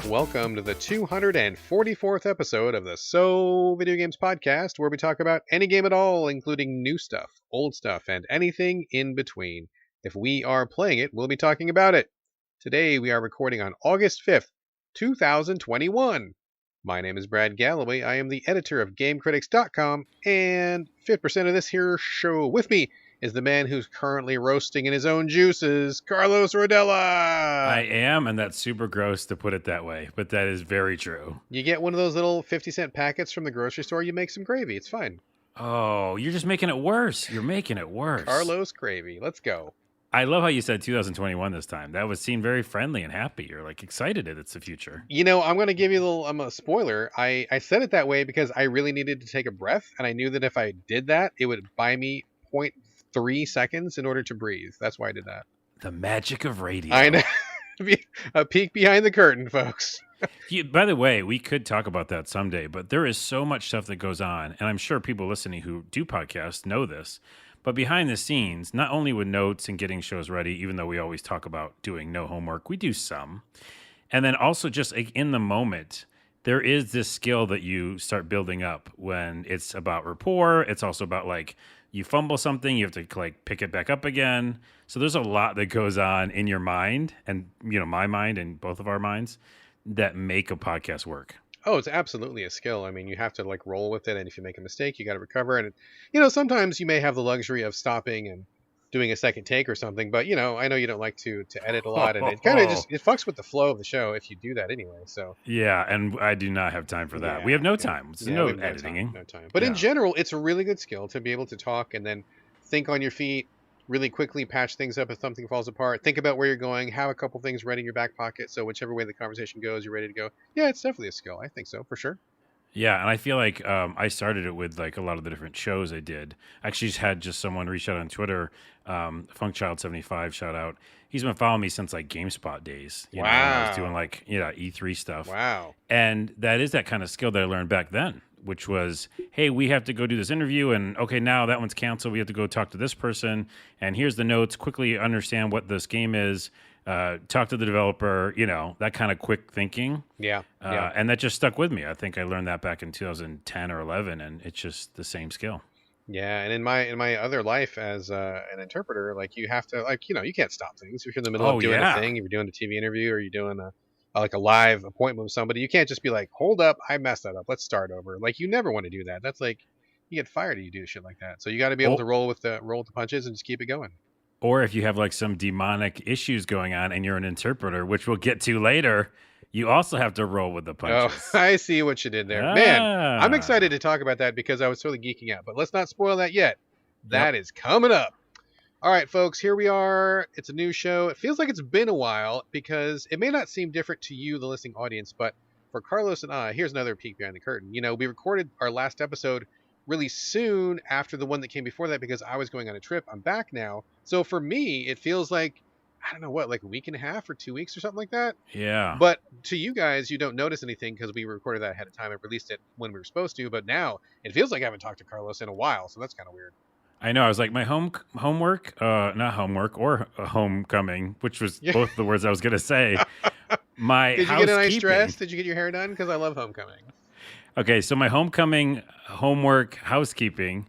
Welcome to the 244th episode of the Video Games podcast, where we talk about any game at all, including new stuff, old stuff, and anything in between. If we are playing it, we'll be talking about it. Today we are recording on August 5th, 2021. My name is Brad Galloway. I am the editor of GameCritics.com, and 5% of this here show with me is the man who's currently roasting in his own juices, Carlos Rodella. I am, and that's super gross to put it that way, but that is very true. You get one of those little 50-cent packets from the grocery store, you make some gravy. It's fine. Oh, you're just making it worse. You're making it worse. Carlos Gravy. Let's go. I love how you said 2021 this time. That was seemed very friendly and happy. You're like excited that it's the future. You know, I'm going to give you a spoiler. I said it that way because I really needed to take a breath, and I knew that if I did that, it would buy me 0.3 seconds in order to breathe. That's why I did that. The magic of radio. I know. A peek behind the curtain, folks. By the way, we could talk about that someday, but there is so much stuff that goes on, and I'm sure people listening who do podcasts know this. But behind the scenes, not only with notes and getting shows ready, even though we always talk about doing no homework, we do some. And then also just like in the moment, there is this skill that you start building up when it's about rapport. It's also about like you fumble something, you have to like pick it back up again. So there's a lot that goes on in your mind and, you know, my mind and both of our minds that make a podcast work. Oh, it's absolutely a skill. I mean, you have to like roll with it, and if you make a mistake, you got to recover. And you know, sometimes you may have the luxury of stopping and doing a second take or something. But you know, I know you don't like to edit a lot, and it kind of just it fucks with the flow of the show if you do that anyway. So yeah, and I do not have time for that. Yeah, we have no time. It's no editing. No time. But in general, it's a really good skill to be able to talk and then think on your feet, really quickly patch things up if something falls apart. Think about where you're going. Have a couple things ready in your back pocket, so whichever way the conversation goes, you're ready to go. Yeah, it's definitely a skill. I think so, for sure. Yeah, and I feel like I started it with like a lot of the different shows I did. I actually had someone reach out on Twitter, Funkchild75, shout out. He's been following me since like GameSpot days. You know, when I was doing like E3 stuff. Wow. And that is that kind of skill that I learned back then, which was, hey, we have to go do this interview, and okay, now that one's canceled. We have to go talk to this person, and here's the notes. Quickly understand what this game is. Talk to the developer. You know, that kind of quick thinking. Yeah. And that just stuck with me. I think I learned that back in 2010 or 11, and it's just the same skill. Yeah, and in my other life as an interpreter, like you have to like you can't stop things. If you're in the middle of doing a thing, if you're doing a TV interview or you're doing a live appointment with somebody, you can't just be like, hold up, I messed that up, let's start over. Like you never want to do that. That's like you get fired if you do shit like that. So you got to be able to roll with the punches and just keep it going. Or if you have like some demonic issues going on and you're an interpreter, which we'll get to later, you also have to roll with the punches. Oh, I see what you did there. Man, I'm excited to talk about that because I was totally geeking out. But let's not spoil that yet. That is coming up. All right, folks, here we are. It's a new show. It feels like it's been a while because it may not seem different to you, the listening audience, but for Carlos and I, here's another peek behind the curtain. You know, we recorded our last episode really soon after the one that came before that because I was going on a trip. I'm back now. So for me, it feels like, I don't know what, like a week and a half or 2 weeks or something like that. Yeah. But to you guys, you don't notice anything because we recorded that ahead of time and released it when we were supposed to. But now it feels like I haven't talked to Carlos in a while. So that's kind of weird. I know. I was like, my homework, not homework or homecoming, which was both the words I was going to say. Did you get a nice dress? Did you get your hair done? Because I love homecoming. Okay, so my homecoming, homework, housekeeping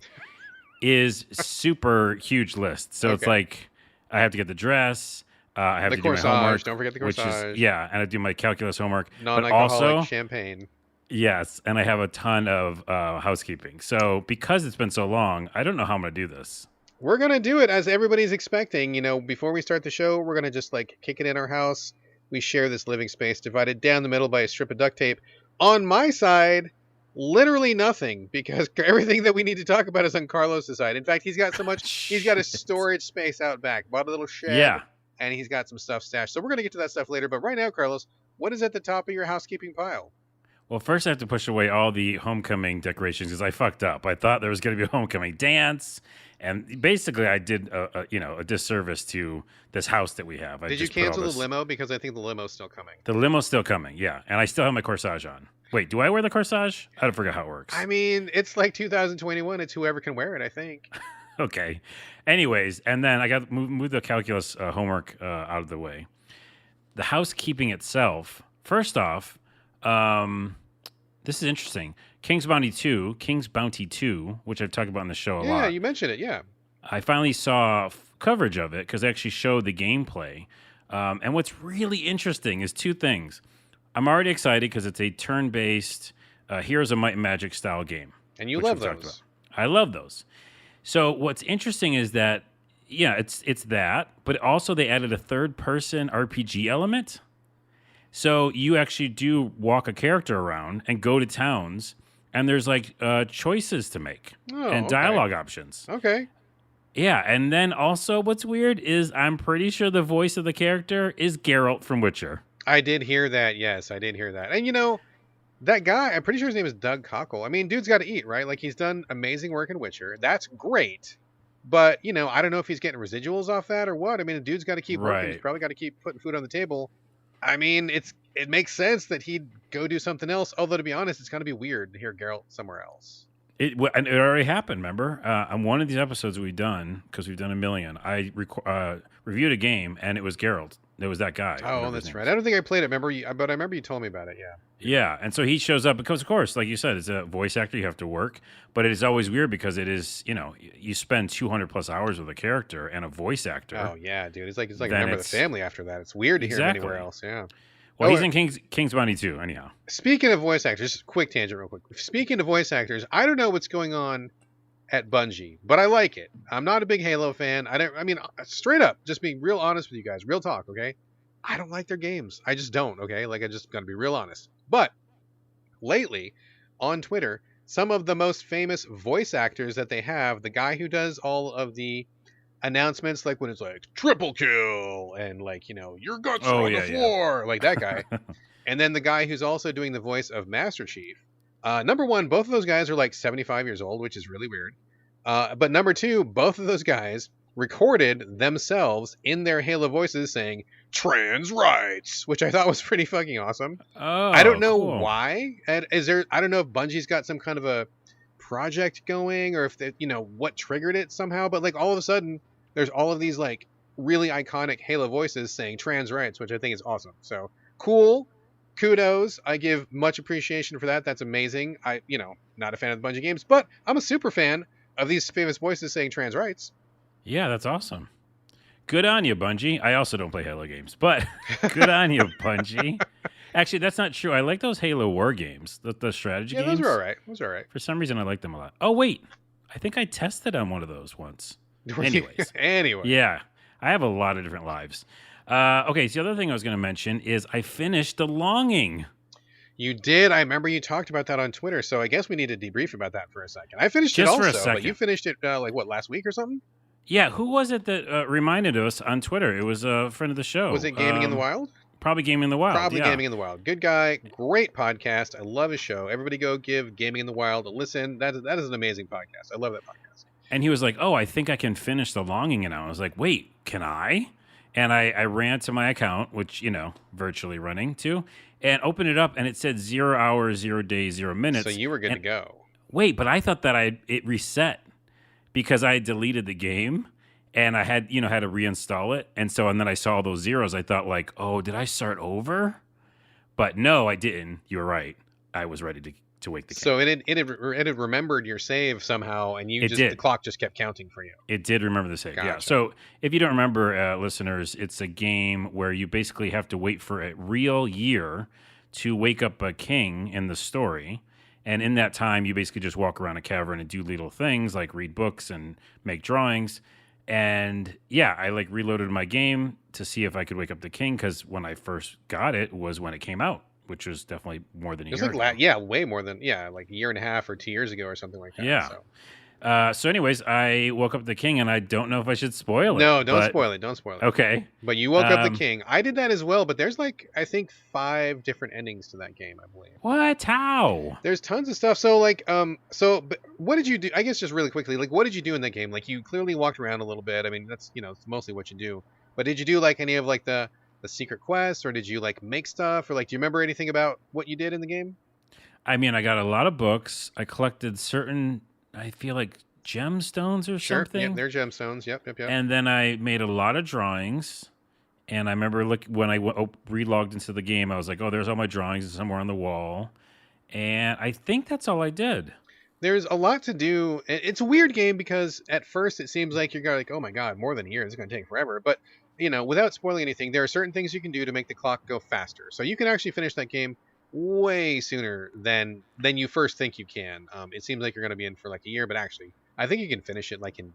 is super huge list. So it's like I have to get the dress. I have to do my homework. Don't forget the corsage. And I do my calculus homework. Non-alcoholic champagne. Yes, and I have a ton of housekeeping. So because it's been so long, I don't know how I'm going to do this. We're going to do it as everybody's expecting. You know, before we start the show, we're going to just like kick it in our house. We share this living space divided down the middle by a strip of duct tape. On my side, literally nothing, because everything that we need to talk about is on Carlos' side. In fact, he's got so much, he's got a storage space out back, bought a little shed, and he's got some stuff stashed. So we're going to get to that stuff later. But right now, Carlos, what is at the top of your housekeeping pile? Well, first I have to push away all the homecoming decorations because I fucked up. I thought there was going to be a homecoming dance, and basically I did a disservice to this house that we have. Did you cancel the limo? Because I think the limo's still coming. The limo's still coming, yeah, and I still have my corsage on. Wait, do I wear the corsage? I forgot how it works. I mean, it's like 2021. It's whoever can wear it, I think. Okay. Anyways, and then I got move the calculus homework out of the way. The housekeeping itself First off, this is interesting. King's Bounty 2, which I've talked about in the show a lot. Yeah, you mentioned it, yeah. I finally saw coverage of it because they actually showed the gameplay. And what's really interesting is two things. I'm already excited because it's a turn-based Heroes of Might and Magic style game. And you love those. I love those. So what's interesting is that, yeah, it's that, but also they added a third-person RPG element. So you actually do walk a character around and go to towns, and there's like choices to make and dialogue options. Okay. Yeah, and then also what's weird is I'm pretty sure the voice of the character is Geralt from Witcher. I did hear that. Yes, I did hear that. And that guy, I'm pretty sure his name is Doug Cockle. I mean, dude's got to eat, right? Like, he's done amazing work in Witcher. That's great. But, I don't know if he's getting residuals off that or what. I mean, the dude's got to keep working. He's probably got to keep putting food on the table. I mean, it makes sense that he'd go do something else. Although, to be honest, it's going to be weird to hear Geralt somewhere else. It already happened, remember? On one of these episodes we've done, because we've done a million, I reviewed a game, and it was Geralt. It was that guy. Oh, that's right. I don't think I played it, but I remember you told me about it, yeah. Yeah, and so he shows up because, of course, like you said, it's a voice actor. You have to work. But it is always weird because it is, you spend 200-plus hours with a character and a voice actor. Oh, yeah, dude. It's like a member of the family after that. It's weird to hear him anywhere else, yeah. Well, he's in King's Bounty 2, anyhow. Speaking of voice actors, just a quick tangent real quick. Speaking of voice actors, I don't know what's going on at Bungie, but I like it. I'm not a big Halo fan. I mean, straight up, just being real honest with you guys, real talk, okay? I don't like their games. I just don't, okay? Like, I just gotta be real honest. But lately, on Twitter, some of the most famous voice actors that they have, the guy who does all of the announcements, like when it's like triple kill and like, your guts are on the floor, like that guy. And then the guy who's also doing the voice of Master Chief. Number one, both of those guys are like 75 years old, which is really weird. But number two, both of those guys recorded themselves in their Halo voices saying trans rights, which I thought was pretty fucking awesome. Oh, I don't know why. I don't know if Bungie's got some kind of a project going or if they, what triggered it somehow, but like all of a sudden there's all of these like really iconic Halo voices saying trans rights, which I think is awesome. So cool. Kudos. I give much appreciation for that. That's amazing. Not a fan of the Bungie games, but I'm a super fan of these famous voices saying trans rights. Yeah, that's awesome. Good on you, Bungie. I also don't play Halo games, but good on you, Bungie. Actually, that's not true. I like those Halo War games, the strategy games. Yeah, those are all right. For some reason, I like them a lot. Oh, wait. I think I tested on one of those once. Anyways. Anyway. Yeah. I have a lot of different lives. Okay, so the other thing I was going to mention is I finished The Longing. You did. I remember you talked about that on Twitter, so I guess we need to debrief about that for a second. I finished it also, but you finished it, last week or something? Yeah, who was it that reminded us on Twitter? It was a friend of the show. Was it Gaming in the Wild? Probably Gaming in the Wild. Probably Gaming in the Wild. Good guy, great podcast. I love his show. Everybody go give Gaming in the Wild a listen. That is an amazing podcast. I love that podcast. And he was like, "Oh, I think I can finish The Longing now." I was like, "Wait, can I?" And I ran to my account, which virtually running to, and opened it up, and it said 0 hours, 0 days, 0 minutes. So you were good to go. Wait, but I thought that it reset because I deleted the game. And I had, had to reinstall it. And then I saw all those zeros. I thought like, oh, did I start over? But no, I didn't. You were right. I was ready to wake the game. So it had remembered your save somehow, and the clock just kept counting for you. It did remember the save, Gotcha. Yeah. So if you don't remember, listeners, it's a game where you basically have to wait for a real year to wake up a king in the story. And in that time, you basically just walk around a cavern and do little things like read books and make drawings. And yeah, I reloaded my game to see if I could wake up the king because when I first got it was when it came out, which was definitely more than a year ago. Way more than like a year and a half or 2 years ago or something like that. Yeah. So anyways, I woke up the king, and I don't know if I should spoil it. No, don't spoil it. Don't spoil it. Okay. But you woke up the king. I did that as well, but there's I think 5 different endings to that game, I believe. What? How? There's tons of stuff. So but what did you do? I guess just really quickly, what did you do in that game? Like, you clearly walked around a little bit. I mean, that's, it's mostly what you do. But did you do any of the secret quests, or did you make stuff, or do you remember anything about what you did in the game? I mean, I got a lot of books. I collected certain, I feel like, gemstones or something. Yeah, they're gemstones. Yep. And then I made a lot of drawings, And I remember when I re-logged into the game, I was like, oh, there's all my drawings somewhere on the wall. And I think that's all I did. There's a lot to do. It's a weird game because at first it seems like you're going like, oh my god, more than a year. It's going to take forever. But, without spoiling anything, there are certain things you can do to make the clock go faster. So you can actually finish that game way sooner than you first think you can. It seems like you're going to be in for like a year, but actually, I think you can finish it like in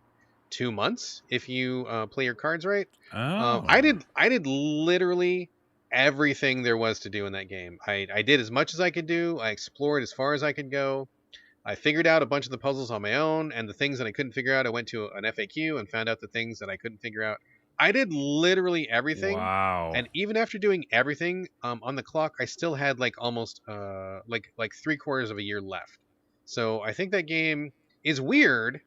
2 months if you play your cards right. Oh. I did literally everything there was to do in that game. I did as much as I could do. I explored as far as I could go. I figured out a bunch of the puzzles on my own, and the things that I couldn't figure out, I went to an FAQ and found out the things that I couldn't figure out. I did literally everything. Wow. And even after doing everything on the clock, I still had like almost like 3/4 of a year left. So I think that game is weird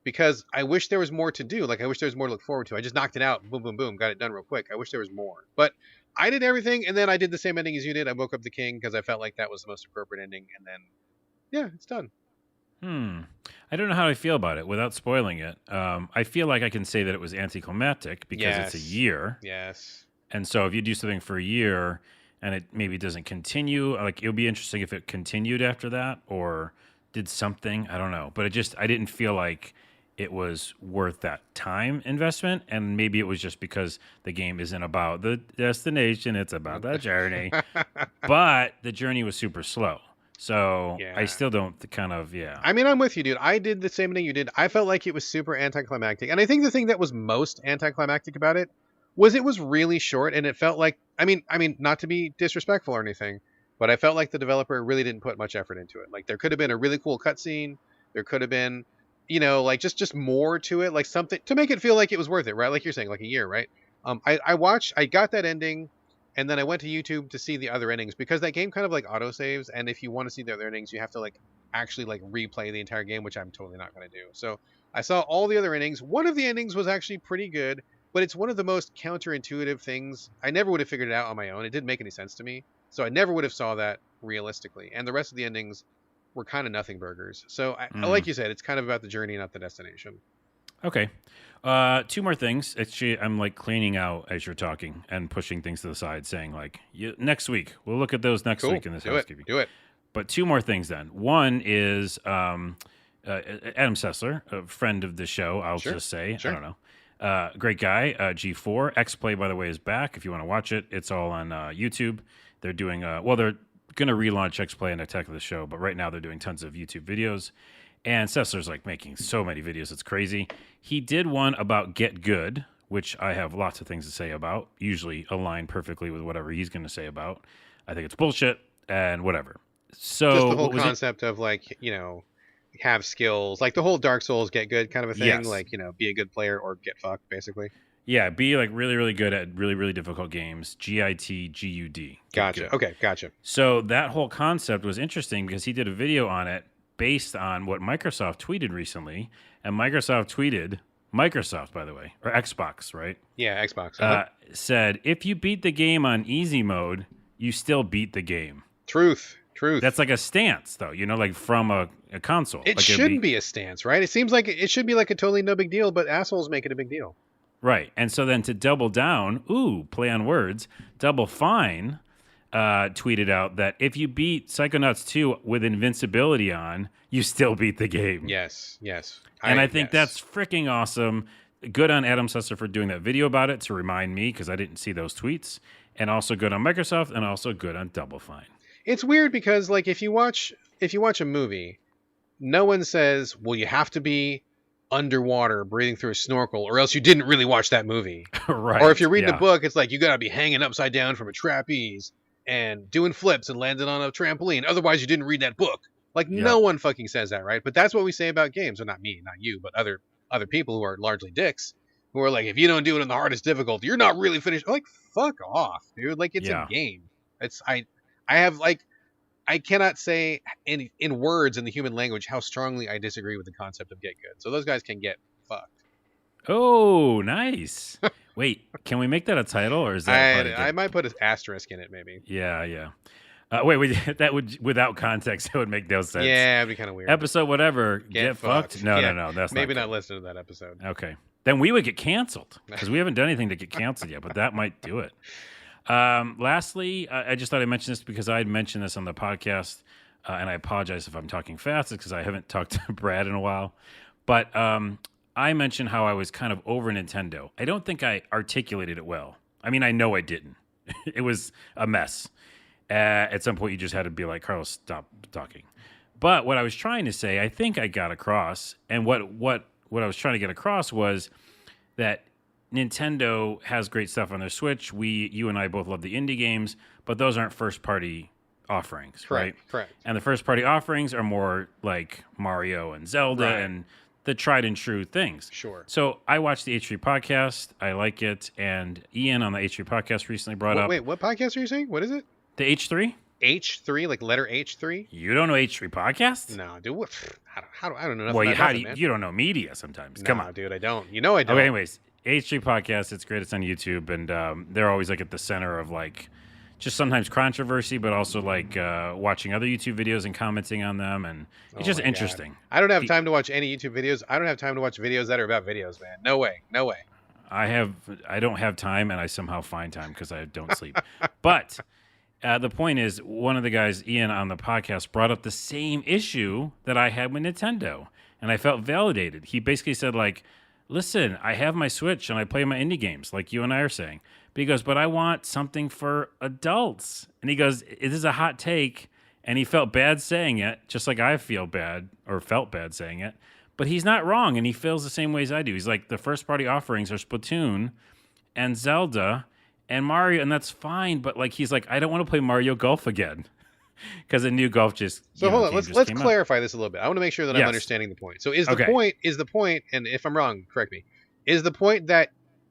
because I wish there was more to do. Like I wish there was more to look forward to. I just knocked it out, boom, boom, boom, got it done real quick. I wish there was more. But I did everything, and then I did the same ending as you did. I woke up the king because I felt like that was the most appropriate ending, and then yeah, it's done. I don't know how I feel about it without spoiling it. I feel like I can say that it was anticlimactic because it's a year. Yes. And so if you do something for a year and it maybe doesn't continue, like it would be interesting if it continued after that or did something. I don't know. But I didn't feel like it was worth that time investment. And maybe it was just because the game isn't about the destination. It's about the journey. But the journey was super slow. So I still don't I mean, I'm with you, dude. I did the same thing you did. I felt like it was super anticlimactic. And I think the thing that was most anticlimactic about it was really short, and it felt like I mean, not to be disrespectful or anything, but I felt like the developer really didn't put much effort into it. Like there could have been a really cool cutscene. There could have been, like just more to it, like something to make it feel like it was worth it, right? Like you're saying, like a year, right? I got that ending. And then I went to YouTube to see the other endings because that game kind of like auto saves. And if you want to see the other endings, you have to like actually like replay the entire game, which I'm totally not going to do. So I saw all the other endings. One of the endings was actually pretty good, but it's one of the most counterintuitive things. I never would have figured it out on my own. It didn't make any sense to me. So I never would have saw that realistically. And the rest of the endings were kind of nothing burgers. So like you said, it's kind of about the journey, not the destination. Okay. Two more things. Actually, I'm like cleaning out as you're talking and pushing things to the side, saying like, next week we'll look at those next week in this housekeeping. Do it. But two more things then. One is Adam Sessler, a friend of the show. I'll just say, I don't know, great guy. G4 X Play, by the way, is back. If you want to watch it, it's all on YouTube. They're doing they're going to relaunch X Play and Attack of the Show, but right now they're doing tons of YouTube videos. And Sessler's like making so many videos, it's crazy. He did one about Get Good, which I have lots of things to say about, usually align perfectly with whatever he's going to say about. I think it's bullshit and whatever. So just the whole concept of like, have skills, like the whole Dark Souls Get Good kind of a thing, yes. Like, be a good player or get fucked, basically. Yeah, be like really, really good at really, really difficult games. GITGUD. Gotcha. Okay, gotcha. So that whole concept was interesting because he did a video on it based on what Microsoft tweeted recently. And Microsoft, by the way, or Xbox, right? Yeah, Xbox. Said, if you beat the game on easy mode, you still beat the game. Truth. That's like a stance, though, like from a console. It like should be a stance, right? It seems like it should be like a totally no big deal, but assholes make it a big deal. Right. And so then to double down, play on words, Double Fine tweeted out that if you beat Psychonauts 2 with invincibility on, you still beat the game. Yes. And I think that's freaking awesome. Good on Adam Sessler for doing that video about it to remind me because I didn't see those tweets. And also good on Microsoft and also good on Double Fine. It's weird because like if you watch a movie, no one says, well, you have to be underwater breathing through a snorkel or else you didn't really watch that movie. Right. Or if you're reading a book, it's like you got to be hanging upside down from a trapeze and doing flips and landing on a trampoline. Otherwise, you didn't read that book. Like no one fucking says that, right? But that's what we say about games. Well, not me, not you, but other people who are largely dicks who are like, if you don't do it in the hardest difficulty, you're not really finished. Like, fuck off, dude. Like it's a game. I cannot say in words in the human language how strongly I disagree with the concept of Get Good. So those guys can get fucked. Oh, nice. Wait, can we make that a title or is that? I might put an asterisk in it, maybe. Yeah. Wait, that would without context, it would make no sense. Yeah, it'd be kind of weird. Episode whatever. Get fucked? No. That's maybe not listen to that episode. Okay. then we would get canceled because we haven't done anything to get canceled yet, but that might do it. Lastly, I just thought I'd mention this because I had mentioned this on the podcast, and I apologize if I'm talking fast. It's because I haven't talked to Brad in a while. But I mentioned how I was kind of over Nintendo. I don't think I articulated it well. I mean, I know I didn't. It was a mess. At some point, you just had to be like, Carlos, stop talking. But what I was trying to say, I think I got across, and what I was trying to get across was that Nintendo has great stuff on their Switch. You and I both love the indie games, but those aren't first-party offerings, right? Correct. And the first-party offerings are more like Mario and Zelda and the tried and true things. Sure. So I watched the H3 podcast. I like it. And Ian on the H3 podcast recently brought up... Wait, what podcast are you saying? What is it? The H3? H3, like letter H3? You don't know H3 podcast? No, dude. What? I don't know nothing Well, about nothing, man. you don't know media sometimes. Nah, Come on. dude, I don't. You know I don't. Okay, anyways, H3 podcast, it's great. It's on YouTube, and they're always like at the center of like just sometimes controversy, but also like watching other YouTube videos and commenting on them, and it's just interesting. God. I don't have time to watch any YouTube videos. I don't have time to watch videos that are about videos, man. No way. I don't have time, and I somehow find time because I don't sleep. But the point is, one of the guys, Ian, on the podcast brought up the same issue that I had with Nintendo, and I felt validated. He basically said, like, listen, I have my Switch, and I play my indie games, like you and I are saying. But he goes, but I want something for adults. And he goes, it is a hot take, and he felt bad saying it, just like I feel bad, or felt bad saying it. But he's not wrong, and he feels the same way as I do. He's like, the first-party offerings are Splatoon and Zelda and Mario, and that's fine, but like he's like, I don't want to play Mario Golf again because a new golf just. So hold on, let's clarify this a little bit. I want to make sure that I'm understanding the point. So is the point, and if I'm wrong, correct me. Is the point that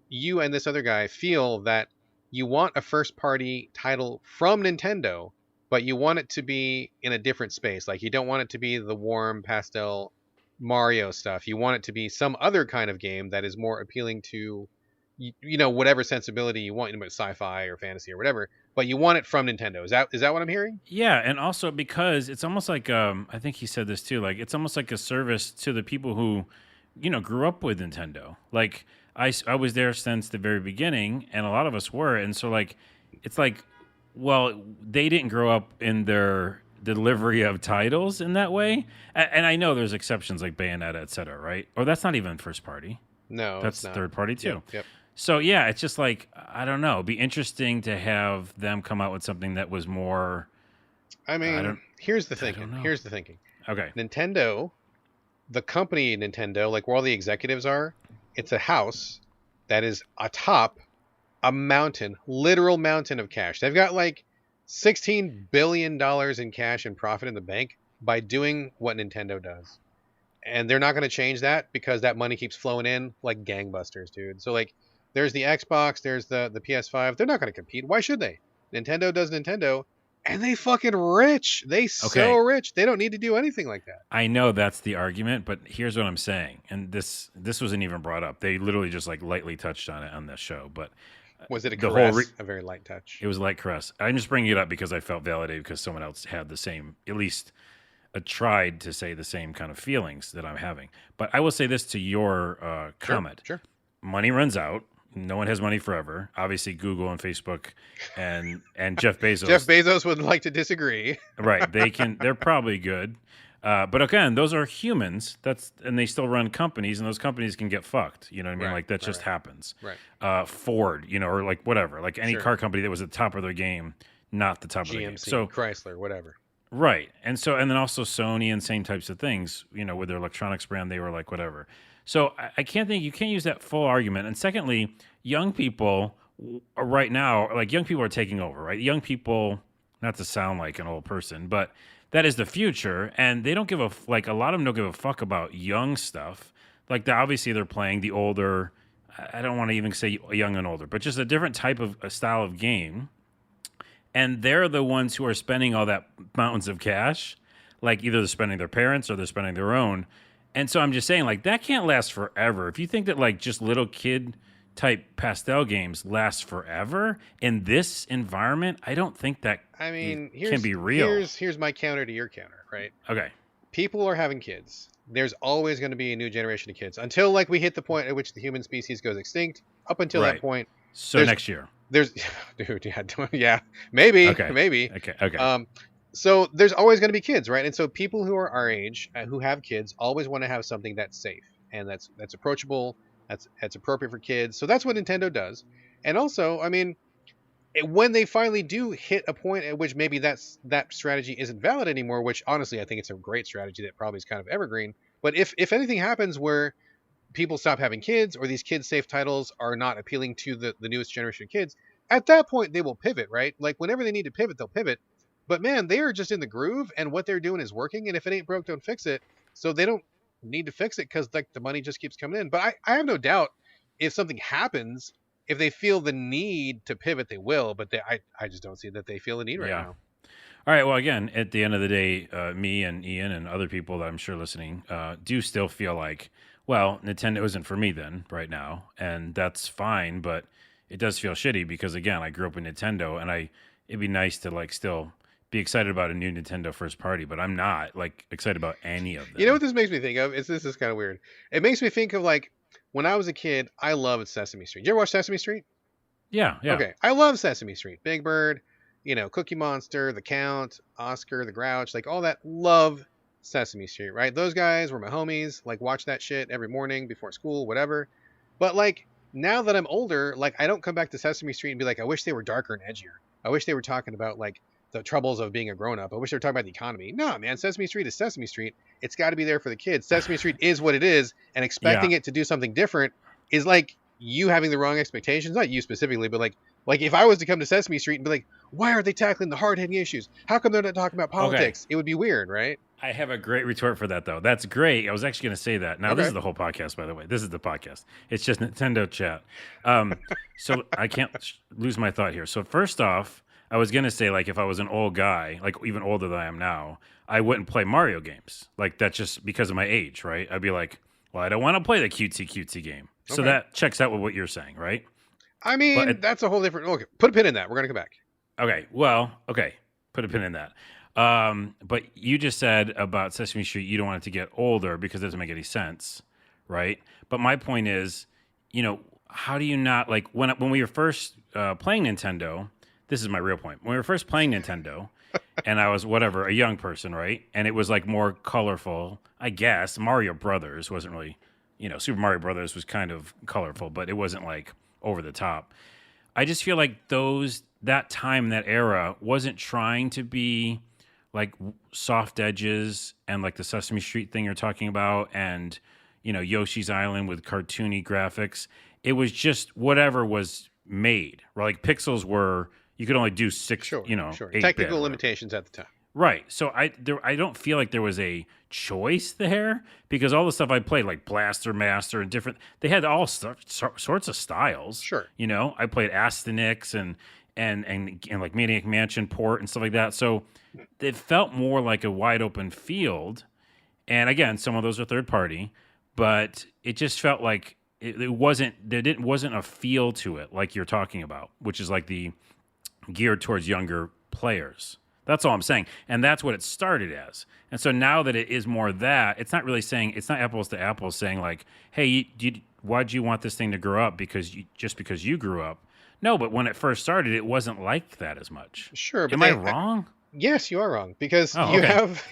you and this other guy feel that you want a first-party title from Nintendo, but you want it to be in a different space? Like you don't want it to be the warm pastel Mario stuff. You want it to be some other kind of game that is more appealing to, you know, whatever sensibility you want, sci-fi or fantasy or whatever, but you want it from Nintendo. Is that what I'm hearing? Yeah, and also because it's almost like I think he said this too. Like it's almost like a service to the people who, you know, grew up with Nintendo. Like I was there since the very beginning, and a lot of us were, and so like it's like, well, they didn't grow up in their delivery of titles in that way, and I know there's exceptions like Bayonetta, etc. Right? Or that's not even first party. No, that's third party too. Yep. So, yeah, it's just like, I don't know. It'd be interesting to have them come out with something that was more... I mean, here's the thinking. Okay. Nintendo, the company Nintendo, like where all the executives are, it's a house that is atop a mountain, literal mountain of cash. They've got like $16 billion in cash and profit in the bank by doing what Nintendo does. And they're not going to change that because that money keeps flowing in like gangbusters, dude. So, like... There's the Xbox, there's the PS5. They're not going to compete. Why should they? Nintendo does Nintendo, and they fucking rich. So rich. They don't need to do anything like that. I know that's the argument, but here's what I'm saying. And this wasn't even brought up. They literally just like lightly touched on it on this show. But was it a caress? A very light touch? It was a light caress. I'm just bringing it up because I felt validated because someone else had the same, at least tried to say the same kind of feelings that I'm having. But I will say this to your comment. Sure. Money runs out. No one has money forever. Obviously, Google and Facebook and Jeff Bezos. Jeff Bezos would like to disagree. Right. They're probably good. But again, those are humans. And they still run companies, and those companies can get fucked. You know what I mean? Like that just happens. Right. Ford, you know, or like whatever. Like any car company that was at the top of their game, not the top of the game. So Chrysler, whatever. Right. And then also Sony and same types of things, you know, with their electronics brand, they were like whatever. So I can't think you can't use that full argument. And secondly, young people right now, like young people are taking over, right? Young people, not to sound like an old person, but that is the future. And they don't give a lot of them don't give a fuck about young stuff. Like obviously they're playing the older, I don't want to even say young and older, but just a different type of a style of game. And they're the ones who are spending all that mountains of cash. Like either they're spending their parents or they're spending their own. And so I'm just saying, like, that can't last forever. If you think that, like, just little kid type pastel games last forever in this environment, I don't think that can be real. Here's my counter to your counter, right? Okay. people are having kids. There's always going to be a new generation of kids until like we hit the point at which the human species goes extinct. Up until that Right. point, So next year. there's, dude, yeah, maybe, Okay. maybe. Okay. So there's always going to be kids, right? And so people who are our age, who have kids, always want to have something that's safe and that's approachable, that's appropriate for kids. So that's what Nintendo does. And also, I mean, when they finally do hit a point at which maybe that strategy isn't valid anymore, which honestly I think it's a great strategy that probably is kind of evergreen. But if anything happens where people stop having kids or these kids safe titles are not appealing to the newest generation of kids, at that point they will pivot, right? Like whenever they need to pivot, they'll pivot. But man, they are just in the groove and what they're doing is working. And if it ain't broke, don't fix it. So they don't need to fix it because like the money just keeps coming in. But I have no doubt if something happens, if they feel the need to pivot, they will. But I just don't see that they feel the need right now. All right. Well, again, at the end of the day, me and Ian and other people that I'm sure listening do still feel like, well, Nintendo isn't for me then right now. And that's fine. But it does feel shitty because, again, I grew up with Nintendo and it'd be nice to like still be excited about a new Nintendo first party, but I'm not like excited about any of them. You know what this makes me think of? This is kind of weird. It makes me think of like when I was a kid, I loved Sesame Street. Did you ever watch Sesame Street? Yeah. Okay. I love Sesame Street. Big Bird, Cookie Monster, the Count, Oscar, the Grouch, like all that. Love Sesame Street, right? Those guys were my homies. Like watch that shit every morning before school, whatever. But like now that I'm older, like I don't come back to Sesame Street and be like, I wish they were darker and edgier. I wish they were talking about like the troubles of being a grown-up. I wish they were talking about the economy. No, man, Sesame Street is Sesame Street. It's got to be there for the kids. Sesame Street is what it is, and expecting it to do something different is like you having the wrong expectations. Not you specifically, but like if I was to come to Sesame Street and be like, why aren't they tackling the hard-hitting issues? How come they're not talking about politics? It would be weird, right? I have a great retort for that, though. That's great. I was actually going to say that. Now, This is the whole podcast, by the way. This is the podcast. It's just Nintendo chat. So I can't lose my thought here. So first off, I was going to say, like, if I was an old guy, like even older than I am now, I wouldn't play Mario games. Like, that's just because of my age, right? I'd be like, well, I don't want to play the cutesy game. So that checks out with what you're saying, right? I mean, that's a whole different... Okay, put a pin in that. We're going to come back. Okay, well, okay. Put a pin in that. But you just said about Sesame Street, you don't want it to get older because it doesn't make any sense, right? But my point is, how do you not, like, when we were first playing Nintendo... This is my real point. When we were first playing Nintendo, and I was, a young person, right? And it was, like, more colorful, I guess. Mario Brothers wasn't really, Super Mario Brothers was kind of colorful, but it wasn't, like, over the top. I just feel like that time, that era, wasn't trying to be, like, soft edges and, like, the Sesame Street thing you're talking about and, Yoshi's Island with cartoony graphics. It was just whatever was made, right? Like, pixels were... You could only do 6, 8 technical limitations at the time. Right. So I don't feel like there was a choice there because all the stuff I played, like Blaster Master and different, they had all sorts of styles. Sure. I played Astenix and like Maniac Mansion Port and stuff like that. So it felt more like a wide open field. And again, some of those are third party, but it just felt like it wasn't a feel to it like you're talking about, which is like the geared towards younger players. That's all I'm saying. And that's what it started as. And so now that it is more that, it's not really saying, it's not apples to apples saying like, hey, why'd you want this thing to grow up because you grew up? No, but when it first started, it wasn't like that as much. Sure. But Am I wrong? Yes, you are wrong because have,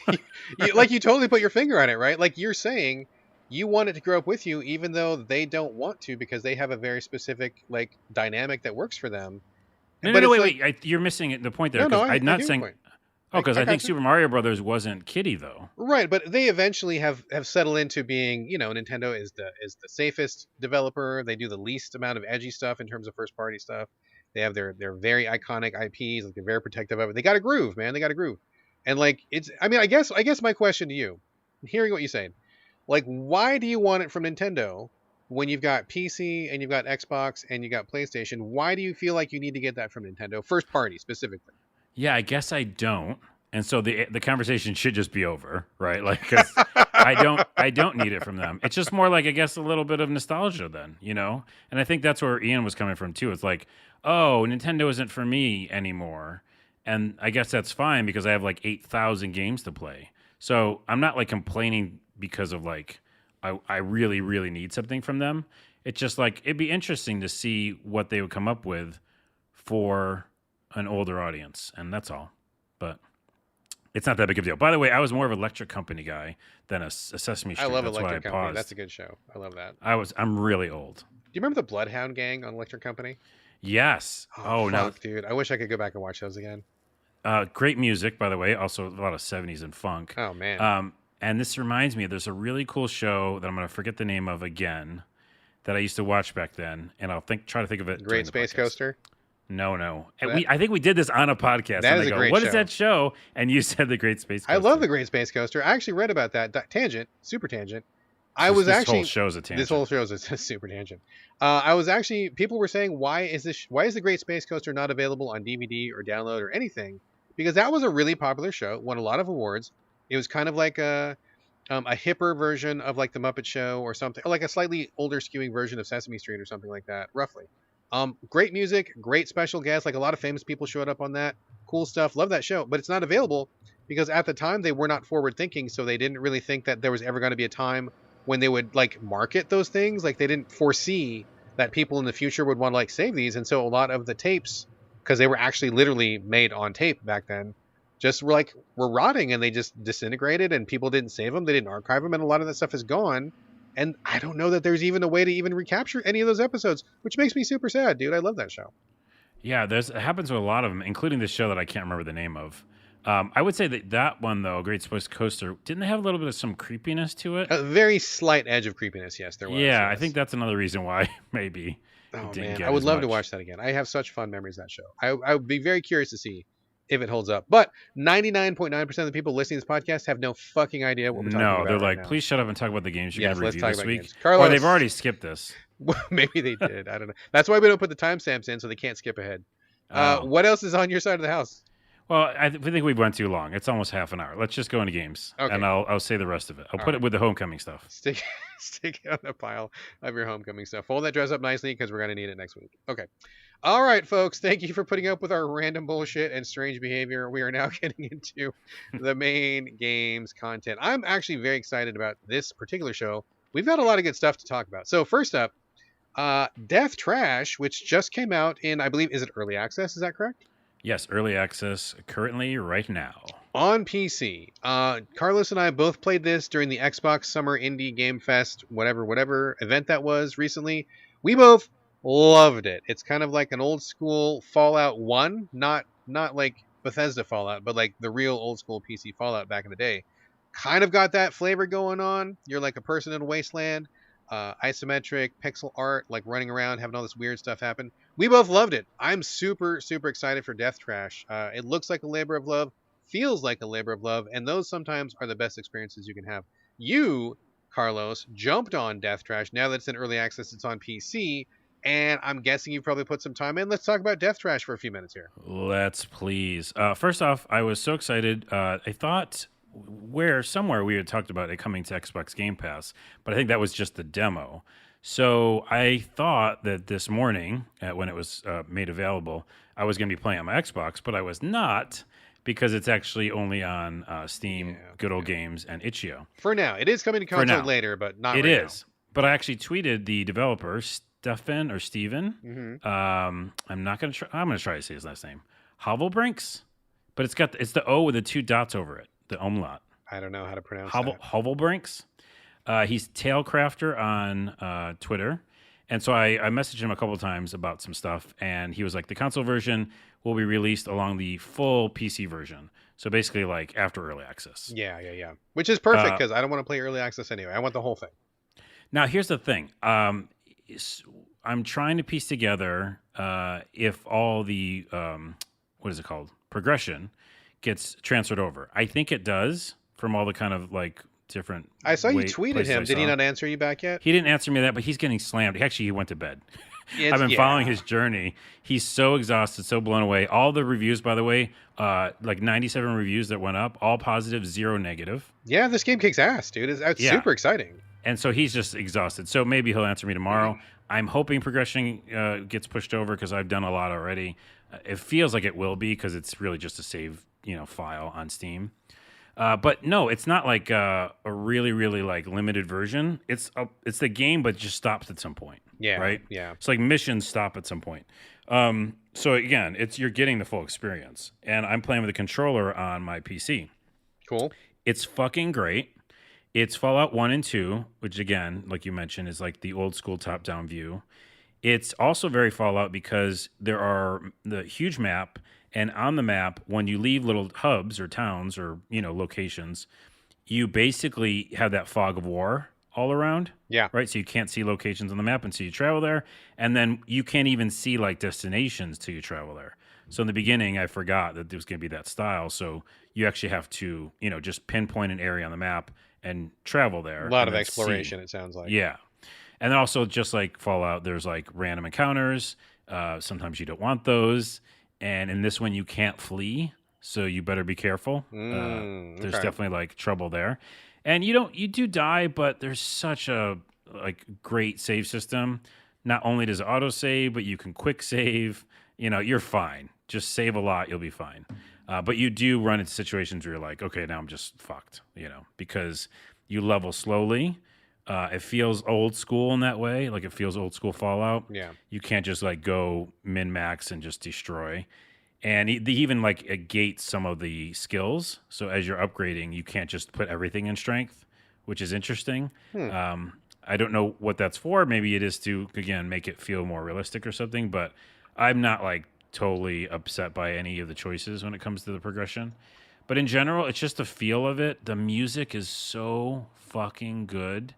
you totally put your finger on it, right? Like you're saying you want it to grow up with you even though they don't want to because they have a very specific like dynamic that works for them. No, wait. You're missing the point there. No, I'm not saying. Because I think you. Super Mario Brothers wasn't kiddie though. Right, but they eventually have settled into being, Nintendo is the safest developer. They do the least amount of edgy stuff in terms of first party stuff. They have their very iconic IPs, like they're very protective of it. They got a groove, man. They got a groove. And like I guess my question to you, hearing what you say, like why do you want it from Nintendo? When you've got PC and you've got Xbox and you got PlayStation, why do you feel like you need to get that from Nintendo, first party specifically? Yeah, I guess I don't, and so the conversation should just be over, right? Like, 'cause I don't need it from them. It's just more like I guess a little bit of nostalgia, then, And I think that's where Ian was coming from too. It's like, oh, Nintendo isn't for me anymore, and I guess that's fine because I have like 8,000 games to play. So I'm not like complaining because of like I really, really need something from them. It's just like it'd be interesting to see what they would come up with for an older audience, and that's all. But it's not that big of a deal. By the way, I was more of an Electric Company guy than a Sesame Street. I love That's Electric why I Company. paused. That's a good show. I love that. I'm really old. Do you remember the Bloodhound Gang on Electric Company? Yes. Oh fuck, dude. I wish I could go back and watch those again. Great music, by the way. Also, a lot of 70s and funk. Oh, man. And this reminds me, there's a really cool show that I'm going to forget the name of again that I used to watch back then, and I'll try to think of it. Great Space Coaster? No. I think we did this on a podcast. That is a great show. What is that show? And you said the Great Space Coaster. I love the Great Space Coaster. I actually read about that. Tangent. Super tangent. This whole show's a tangent. This whole show's a super tangent. I was actually, people were saying, why is the Great Space Coaster not available on DVD or download or anything? Because that was a really popular show, won a lot of awards. It was kind of like a hipper version of like the Muppet Show or something, or like a slightly older skewing version of Sesame Street or something like that, roughly. Great music, great special guests, like a lot of famous people showed up on that. Cool stuff. Love that show, but it's not available because at the time they were not forward thinking, so they didn't really think that there was ever going to be a time when they would like market those things. Like they didn't foresee that people in the future would want to like save these, and so a lot of the tapes, because they were actually literally made on tape back then, just were rotting, and they just disintegrated, and people didn't save them, they didn't archive them, and a lot of that stuff is gone. And I don't know that there's even a way to even recapture any of those episodes, which makes me super sad, dude. I love that show. Yeah, it happens with a lot of them, including this show that I can't remember the name of. I would say that one, though, Great Space Coaster, didn't they have a little bit of some creepiness to it? A very slight edge of creepiness, yes, there was. Yeah, yes. I think that's another reason why, maybe. Oh, man, I would love to watch that again. I have such fun memories of that show. I would be very curious to see if it holds up. But 99.9% of the people listening to this podcast have no fucking idea what we're talking about. No, they're like, now. please shut up and talk about the games you're going to review this week. Carlos, or they've already skipped this. Maybe they did. I don't know. That's why we don't put the timestamps in, so they can't skip ahead. What else is on your side of the house? Well, I think we went too long. It's almost half an hour. Let's just go into games, and I'll say the rest of it. I'll put it with the homecoming stuff. Stick it on the pile of your homecoming stuff. Fold that dress up nicely because we're going to need it next week. Okay. All right, folks. Thank you for putting up with our random bullshit and strange behavior. We are now getting into the main games content. I'm actually very excited about this particular show. We've got a lot of good stuff to talk about. So first up, Death Trash, which just came out in, I believe, is it early access? Is that correct? Yes, early access currently right now. On PC. Carlos and I both played this during the Xbox Summer Indie Game Fest, whatever event that was recently. We both loved it. It's kind of like an old school Fallout 1, not like Bethesda Fallout, but like the real old school PC Fallout back in the day. Kind of got that flavor going on. You're like a person in a wasteland. Isometric pixel art, like running around, having all this weird stuff happen. We both loved it. I'm super, super excited for Death Trash. It looks like a labor of love, feels like a labor of love, and those sometimes are the best experiences you can have. You, Carlos, jumped on Death Trash. Now that it's in early access, it's on PC, and I'm guessing you probably put some time in. Let's talk about Death Trash for a few minutes here. Let's please. First off, I was so excited. I thought somewhere we had talked about it coming to Xbox Game Pass, but I think that was just the demo. So I thought that this morning, when it was made available, I was going to be playing on my Xbox, but I was not, because it's actually only on Steam, Good Old Games, and itch.io. For now. It is coming to console later, but not right now. It is. But I actually tweeted the developer, Steven. Mm-hmm. I'm not going to try. I'm going to try to say his last name. Hovelbrinks? But it's the O with the two dots over it. The umlaut. I don't know how to pronounce that. Hovelbrinks. He's Tailcrafter on Twitter. And so I messaged him a couple of times about some stuff, and he was like, the console version will be released along the full PC version. So basically like after early access. Yeah. Which is perfect, because I don't want to play early access anyway. I want the whole thing. Now, here's the thing. I'm trying to piece together if all the, what is it called? Progression gets transferred over. I think it does from all the kind of like different. I saw you tweeted him. Did he not answer you back yet? He didn't answer me that, but he's getting slammed. Actually, he went to bed. I've been following his journey. He's so exhausted, so blown away. All the reviews, by the way, like 97 reviews that went up, all positive, 0 negative. Yeah, this game kicks ass, dude. It's super exciting. And so he's just exhausted. So maybe he'll answer me tomorrow. Mm-hmm. I'm hoping progression gets pushed over because I've done a lot already. It feels like it will be because it's really just a save, file on Steam. But no, it's not like a really, really like limited version. It's the game, but it just stops at some point. Yeah, Right? yeah. It's like missions stop at some point. So again, you're getting the full experience, and I'm playing with a controller on my PC. Cool. It's fucking great. It's Fallout 1 and 2, which again, like you mentioned, is like the old school top-down view. It's also very Fallout because there are the huge map, and on the map, when you leave little hubs or towns or locations, you basically have that fog of war all around. Yeah. Right. So you can't see locations on the map until you travel there, and then you can't even see like destinations till you travel there. So in the beginning, I forgot that there was going to be that style. So you actually have to just pinpoint an area on the map and travel there. A lot of then exploration, see. it sounds like. Yeah. And then also, just like Fallout, there's like random encounters. Sometimes you don't want those. And in this one, you can't flee, so you better be careful. There's definitely like trouble there. And you do die, but there's such a like great save system. Not only does it auto save, but you can quick save. You're fine. Just save a lot, you'll be fine. But you do run into situations where you're like, okay, now I'm just fucked. Because you level slowly. It feels old school in that way. Like it feels old school Fallout. Yeah. You can't just like go min max and just destroy. And they even like it gates some of the skills. So as you're upgrading, you can't just put everything in strength, which is interesting. I don't know what that's for. Maybe it is to, again, make it feel more realistic or something. But I'm not like totally upset by any of the choices when it comes to the progression. But in general, it's just the feel of it. The music is so fucking good.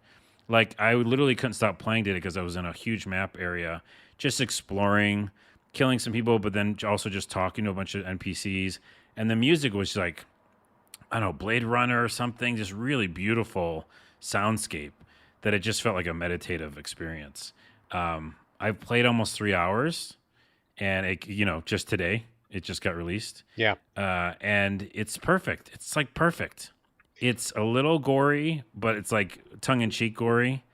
Like, I literally couldn't stop playing it because I was in a huge map area, just exploring, killing some people, but then also just talking to a bunch of NPCs. And the music was like, I don't know, Blade Runner or something, just really beautiful soundscape that it just felt like a meditative experience. I've played almost 3 hours, and it, just today, it just got released. Yeah. And it's perfect. It's like perfect. It's a little gory, but it's like tongue-in-cheek gory.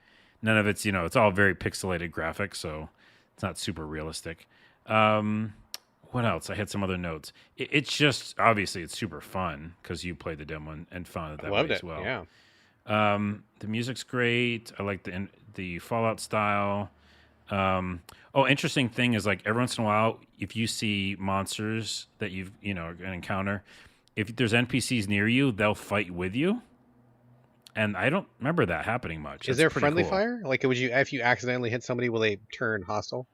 None of it's, it's all very pixelated graphics, so it's not super realistic. What else? I had some other notes. It's just, obviously, it's super fun because you played the demo and found it that way as well. Yeah. The music's great. I like the Fallout style. Interesting thing is, like, every once in a while, if you see monsters that you've, are going to encounter, if there's NPCs near you, they'll fight with you. And I don't remember that happening much. Is there friendly fire? Like, if you accidentally hit somebody, will they turn hostile?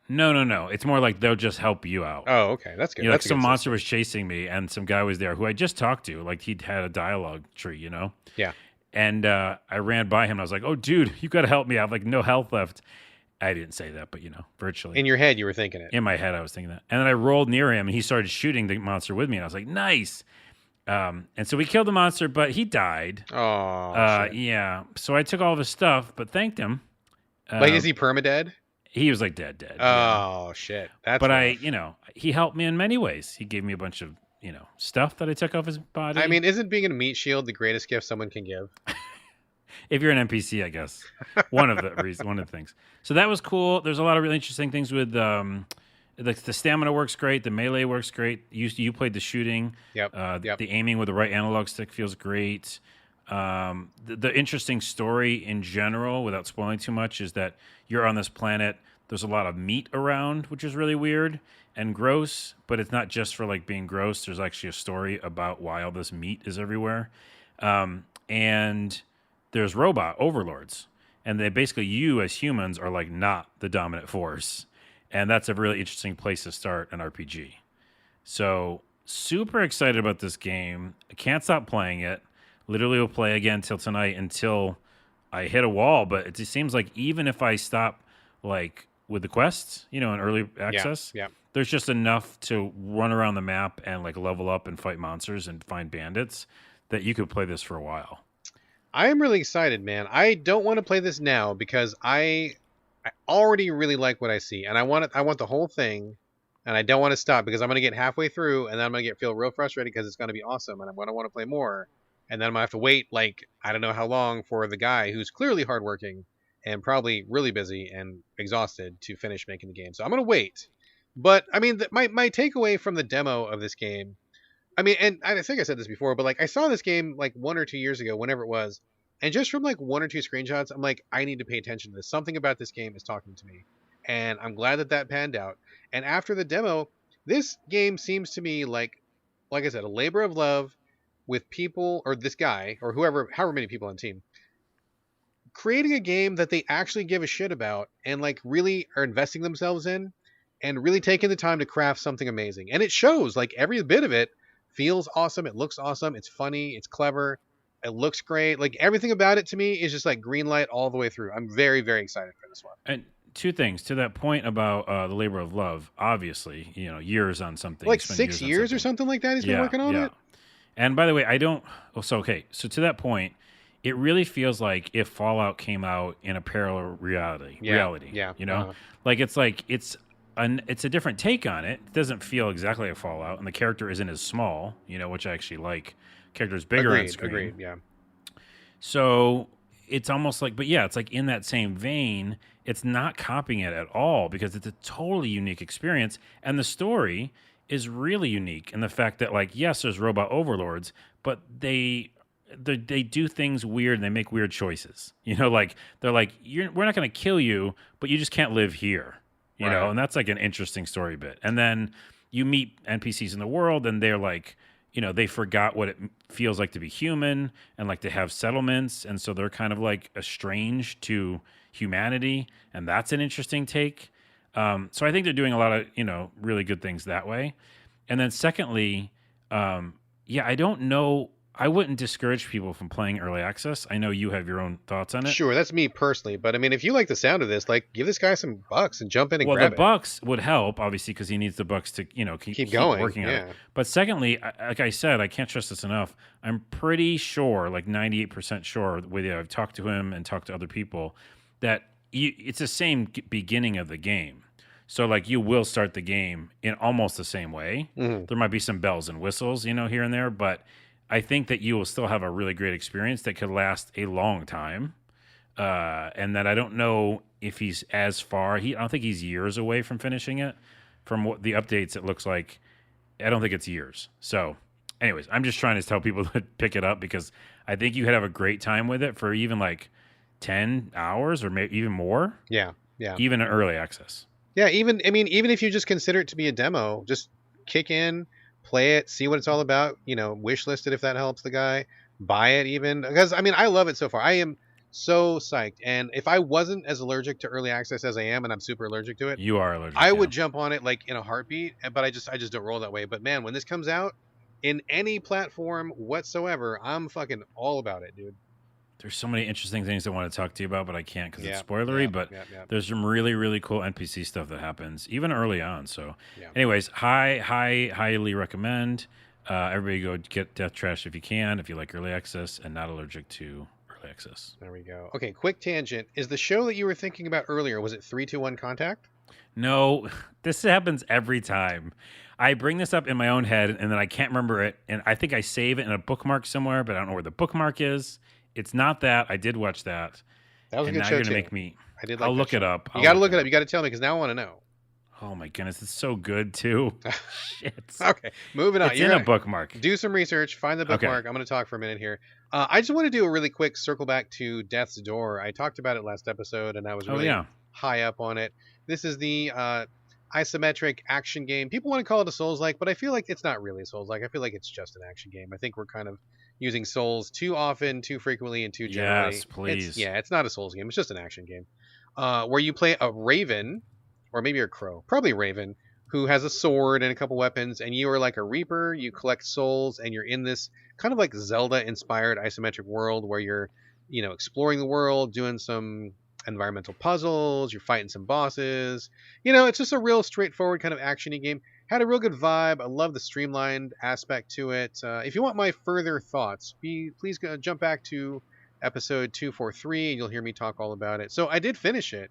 No. It's more like they'll just help you out. Oh, okay. That's good. Like some monster was chasing me, and some guy was there who I just talked to. Like, he'd had a dialogue tree, Yeah. And I ran by him, and I was like, oh, dude, you got to help me. I have, like, no health left. I didn't say that, but, virtually. In your head, you were thinking it. In my head, I was thinking that. And then I rolled near him, and he started shooting the monster with me, and I was like, nice. And so we killed the monster, but he died. Oh, yeah. So I took all of his stuff, but thanked him. Is he permadead? He was like dead. Oh, shit. That's but rough. He helped me in many ways. He gave me a bunch of, stuff that I took off his body. I mean, isn't being a meat shield the greatest gift someone can give? If you're an NPC, I guess. One of the things. So that was cool. There's a lot of really interesting things with the stamina works great. The melee works great. You played the shooting. Yep. The aiming with the right analog stick feels great. The interesting story in general, without spoiling too much, is that you're on this planet. There's a lot of meat around, which is really weird and gross. But it's not just for like being gross. There's actually a story about why all this meat is everywhere. And there's robot overlords, and they basically, you as humans are like not the dominant force. And that's a really interesting place to start an RPG. So super excited about this game. I can't stop playing it. Literally will play again till tonight until I hit a wall. But it just seems like even if I stop like with the quests, in early access, there's just enough to run around the map and like level up and fight monsters and find bandits that you could play this for a while. I am really excited, man. I don't want to play this now because I already really like what I see, and I want the whole thing, and I don't want to stop because I'm going to get halfway through, and then I'm going to feel real frustrated because it's going to be awesome, and I'm going to want to play more, and then I'm going to have to wait, like, I don't know how long for the guy who's clearly hardworking and probably really busy and exhausted to finish making the game. So I'm going to wait. But, I mean, my takeaway from the demo of this game I mean, and I think I said this before, but like I saw this game like 1 or 2 years ago, whenever it was, and just from like 1 or 2 screenshots, I'm like, I need to pay attention to this. Something about this game is talking to me, and I'm glad that that panned out. And after the demo, this game seems to me like I said, a labor of love with people or this guy or whoever, however many people on the team, creating a game that they actually give a shit about and like really are investing themselves in and really taking the time to craft something amazing. And it shows, like every bit of it feels awesome. It looks awesome. It's funny. It's clever. It looks great. Like everything about it to me is just like green light all the way through. I'm very, very excited for this one. And two things to that point about the labor of love. Obviously, years on something. Like 6 years or something like that. He's been working on it. And by the way, I don't. Oh, so okay. So to that point, it really feels like if Fallout came out in a parallel reality. Yeah. Like it's a different take on it. It doesn't feel exactly like Fallout, and the character isn't as small. Which I actually like. Character's bigger on screen. Agreed. Yeah. So it's almost like, but yeah, it's like in that same vein. It's not copying it at all because it's a totally unique experience, and the story is really unique in the fact that, like, yes, there's robot overlords, but they do things weird and they make weird choices. Like they're like, we're not going to kill you, but you just can't live here. You know, and that's like an interesting story bit. And then you meet NPCs in the world, and they're like, they forgot what it feels like to be human and like to have settlements, and so they're kind of like estranged to humanity, and that's an interesting take. So I think they're doing a lot of really good things that way. And then secondly, I don't know. I wouldn't discourage people from playing early access. I know you have your own thoughts on it. Sure, that's me personally. But I mean, if you like the sound of this, like, give this guy some bucks and jump in and grab it. Well, the bucks would help, obviously, because he needs the bucks to, keep going, working on it. But secondly, like I said, I can't stress this enough. I'm pretty sure, like 98% sure, with I've talked to him and talked to other people, that it's the same beginning of the game. So, like, you will start the game in almost the same way. Mm-hmm. There might be some bells and whistles, here and there, but I think that you will still have a really great experience that could last a long time. And that I don't know if he's as far. I don't think he's years away from finishing it. From what the updates, it looks like. I don't think it's years. So, anyways, I'm just trying to tell people to pick it up because I think you could have a great time with it for even like 10 hours or maybe even more. Yeah. Even in early access. Yeah, even if you just consider it to be a demo, just kick in, play it, see what it's all about, wish list it if that helps the guy, buy it even. Because, I love it so far. I am so psyched. And if I wasn't as allergic to early access as I am, and I'm super allergic to it. You are allergic. I would jump on it like in a heartbeat, but I just don't roll that way. But man, when this comes out in any platform whatsoever, I'm fucking all about it, dude. There's so many interesting things I want to talk to you about, but I can't because it's spoilery. But there's some really, really cool NPC stuff that happens even early on. So, anyways, highly recommend. Everybody go get Death Trash if you can, if you like early access and not allergic to early access. There we go. Okay, quick tangent. Is the show that you were thinking about earlier, was it 3-2-1 Contact? No, this happens every time. I bring this up in my own head, and then I can't remember it. And I think I save it in a bookmark somewhere, but I don't know where the bookmark is. It's not that. I did watch that. That was a good show, too. Make me. I did. I'll look it up. You got to look it up. You got to tell me because now I want to know. Oh my goodness, it's so good too. Shit. Okay, moving on. It's in a bookmark. Do some research. Find the bookmark. Okay. I'm going to talk for a minute here. I just want to do a really quick circle back to Death's Door. I talked about it last episode, and I was really high up on it. This is the isometric action game. People want to call it a Souls-like, but I feel like it's not really a Souls-like. I feel like it's just an action game. I think we're kind of using Souls too often, too frequently, and too generally. Yes, please. It's not a Souls game. It's just an action game where you play a raven, or maybe a crow, probably a raven, who has a sword and a couple weapons, and you are like a reaper. You collect souls, and you're in this kind of like Zelda-inspired isometric world where you're, exploring the world, doing some environmental puzzles, you're fighting some bosses. It's just a real straightforward kind of action-y game. Had a real good vibe. I love the streamlined aspect to it. If you want my further thoughts, please jump back to episode 243, and you'll hear me talk all about it. So I did finish it.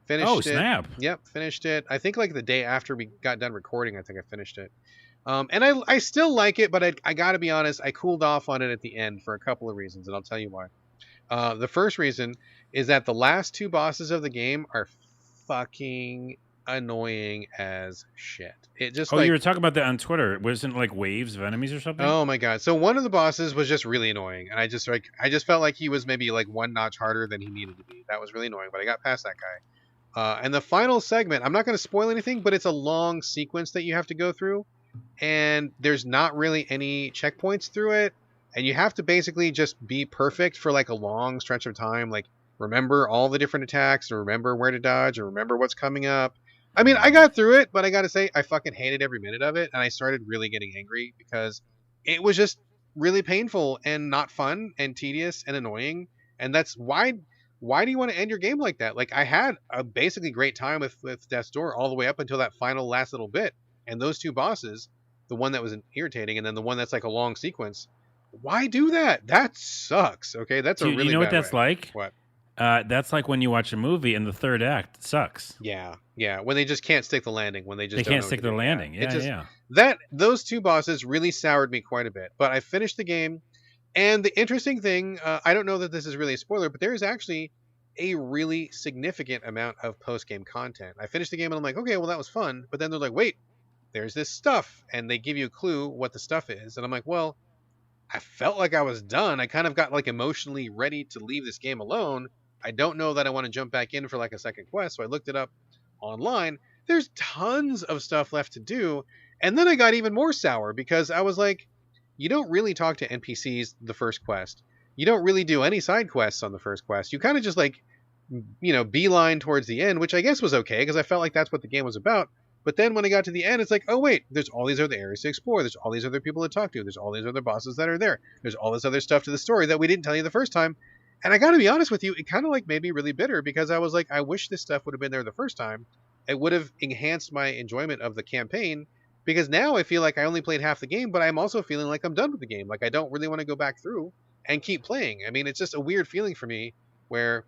Snap. Yep, finished it. I think like the day after we got done recording, I think I finished it. And I still like it, but I got to be honest, I cooled off on it at the end for a couple of reasons, and I'll tell you why. The first reason is that the last two bosses of the game are fucking annoying as shit. It just Oh, you like, were talking about that on Twitter. Wasn't it like waves of enemies or something? oh my god. So one of the bosses was just really annoying, and I just felt like he was maybe like one notch harder than he needed to be. That was really annoying, but I got past that guy. And the final segment, I'm not going to spoil anything, but it's a long sequence that you have to go through, and there's not really any checkpoints through it, and you have to basically just be perfect for like a long stretch of time, like remember all the different attacks, or remember where to dodge, or remember what's coming up. I mean, I got through it, but I got to say, I fucking hated every minute of it, and I started really getting angry because it was just really painful and not fun and tedious and annoying. And that's why. Why do you want to end your game like that? Like I had a basically great time with Death's Door all the way up until that final last little bit, and those two bosses, the one that was irritating, and then the one that's like a long sequence. Why do that? That sucks. Okay, that's a Do really you know what bad that's way. like? What? That's like when you watch a movie and the third act sucks. Yeah, yeah. When they just can't stick the landing. When they just They don't can't know what stick to the do. landing. It Yeah, just yeah. that those two bosses really soured me quite a bit. But I finished the game, and the interesting thing, I don't know that this is really a spoiler, but there is actually a really significant amount of post game content. I finished the game and I'm like, okay, well that was fun. But then they're like, wait, there's this stuff, and they give you a clue what the stuff is, and I'm like, well, I felt like I was done. I kind of got like emotionally ready to leave this game alone. I don't know that I want to jump back in for like a second quest. So I looked it up online. There's tons of stuff left to do. And then I got even more sour because I was like, you don't really talk to NPCs the first quest. You don't really do any side quests on the first quest. You kind of just like, beeline towards the end, which I guess was okay because I felt like that's what the game was about. But then when I got to the end, it's like, oh wait, there's all these other areas to explore. There's all these other people to talk to. There's all these other bosses that are there. There's all this other stuff to the story that we didn't tell you the first time. And I got to be honest with you, it kind of like made me really bitter because I was like, I wish this stuff would have been there the first time. It would have enhanced my enjoyment of the campaign because now I feel like I only played half the game, but I'm also feeling like I'm done with the game. Like I don't really want to go back through and keep playing. I mean, it's just a weird feeling for me where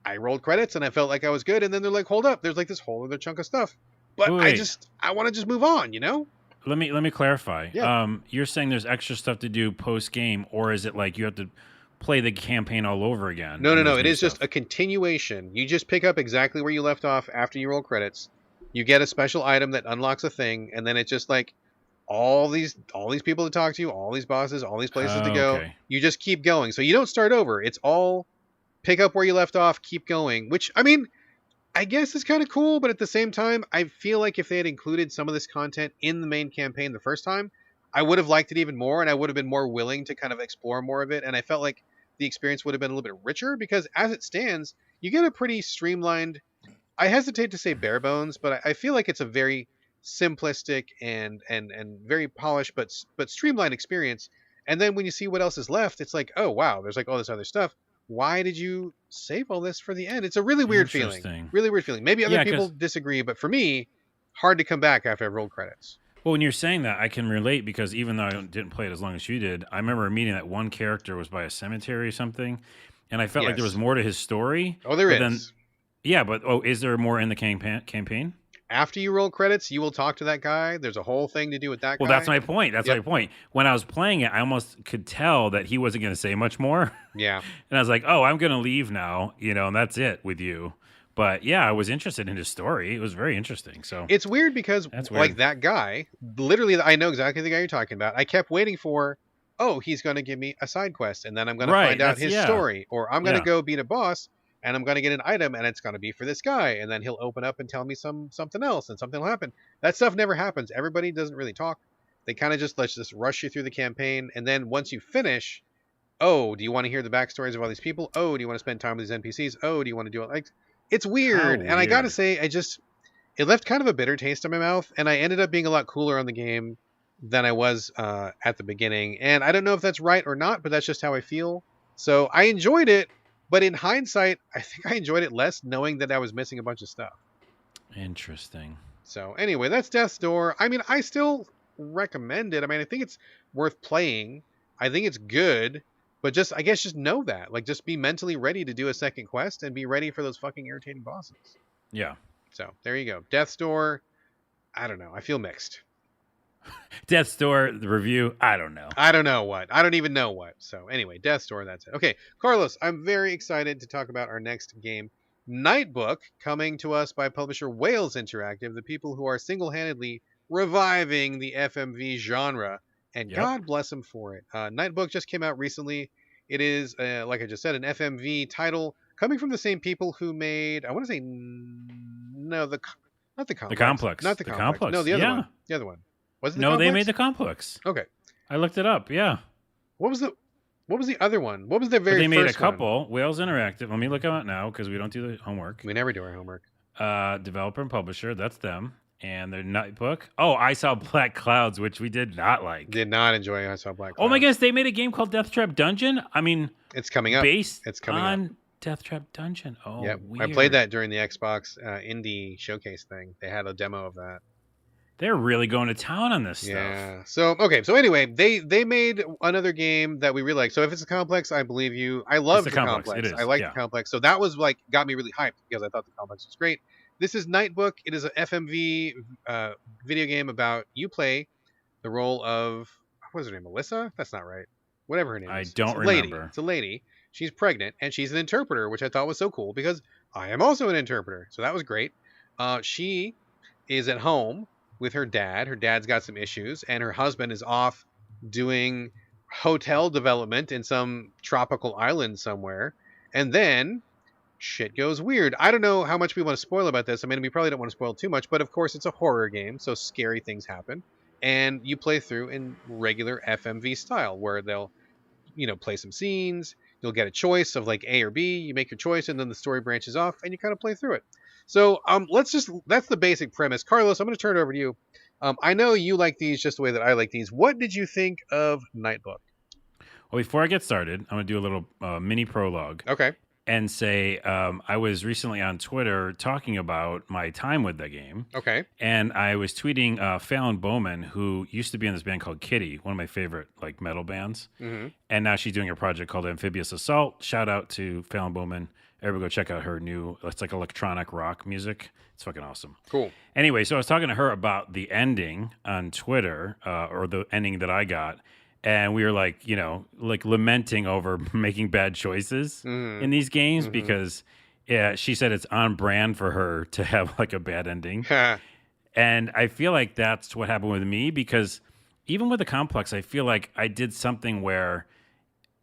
I rolled credits and I felt like I was good, and then they're like, hold up, there's like this whole other chunk of stuff. But Wait, I want to just move on, let me clarify. Yeah. You're saying there's extra stuff to do post game, or is it like you have to play the campaign all over again? No, no, And no. there's It new is just stuff? a continuation. You just pick up exactly where you left off after you roll credits. You get a special item that unlocks a thing, and then it's just like all these people to talk to, all these bosses, all these places to go. Okay. You just keep going. So you don't start over. It's all pick up where you left off, keep going. Which I mean, I guess is kind of cool, but at the same time, I feel like if they had included some of this content in the main campaign the first time, I would have liked it even more, and I would have been more willing to kind of explore more of it. And I felt like the experience would have been a little bit richer because, as it stands, you get a pretty streamlined. I hesitate to say bare bones, but I feel like it's a very simplistic and very polished but streamlined experience. And then when you see what else is left, it's like, oh wow, there's like all this other stuff. Why did you save all this for the end? It's a really weird feeling. Interesting. Really weird feeling. Maybe other Yeah, people 'cause disagree, but for me, hard to come back after I've rolled credits. well, when you're saying that, I can relate because even though I didn't play it as long as you did, I remember a meeting that one character was by a cemetery or something, and I felt like there was Yes. more to his story. Oh, there but is. then, yeah, but is there more in the campaign? After you roll credits, you will talk to that guy. There's a whole thing to do with that Well, guy. that's my point. That's Yep. my point. When I was playing it, I almost could tell that he wasn't going to say much more. Yeah. And I was like, oh, I'm going to leave now, and that's it with you. But yeah, I was interested in his story. It was very interesting. So It's weird because that's like weird. that guy, literally I know exactly the guy you're talking about. I kept waiting for, oh, he's going to give me a side quest and then I'm going to Right, find out that's- his yeah. story, or I'm going to Yeah. go beat a boss and I'm going to get an item and it's going to be for this guy, and then he'll open up and tell me something else and something will happen. That stuff never happens. Everybody doesn't really talk. They kind of just let's just rush you through the campaign, and then once you finish, oh, do you want to hear the backstories of all these people? Oh, do you want to spend time with these NPCs? Oh, do you want to do it? Like, it's weird. And I got to weird. say, it left kind of a bitter taste in my mouth, and I ended up being a lot cooler on the game than I was at the beginning. And I don't know if that's right or not, but that's just how I feel. So I enjoyed it, but in hindsight, I think I enjoyed it less knowing that I was missing a bunch of stuff. Interesting. So anyway, that's Death's Door. I mean, I still recommend it. I mean, I think it's worth playing. I think it's good, but I guess just know that. Like, just be mentally ready to do a second quest and be ready for those fucking irritating bosses. Yeah. So there you go. Death's Door. I don't know. I feel mixed. Death's Door, the review, I don't know. I don't know what. I don't even know what. So anyway, Death's Door, that's it. Okay, Carlos, I'm very excited to talk about our next game. Nightbook, coming to us by publisher Wales Interactive, the people who are single-handedly reviving the FMV genre, and Yep. God bless them for it. Nightbook just came out recently. It is, like I just said, an FMV title coming from the same people who made, I want to say, no, not the The complex, Complex. not the The complex. No, Complex. the other Yeah. one. The other one. Was it the No, complex? they made the Complex. Okay. I looked it up. Yeah. What was the other one? What was the But very they made a first one? couple. Wales Interactive. Let me look at it now because we don't do the homework. We never do our homework. Developer and publisher. That's them. And their Nightbook. Oh, I Saw Black Clouds, which we did not like. Did not enjoy I Saw Black Oh my Clouds. gosh, they made a game called Death Trap Dungeon. I mean, It's coming up. based It's coming on up. Death Trap Dungeon. Oh, Yep. weird. I played that during the Xbox indie showcase thing. They had a demo of that. They're really going to town on this stuff. Yeah. So okay. So anyway, they made another game that we really like. So if it's a complex, I believe you. I love the complex. It is. I like Yeah. the complex. So that was like got me really hyped because I thought the complex was great. This is Nightbook. It is an FMV video game about you play the role of what is her name? Melissa? That's not right. Whatever her name I is. don't It's a lady. remember. It's a lady. She's pregnant and she's an interpreter, which I thought was so cool because I am also an interpreter. So that was great. She is at home with her dad. Her dad's got some issues, and her husband is off doing hotel development in some tropical island somewhere. And then shit goes weird. I don't know how much we want to spoil about this. I mean, we probably don't want to spoil too much, but of course it's a horror game, so scary things happen. And you play through in regular FMV style, where they'll, play some scenes. You'll get a choice of like A or B. You make your choice, and then the story branches off, and you kind of play through it. So that's the basic premise. Carlos, I'm going to turn it over to you. I know you like these just the way that I like these. What did you think of Nightbook? Well, before I get started, I'm going to do a little mini prologue. Okay. And say I was recently on Twitter talking about my time with the game. Okay. And I was tweeting Fallon Bowman, who used to be in this band called Kitty, one of my favorite like metal bands. Mm-hmm. And now she's doing a project called Amphibious Assault. Shout out to Fallon Bowman. Everybody go check out her new, it's like electronic rock music. It's fucking awesome. Cool. Anyway, so I was talking to her about the ending on Twitter, or the ending that I got. And we were like, lamenting over making bad choices in these games because she said it's on brand for her to have like a bad ending. And I feel like that's what happened with me because even with the complex, I feel like I did something where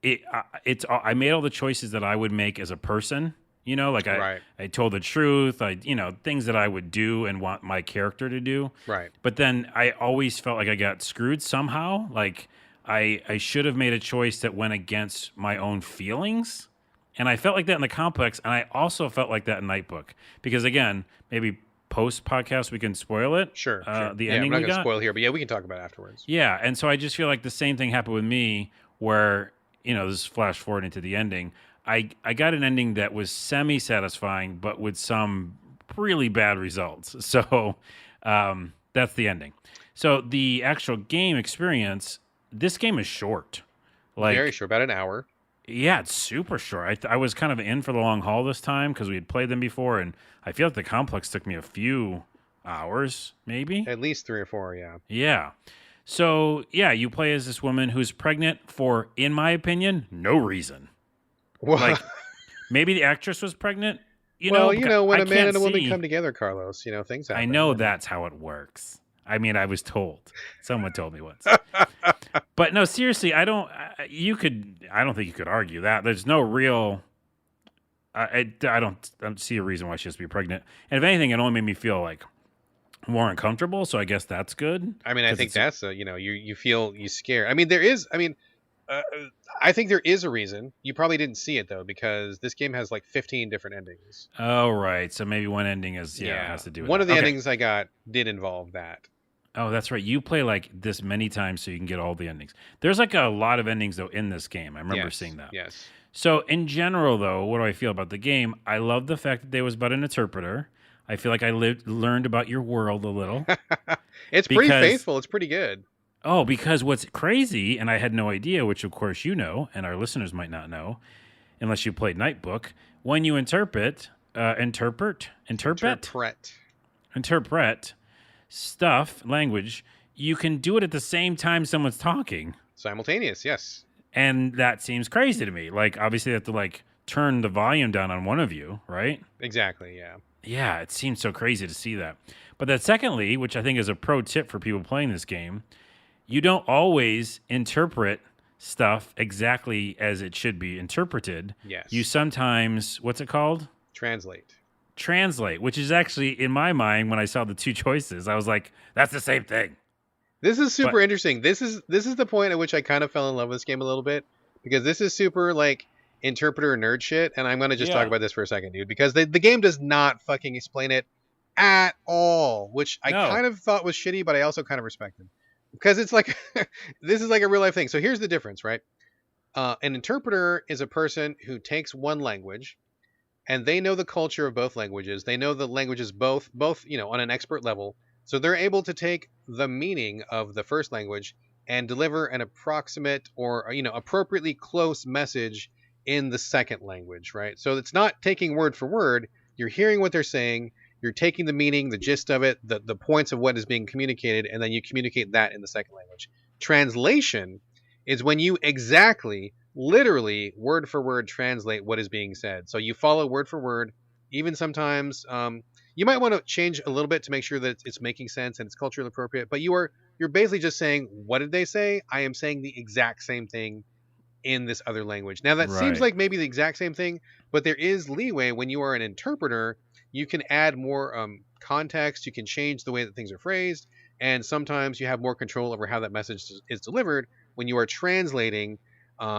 I made all the choices that I would make as a person. I told the truth, things that I would do and want my character to do. Right. But then I always felt like I got screwed somehow. Like I should have made a choice that went against my own feelings. And I felt like that in the complex. And I also felt like that in Nightbook. Because again, maybe post-podcast we can spoil it. Sure. The I'm ending not we going to got. spoil here, but yeah, we can talk about it afterwards. Yeah, and so I just feel like the same thing happened with me where, this is flash forward into the ending. I got an ending that was semi-satisfying, but with some really bad results. So that's the ending. So the actual game experience, this game is short. Very short, about an hour. Yeah, it's super short. I was kind of in for the long haul this time because we had played them before, and I feel like the complex took me a few hours, maybe. At least 3 or 4, yeah. Yeah. So, yeah, you play as this woman who's pregnant for, in my opinion, no reason. Well, Like, maybe the actress was pregnant. when I a man can't and a woman see. come together, Carlos, things happen. I know that's how it works. I mean, I was told. Someone told me once. But no, seriously, I don't think you could argue that. There's no real. I don't see a reason why she has to be pregnant. And if anything, it only made me feel like more uncomfortable. So I guess that's good. I mean, I think that's you feel scared. I mean, I think there is a reason. You probably didn't see it though, because this game has like 15 different endings. Oh, right. So maybe one ending has to do with one that. of the endings I got did involve that. Oh, that's right. You play like this many times so you can get all the endings. There's like a lot of endings though in this game. I remember seeing that. Yes. So in general though, what do I feel about the game? I love the fact that there was about an interpreter. I feel like I learned about your world a little. It's pretty faithful. It's pretty good. Oh, because what's crazy, and I had no idea, which of course you know, and our listeners might not know, unless you played Nightbook, when you interpret stuff, language, you can do it at the same time someone's talking. Simultaneous, yes. And that seems crazy to me. Like, obviously, they have to, like, turn the volume down on one of you, right? Exactly. Yeah. Yeah, it seems so crazy to see that. But then secondly, which I think is a pro tip for people playing this game, you don't always interpret stuff exactly as it should be interpreted. Yes. You sometimes, what's it called? Translate, which is actually, in my mind, when I saw the two choices, I was like, that's the same thing. This is super interesting. This is the point at which I kind of fell in love with this game a little bit, because this is super like interpreter nerd shit, and I'm going to just talk about this for a second, dude, because the game does not fucking explain it at all, which I kind of thought was shitty, but I also kind of respected, because it's like this is like a real life thing. So here's the difference, right? An interpreter is a person who takes one language, and they know the culture of both languages. They know the languages both, on an expert level. So they're able to take the meaning of the first language and deliver an approximate or, appropriately close message in the second language, right? So it's not taking word for word. You're hearing what they're saying. You're taking the meaning, the gist of it, the points of what is being communicated, and then you communicate that in the second language. Translation is when you exactly, literally, word for word translate what is being said. So you follow word for word. Even sometimes you might want to change a little bit to make sure that it's making sense and it's culturally appropriate. But you're basically just saying, what did they say? I am saying the exact same thing in this other language. Now that seems like maybe the exact same thing, but there is leeway when you are an interpreter. You can add more context. You can change the way that things are phrased. And sometimes you have more control over how that message is delivered when you are translating.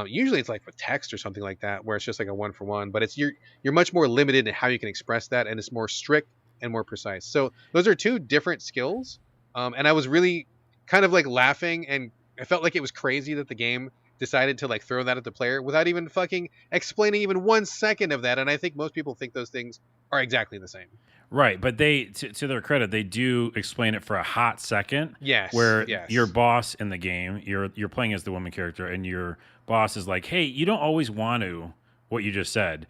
Usually it's like with text or something like that, where it's just like a one for one, but you're much more limited in how you can express that, and it's more strict and more precise. So those are two different skills. And I was really kind of like laughing, and I felt like it was crazy that the game decided to like throw that at the player without even fucking explaining even 1 second of that. And I think most people think those things are exactly the same. Right, but they, to their credit, they do explain it for a hot second. Yes. Where your boss in the game, you're playing as the woman character, and your boss is like, "Hey, you don't always want to what you just said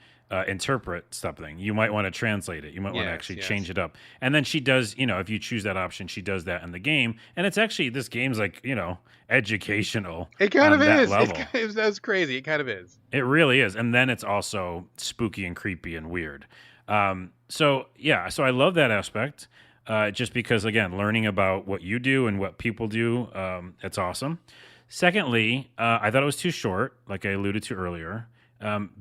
interpret something. You might want to translate it. You might want to actually change it up." And then she does, if you choose that option, she does that in the game. And it's actually, this game's like, educational. It kind of is. That's crazy. It kind of is. It really is. And then it's also spooky and creepy and weird. So I love that aspect, just because, again, learning about what you do and what people do, it's awesome. Secondly, I thought it was too short, like I alluded to earlier,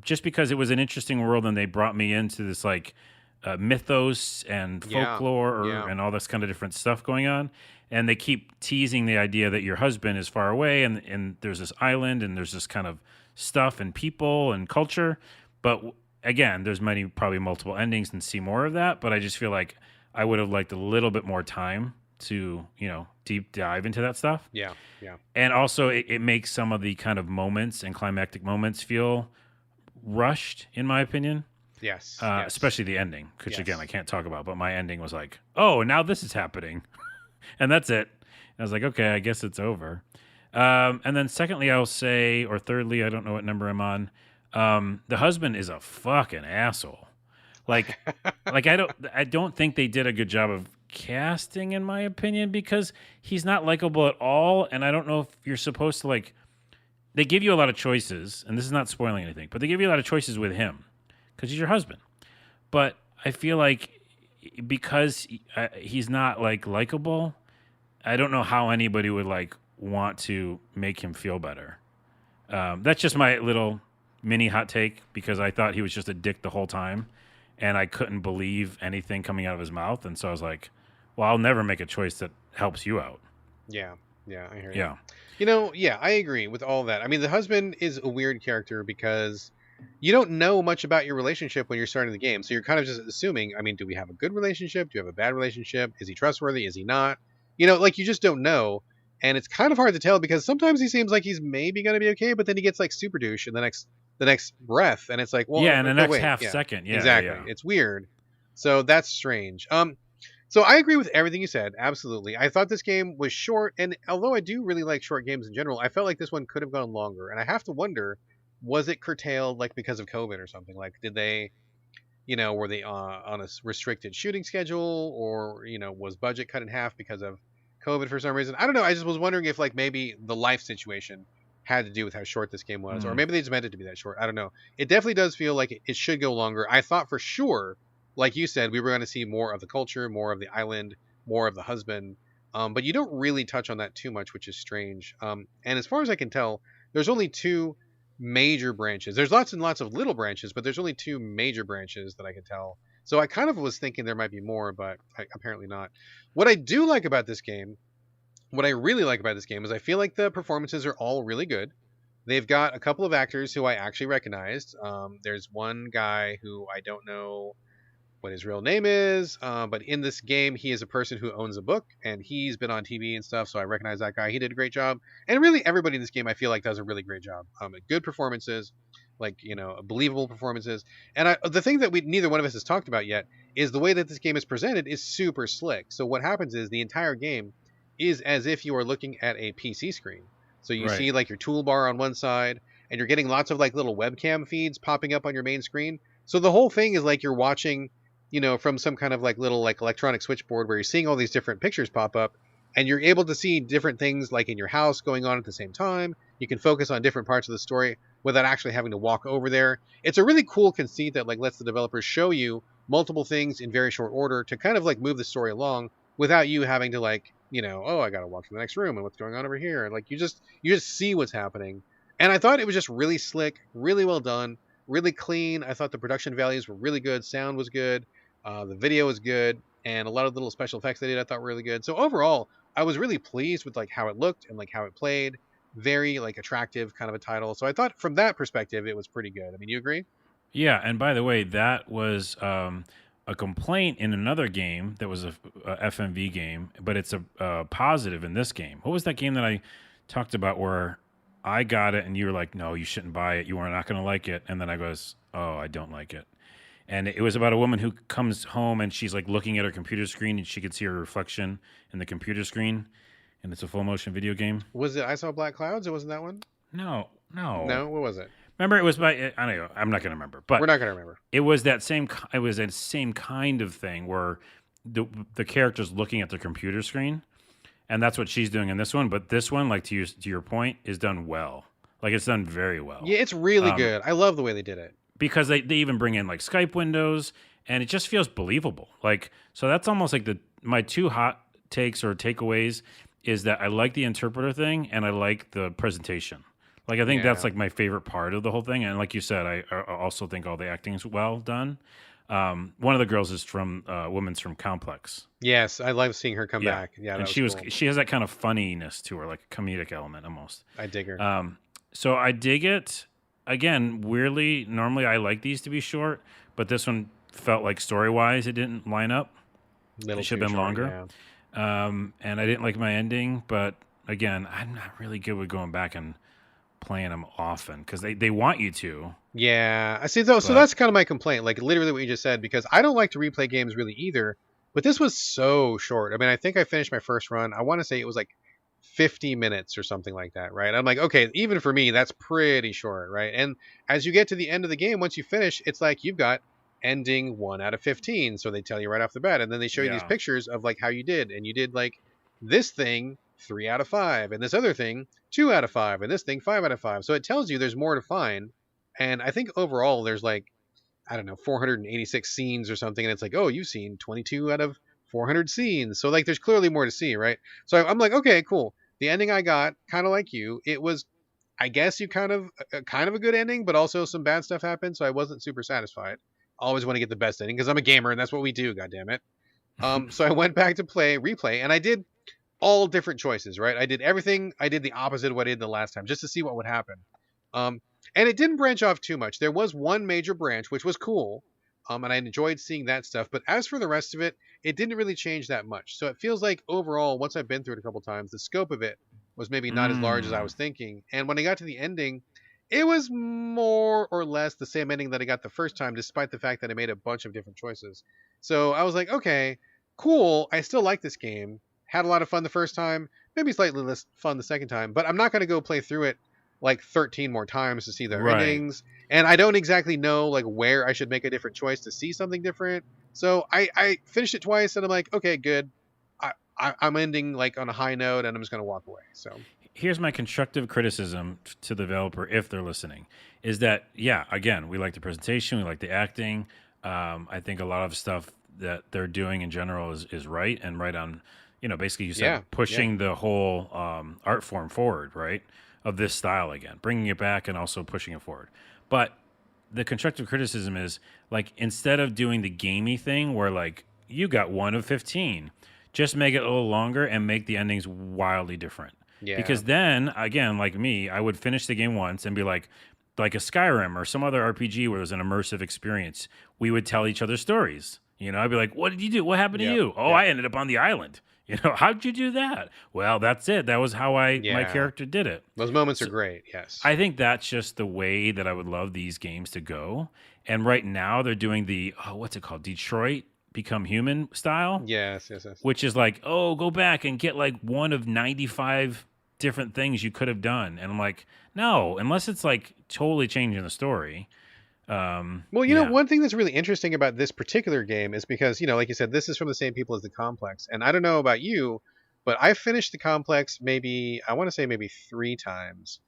just because it was an interesting world and they brought me into this like mythos and folklore and all this kind of different stuff going on. And they keep teasing the idea that your husband is far away and there's this island and there's this kind of stuff and people and culture. But again, there's probably multiple endings and see more of that. But I just feel like I would have liked a little bit more time to, deep dive into that stuff. Yeah. And also it makes some of the kind of moments and climactic moments feel rushed, in my opinion. Yes. Especially the ending, which again, I can't talk about, but my ending was like, oh, now this is happening. And that's it. And I was like, okay, I guess it's over. And then secondly, I'll say, or thirdly, I don't know what number I'm on. The husband is a fucking asshole. Like I don't think they did a good job of casting, in my opinion, because he's not likable at all. And I don't know if you're supposed to they give you a lot of choices, and this is not spoiling anything, but they give you a lot of choices with him because he's your husband. But I feel like because he's not likable, I don't know how anybody would want to make him feel better. That's just my little mini hot take, because I thought he was just a dick the whole time, and I couldn't believe anything coming out of his mouth. And so I was like, well, I'll never make a choice that helps you out. Yeah, I hear you. Yeah. I agree with all that. I mean, the husband is a weird character because you don't know much about your relationship when you're starting the game. So you're kind of just assuming, I mean, do we have a good relationship? Do you have a bad relationship? Is he trustworthy? Is he not? You just don't know. And it's kind of hard to tell because sometimes he seems like he's maybe going to be okay, but then he gets super douche in the next breath. And it's like, well, in the next half second. Yeah, exactly. Yeah. It's weird. So that's strange. So I agree with everything you said. Absolutely. I thought this game was short. And although I do really like short games in general, I felt like this one could have gone longer. And I have to wonder, was it curtailed because of COVID or something? Did they, were they on a restricted shooting schedule, or, was budget cut in half because of COVID for some reason? I don't know. I just was wondering if maybe the life situation had to do with how short this game was, or Mm. maybe they just meant it to be that short. I don't know. It definitely does feel like it should go longer. I thought for sure, like you said, we were going to see more of the culture, more of the island, more of the husband. But you don't really touch on that too much, which is strange. And as far as I can tell, there's only two major branches. There's lots and lots of little branches, but there's only two major branches that I can tell. So I kind of was thinking there might be more, but apparently not. What I do like about this game, what I really like about this game is I feel like the performances are all really good. They've got a couple of actors who I actually recognized. There's one guy who I don't know what his real name is, but in this game, he is a person who owns a book, and he's been on TV and stuff, so I recognize that guy. He did a great job. And really, everybody in this game, I feel like, does a really great job. Good performances, like, believable performances. And the thing that neither one of us has talked about yet is the way that this game is presented is super slick. So what happens is the entire game is as if you are looking at a PC screen. So you Right. see like your toolbar on one side, and you're getting lots of like little webcam feeds popping up on your main screen. So the whole thing is like you're watching, from some kind of like little like electronic switchboard where you're seeing all these different pictures pop up, and you're able to see different things like in your house going on at the same time. You can focus on different parts of the story without actually having to walk over there. It's a really cool conceit that like lets the developers show you multiple things in very short order to kind of like move the story along without you having to like, oh, I got to walk to the next room and what's going on over here. And like you just see what's happening. And I thought it was just really slick, really well done, really clean. I thought the production values were really good, sound was good, the video was good, and a lot of the little special effects they did I thought were really good. So overall, I was really pleased with like how it looked and like how it played. Very like attractive kind of a title. So I thought from that perspective it was pretty good. I mean, you agree? Yeah, and by the way, that was a complaint in another game that was a FMV game, but it's a positive in this game. What was that game that I talked about where I got it and you were like, no, you shouldn't buy it. You are not going to like it. And then I goes, oh, I don't like it. And it was about a woman who comes home and she's like looking at her computer screen and she could see her reflection in the computer screen. And it's a full motion video game. Was it I Saw Black Clouds? It wasn't that one? No, no. No, what was it? Remember, it was by I don't know. I'm not going to remember, We're but not gonna remember. it was that same. It was that same kind of thing where the character's looking at the computer screen, and that's what she's doing in this one. But this one, like to your point, is done well. Like it's done very well. Yeah, it's really Um, good. I love the way they did it. because they even bring in like Skype windows, and it just feels believable. Like so, that's almost like my two hot takes or takeaways is that I like the interpreter thing and I like the presentation. Like I think that's Yeah. like my favorite part of the whole thing. And like you said, I also think all the acting is well done. One of the girls is from woman's from Complex. Yes, I love seeing her come Yeah, back. Yeah, that and was cool. she has that kind of funniness to her, like a comedic element almost. I dig her. So I dig it. Again, weirdly, normally I like these to be short, but this one felt like story wise it didn't line up. Little It should too have been short, longer. And I didn't like my ending, but again, I'm not really good with going back and playing them often because they want you to. Yeah, I see. Though, so But that's kind of my complaint. Like literally what you just said, because I don't like to replay games really either. But this was so short. I mean, I think I finished my first run. I want to say it was like 50 minutes or something like that, right? I'm like, okay, even for me, that's pretty short, right? And as you get to the end of the game, once you finish, it's like you've got ending 1 out of 15. So they tell you right off the bat, and then they show you these yeah, pictures of like how you did, and you did like this thing 3 out of 5, and this other thing 2 out of 5, and this thing 5 out of 5. So it tells you there's more to find. And I think overall there's like, I don't know, 486 scenes or something, and it's like, oh, you've seen 22 out of 400 scenes. So like there's clearly more to see, right? So I'm like, okay, cool. The ending I got, kind of like you, it was, I guess, you kind of a good ending, but also some bad stuff happened, so I wasn't super satisfied. I always want to get the best ending because I'm a gamer and that's what we do, God damn it. So I went back to replay, and I did all different choices, right? I did everything. I did the opposite of what I did the last time, just to see what would happen. Um, and it didn't branch off too much. There was one major branch, which was cool, and I enjoyed seeing that stuff. But as for the rest of it, it didn't really change that much. So it feels like overall, once I've been through it a couple times, the scope of it was maybe not as large as I mm, was thinking. And when I got to the ending, it was more or less the same ending that I got the first time, despite the fact that I made a bunch of different choices. So I was like, okay, cool. I still like this game. Had a lot of fun the first time, maybe slightly less fun the second time, but I'm not going to go play through it like 13 more times to see the right. endings. And I don't exactly know like where I should make a different choice to see something different. So I finished it twice and I'm like, okay, good. I'm ending like on a high note and I'm just going to walk away. So here's my constructive criticism to the developer if they're listening, is that yeah, again, we like the presentation, we like the acting. I think a lot of stuff that they're doing in general is right and right on. Basically, you said pushing the whole art form forward, right? Of this style again, bringing it back and also pushing it forward. But the constructive criticism is like instead of doing the gamey thing where like you got 1 of 15, just make it a little longer and make the endings wildly different. Yeah. Because then again, like me, I would finish the game once and be like a Skyrim or some other RPG where it was an immersive experience. We would tell each other stories. I'd be like, "What did you do? What happened to you? Oh, I ended up on the island." How'd you do that? Well, that's it. That was how my character did it. Those moments are great, yes. I think that's just the way that I would love these games to go. And right now they're doing the, what's it called? Detroit Become Human style? Yes. Which is like, go back and get like 1 of 95 different things you could have done. And I'm like, no, unless it's like totally changing the story. Well, one thing that's really interesting about this particular game is because, like you said, this is from the same people as the Complex. And I don't know about you, but I finished the Complex maybe 3 times.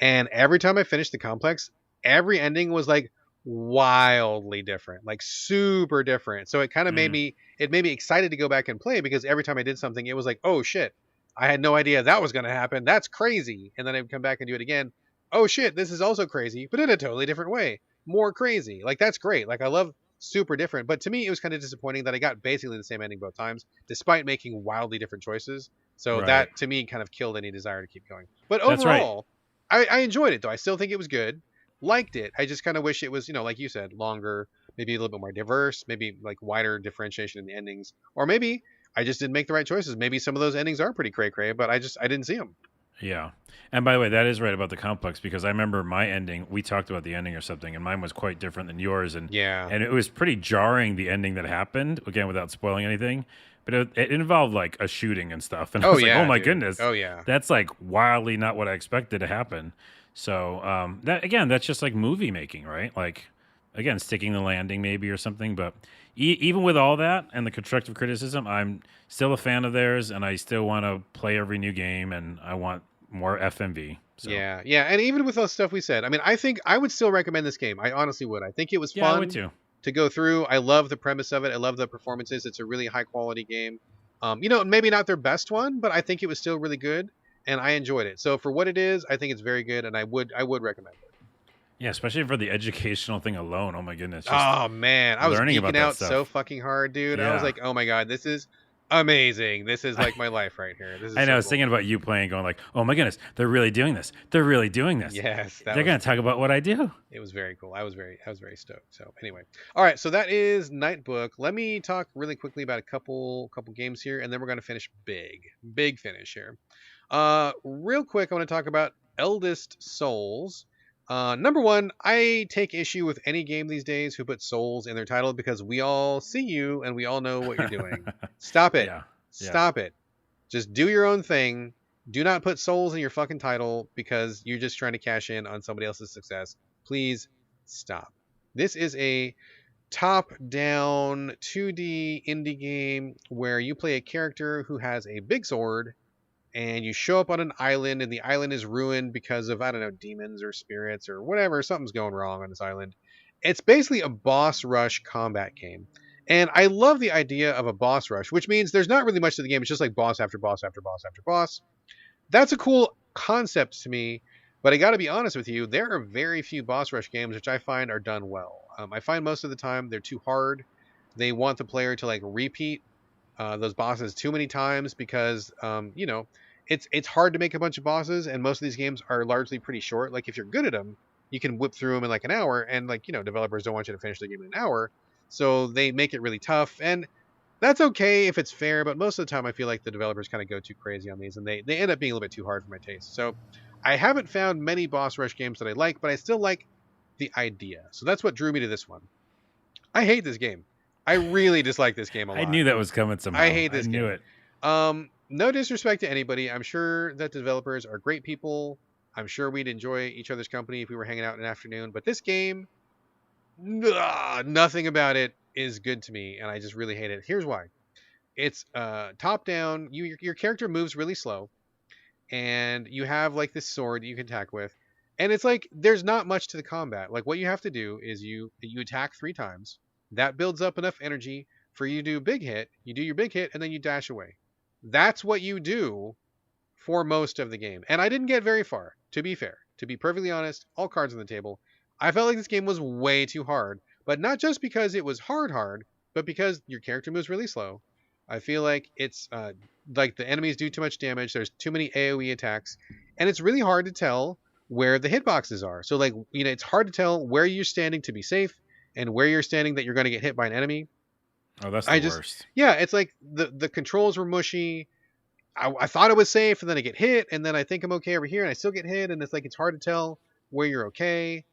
And every time I finished the Complex, every ending was like wildly different, like super different. So it kind of made me excited to go back and play because every time I did something, it was like, oh shit, I had no idea that was going to happen. That's crazy. And then I'd come back and do it again. Oh shit, this is also crazy, but in a totally different way. More crazy. Like, that's great. Like, I love super different. But to me, it was kind of disappointing that I got basically the same ending both times, despite making wildly different choices. So that, to me, kind of killed any desire to keep going. But overall, I enjoyed it, though. I still think it was good. Liked it. I just kind of wish it was, like you said, longer, maybe a little bit more diverse, maybe like wider differentiation in the endings. Or maybe I just didn't make the right choices. Maybe some of those endings are pretty cray-cray, but I didn't see them. Yeah. And by the way, that is right about the Complex because I remember my ending, we talked about the ending or something, and mine was quite different than yours. And it was pretty jarring, the ending that happened, again, without spoiling anything. But it involved like a shooting and stuff. And I was like, oh my goodness. Oh, yeah. That's like wildly not what I expected to happen. So that's just like movie making, right? Like, again, sticking the landing maybe or something. But even with all that and the constructive criticism, I'm still a fan of theirs, and I still want to play every new game, and I want more FMV. So. Yeah. And even with all the stuff we said, I mean, I think I would still recommend this game. I honestly would. I think it was fun I would too. To go through. I love the premise of it. I love the performances. It's a really high quality game. Maybe not their best one, but I think it was still really good, and I enjoyed it. So for what it is, I think it's very good, and I would recommend it. Yeah, especially for the educational thing alone. Oh my goodness. Oh man, I was geeking out so fucking hard, dude. Yeah. I was like, oh my god, this is amazing. This is like my life right here. This is I know. I was thinking about you playing, going like, oh my goodness, they're really doing this. They're really doing this. Yes, they're going to talk about what I do. It was very cool. I was very stoked. So anyway, all right. So that is Nightbook. Let me talk really quickly about a couple games here, and then we're going to finish big finish here. Real quick, I want to talk about Eldest Souls. Number one, I take issue with any game these days who put souls in their title because we all see you and we all know what you're doing. Stop it. Stop it. Just do your own thing. Do not put souls in your fucking title because you're just trying to cash in on somebody else's success. Please stop. This is a top-down 2D indie game where you play a character who has a big sword, and you show up on an island, and the island is ruined because of, I don't know, demons or spirits or whatever. Something's going wrong on this island. It's basically a boss rush combat game. And I love the idea of a boss rush, which means there's not really much to the game. It's just like boss after boss after boss after boss. That's a cool concept to me, but I got to be honest with you, there are very few boss rush games which I find are done well. I find most of the time they're too hard. They want the player to like repeat those bosses too many times because, it's hard to make a bunch of bosses, and most of these games are largely pretty short. Like, if you're good at them, you can whip through them in like an hour, and developers don't want you to finish the game in an hour, so they make it really tough. And that's okay if it's fair, but most of the time I feel like the developers kind of go too crazy on these, and they end up being a little bit too hard for my taste. So I haven't found many boss rush games that I like, but I still like the idea. So that's what drew me to this one. I hate this game. I really dislike this game a lot. I knew that was coming somehow. I hate this game. I knew it. No disrespect to anybody. I'm sure that the developers are great people. I'm sure we'd enjoy each other's company if we were hanging out in an afternoon. But this game, nothing about it is good to me, and I just really hate it. Here's why. It's top down. Your character moves really slow, and you have like this sword that you can attack with, and it's like there's not much to the combat. Like what you have to do is you attack 3 times. That builds up enough energy for you to do a big hit. You do your big hit, and then you dash away. That's what you do for most of the game. And I didn't get very far, to be fair. To be perfectly honest, all cards on the table. I felt like this game was way too hard, but not just because it was hard, but because your character moves really slow. I feel like it's like the enemies do too much damage. There's too many AoE attacks, and it's really hard to tell where the hitboxes are. So like, it's hard to tell where you're standing to be safe and where you're standing that you're going to get hit by an enemy. Oh, that's the worst. Yeah, it's like the controls were mushy. I thought it was safe, and then I get hit, and then I think I'm okay over here, and I still get hit, and it's like it's hard to tell where you're okay.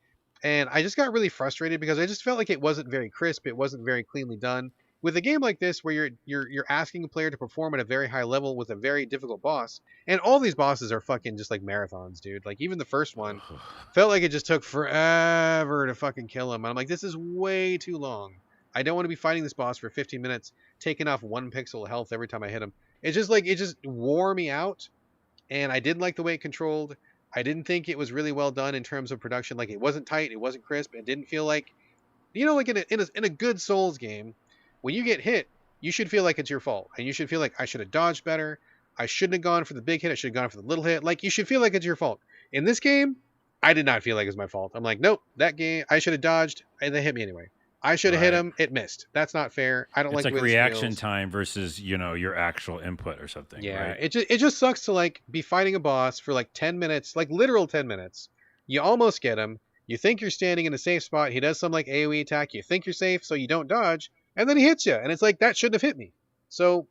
And I just got really frustrated because I just felt like it wasn't very crisp, it wasn't very cleanly done. With a game like this, where you're asking a player to perform at a very high level with a very difficult boss, and all these bosses are fucking just like marathons, dude. Like even the first one felt like it just took forever to fucking kill him. And I'm like, this is way too long. I don't want to be fighting this boss for 15 minutes, taking off 1 pixel of health every time I hit him. It's just like it just wore me out, and I didn't like the way it controlled. I didn't think it was really well done in terms of production. Like it wasn't tight, it wasn't crisp. It didn't feel like, like in a good Souls game, when you get hit, you should feel like it's your fault, and you should feel like I should have dodged better. I shouldn't have gone for the big hit. I should have gone for the little hit. Like you should feel like it's your fault. In this game, I did not feel like it was my fault. I'm like, nope, that game I should have dodged, and they hit me anyway. I should have hit him. It missed. That's not fair. I don't it's like like reaction time versus your actual input or something. Yeah, right? it just sucks to like be fighting a boss for like 10 minutes, like literal 10 minutes. You almost get him. You think you're standing in a safe spot. He does some like AoE attack. You think you're safe, so you don't dodge, and then he hits you, and it's like that shouldn't have hit me. So,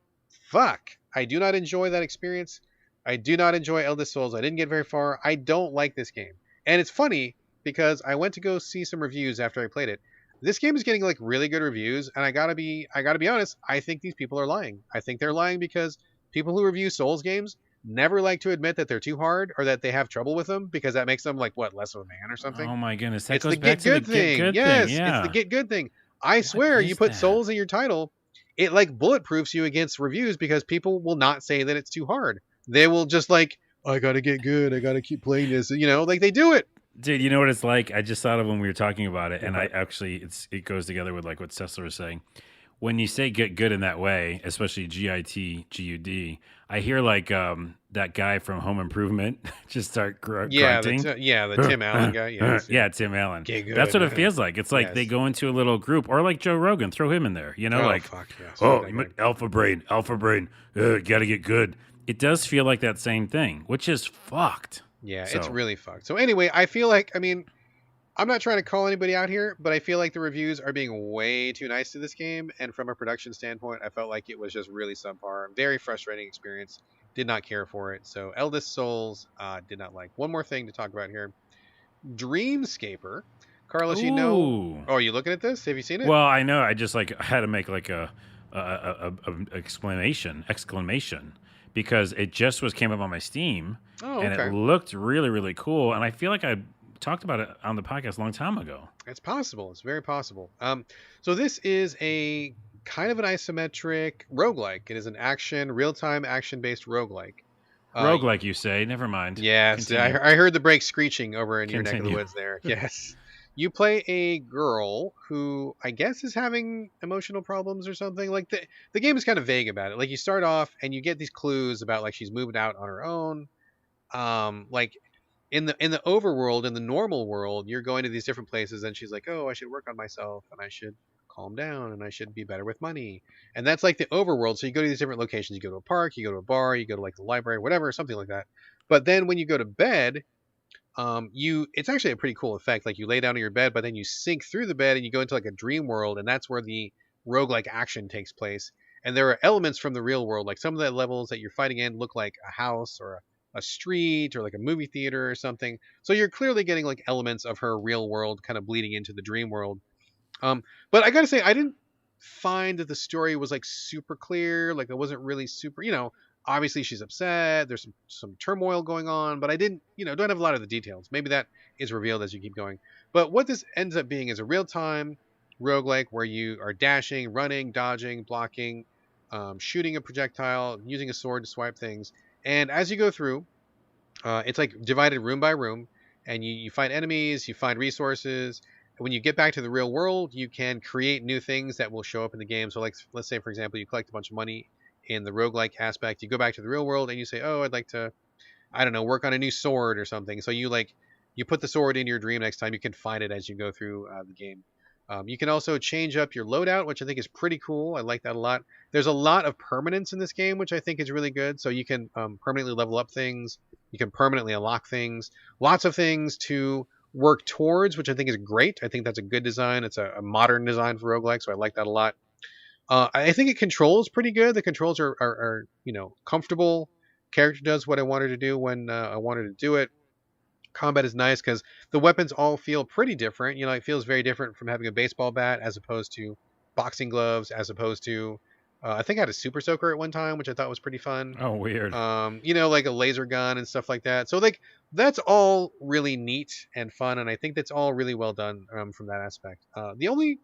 fuck. I do not enjoy that experience. I do not enjoy Eldest Souls. I didn't get very far. I don't like this game, and it's funny because I went to go see some reviews after I played it. This game is getting like really good reviews, and I gotta be honest. I think these people are lying. I think they're lying because people who review Souls games never like to admit that they're too hard or that they have trouble with them because that makes them like less of a man or something. Oh my goodness, that it's goes the back get to good the thing. Get good Yes, thing. Yeah. it's the get good thing. I swear, you put Souls in your title, it like bulletproofs you against reviews because people will not say that it's too hard. They will just like, I gotta get good. I gotta keep playing this. Like they do it. Dude, you know what it's like? I just thought of when we were talking about it, and I actually, it goes together with like what Cecil was saying. When you say get good in that way, especially GITGUD, I hear like that guy from Home Improvement just start grunting. The Tim Allen guy. Yeah, Tim Allen. Good. That's what it feels like. It's like they go into a little group, or like Joe Rogan, throw him in there. Fuck, yes. Alpha brain, gotta get good. It does feel like that same thing, which is fucked. Yeah, it's really fucked. So anyway, I feel like, I'm not trying to call anybody out here, but I feel like the reviews are being way too nice to this game. And from a production standpoint, I felt like it was just really subpar. Very frustrating experience. Did not care for it. So Eldest Souls, did not like. One more thing to talk about here. Dreamscaper. Carlos, Ooh. Oh, are you looking at this? Have you seen it? Well, I know. I just had to make like a exclamation because it just came up on my Steam. Oh, and it looked really, really cool. And I feel like I talked about it on the podcast a long time ago. It's possible. It's very possible. So this is a kind of an isometric roguelike. It is an real-time action-based roguelike. Roguelike, you say? Never mind. Yes, I heard the brakes screeching over in your neck of the woods there. Yes. You play a girl who I guess is having emotional problems or something. Like the game is kind of vague about it. Like you start off and you get these clues about like she's moved out on her own. Like in the overworld, in the normal world, you're going to these different places and she's like, oh, I should work on myself and I should calm down and I should be better with money. And that's like the overworld. So you go to these different locations. You go to a park, you go to a bar, you go to like the library, whatever, something like that. But then when you go to bed, it's actually a pretty cool effect. Like you lay down on your bed, but then you sink through the bed and you go into like a dream world, and that's where the roguelike action takes place. And there are elements from the real world, like some of the levels that you're fighting in look like a house or a street or like a movie theater or something. So you're clearly getting like elements of her real world kind of bleeding into the dream world. But I gotta say, I didn't find that the story was like super clear. Like it wasn't really super, obviously she's upset. There's some turmoil going on, but I didn't, don't have a lot of the details. Maybe that is revealed as you keep going. But what this ends up being is a real-time roguelike where you are dashing, running, dodging, blocking, shooting a projectile, using a sword to swipe things. And as you go through, It's like divided room by room, and you find enemies, you find resources. And when you get back to the real world, you can create new things that will show up in the game. So, like, let's say, for example, you collect a bunch of money in the roguelike aspect. You go back to the real world and you say, "Oh, I'd like to, I don't know, work on a new sword or something." So you put the sword in your dream next time. You can find it as you go through the game. You can also change up your loadout, which I think is pretty cool. I like that a lot. There's a lot of permanence in this game, which I think is really good. So you can permanently level up things. You can permanently unlock things. Lots of things to work towards, which I think is great. I think that's a good design. It's a modern design for roguelike, so I like that a lot. I think it controls pretty good. The controls are comfortable. Character does what I wanted to do when I wanted to do it. Combat is nice because the weapons all feel pretty different. It feels very different from having a baseball bat as opposed to boxing gloves, as opposed to I think I had a super soaker at one time, which I thought was pretty fun. Oh, weird. Like a laser gun and stuff like that. So like that's all really neat and fun, and I think that's all really well done from that aspect. The only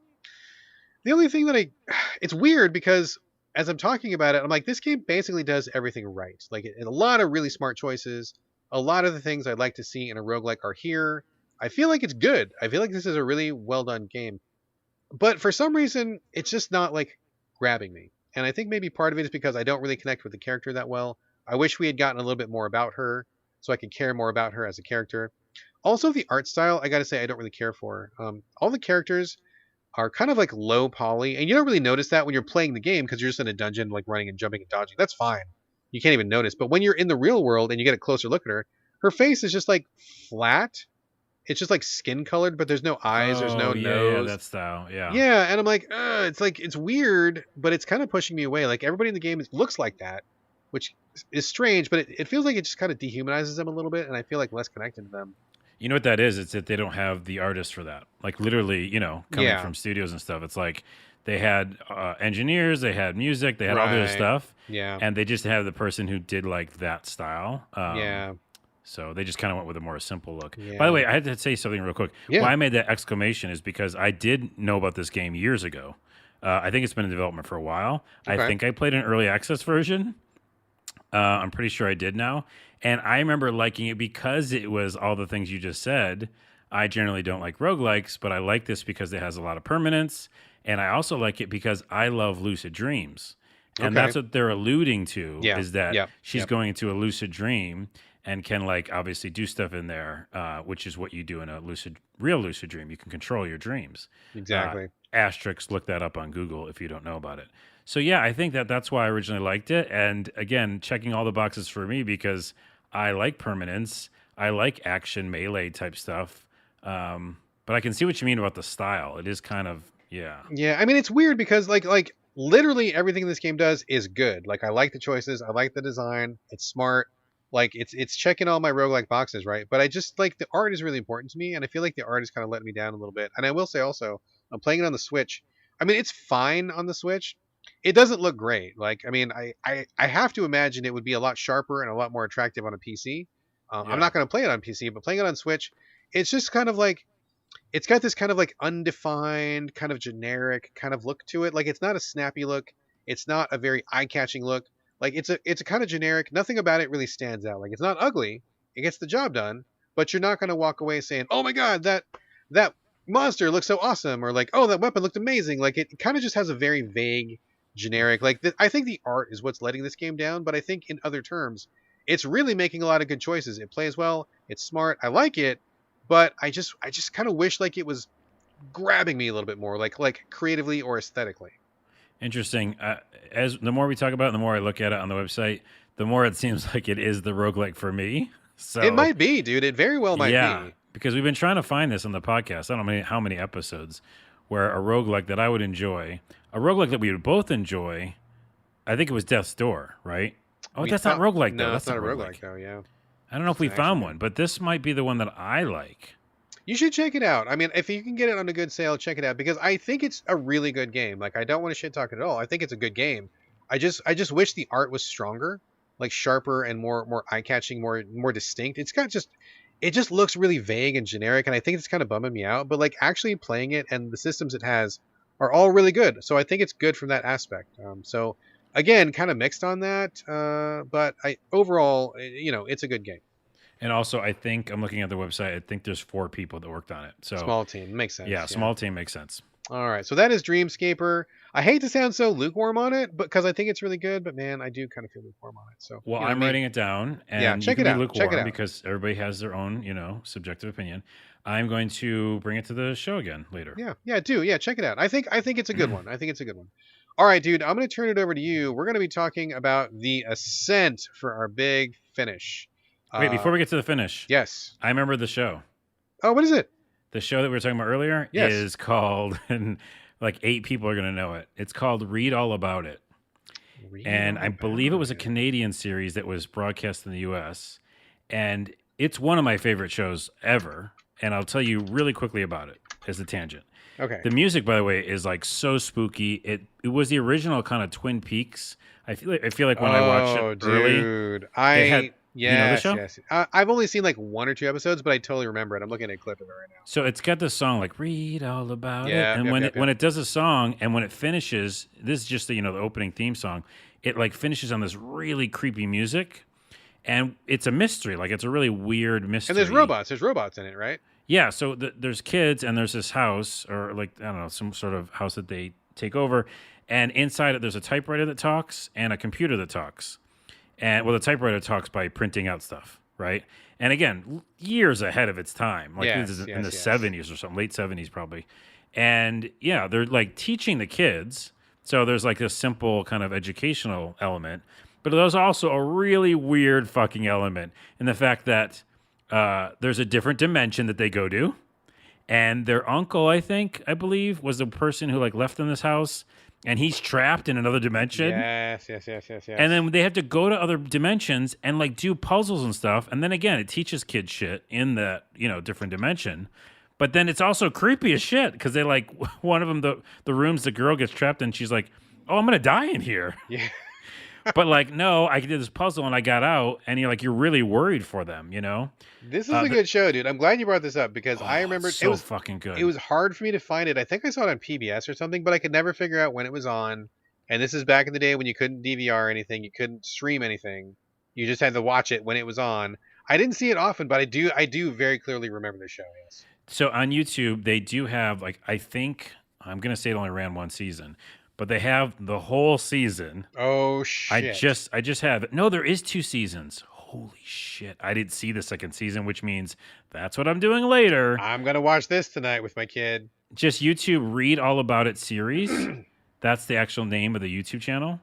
thing that it's weird because as I'm talking about it, I'm like, this game basically does everything right. Like a lot of really smart choices. A lot of the things I'd like to see in a roguelike are here. I feel like it's good. I feel like this is a really well done game. But for some reason, it's just not like grabbing me. And I think maybe part of it is because I don't really connect with the character that well. I wish we had gotten a little bit more about her so I could care more about her as a character. Also, the art style, I got to say, I don't really care for. All the characters are kind of like low poly, and you don't really notice that when you're playing the game because you're just in a dungeon, like running and jumping and dodging. That's fine. You can't even notice. But when you're in the real world and you get a closer look at her, her face is just like flat. It's just like skin colored, but there's no eyes, there's no Oh, yeah, nose. that style. Yeah. Yeah, and I'm like, it's like it's weird, but it's kind of pushing me away. Like everybody in the game looks like that, which is strange, but it feels like it just kind of dehumanizes them a little bit, and I feel like less connected to them. You know what that is? It's that they don't have the artists for that. Like literally, coming Yeah, from studios and stuff. It's like they had engineers, they had music, they had all this right. stuff, Yeah, and they just have the person who did like that style. yeah, So they just kind of went with a more simple look. By the yeah, way, I had to say something real quick. yeah. Why I made that exclamation is because I did know about this game years ago. I think it's been in development for a while. I Okay, think I played an early access version. I'm pretty sure I did now. And I remember liking it because it was all the things you just said. I generally don't like roguelikes, but I like this because it has a lot of permanence. And I also like it because I love lucid dreams. And okay. that's what they're alluding to Yeah, is that yeah, she's yeah. going into a lucid dream and can like obviously do stuff in there, which is what you do in a real lucid dream. You can control your dreams. Uh, Exactly. Asterisk, look that up on Google if you don't know about it. So yeah, I think that's why I originally liked it. And again, checking all the boxes for me because I like permanence, I like action melee type stuff. But I can see what you mean about the style. It is kind of yeah. Yeah, I mean it's weird because like literally everything this game does is good. Like I like the choices, I like the design, it's smart. Like it's checking all my roguelike boxes, right? But I just like the art is really important to me, and I feel like the art is kind of letting me down a little bit. And I will say also, I'm playing it on the Switch. I mean, it's fine on the Switch. It doesn't look great. Like I mean, I have to imagine it would be a lot sharper and a lot more attractive on a PC. I'm Yeah. not going to play it on PC, but playing it on Switch, it's just kind of like it's got this kind of like undefined, kind of generic kind of look to it. Like it's not a snappy look. It's not a very eye-catching look. Like it's a kind of generic. Nothing about it really stands out. Like it's not ugly. It gets the job done, but you're not going to walk away saying, "Oh my god, that monster looks so awesome," or like, "Oh, that weapon looked amazing." Like it kind of just has a very vague, generic. Like I think the art is what's letting this game down, but I think in other terms, it's really making a lot of good choices. It plays well. It's smart. I like it, but I just kind of wish like it was grabbing me a little bit more, like creatively or aesthetically. Interesting. As the more we talk about it, the more I look at it on the website, the more it seems like it is the roguelike for me. It So might be, dude. It very well might yeah, be. because we've been trying to find this on the podcast. I don't know how many episodes where a roguelike that I would enjoy, a roguelike that we would both enjoy, I think it was Death's Door, right? Oh, We that's not thought roguelike though. no, it's That's not not a roguelike roguelike. though. Yeah, I don't know if it's we an action found game. one, but this might be the one that I like. You should check it out. I mean, if you can get it on a good sale, check it out because I think it's a really good game. Like I don't want to shit talk it at all. I think it's a good game. I just wish the art was stronger, like sharper and more eye catching, more distinct. It just looks really vague and generic, and I think it's kind of bumming me out. But like actually playing it and the systems it has are all really good. So I think it's good from that aspect. So again, kind of mixed on that. But I overall, it's a good game. And also, I think I'm looking at the website. I think there's 4 people that worked on it. So Small team. Makes sense. yeah, small team makes sense. All right. So that is Dreamscaper. I hate to sound so lukewarm on it, but because I think it's really good, but man, I do kind of feel lukewarm on it. So, Well, I'm writing it down, and you check can it be out. Check it lukewarm out. because everybody has their own, subjective opinion. I'm going to bring it to the show again later. Yeah, do. Yeah, check it out. I think it's a good one. I think it's a good one. All right, dude, I'm going to turn it over to you. We're going to be talking about the Ascent for our big finish. Wait, before we get to the finish. Yes. I remember the show. Oh, what is it? The show that we were talking about earlier is called, and like 8 people are going to know it. It's called Read All About It. I believe it was a Canadian series that was broadcast in the U.S. And it's one of my favorite shows ever. And I'll tell you really quickly about it as a tangent. Okay. The music, by the way, is like so spooky. It was the original kind of Twin Peaks. I feel like when I watched it early, yes, the show? Yes. I've only seen like 1 or 2 episodes, but I totally remember it. I'm looking at a clip of it right now. So it's got this song like "Read All About It," and when it does a song, and when it finishes, this is just the opening theme song. It like finishes on this really creepy music, and it's a mystery. Like it's a really weird mystery. And there's robots. There's robots in it, right? Yeah. So there's kids, and there's this house, or like I don't know, some sort of house that they take over, and inside it there's a typewriter that talks and a computer that talks. And the typewriter talks by printing out stuff, right? And again, years ahead of its time. Like this is in the 70s or something, late 70s probably. And yeah, they're like teaching the kids. So there's like this simple kind of educational element, but there's also a really weird fucking element in the fact that there's a different dimension that they go to. And their uncle, I believe, was the person who like left in this house. And he's trapped in another dimension. Yes. And then they have to go to other dimensions and like do puzzles and stuff. And then again, it teaches kids shit in that, different dimension. But then it's also creepy as shit because they like one of them, the rooms the girl gets trapped in. She's like, "Oh, I'm going to die in here." Yeah. But like, no, I did this puzzle and I got out, and you're really worried for them, This is a good show, dude. I'm glad you brought this up because I remember it was fucking good. It was hard for me to find it. I think I saw it on PBS or something, but I could never figure out when it was on. And this is back in the day when you couldn't DVR anything, you couldn't stream anything. You just had to watch it when it was on. I didn't see it often, but I do very clearly remember the show. Yes. So on YouTube, they do have like I think I'm gonna say it only ran 1 season. But they have the whole season. Oh shit! I just have it. No, there is 2 seasons. Holy shit! I didn't see the 2nd season, which means that's what I'm doing later. I'm gonna watch this tonight with my kid. Just YouTube Read All About It series. That's the actual name of the YouTube channel.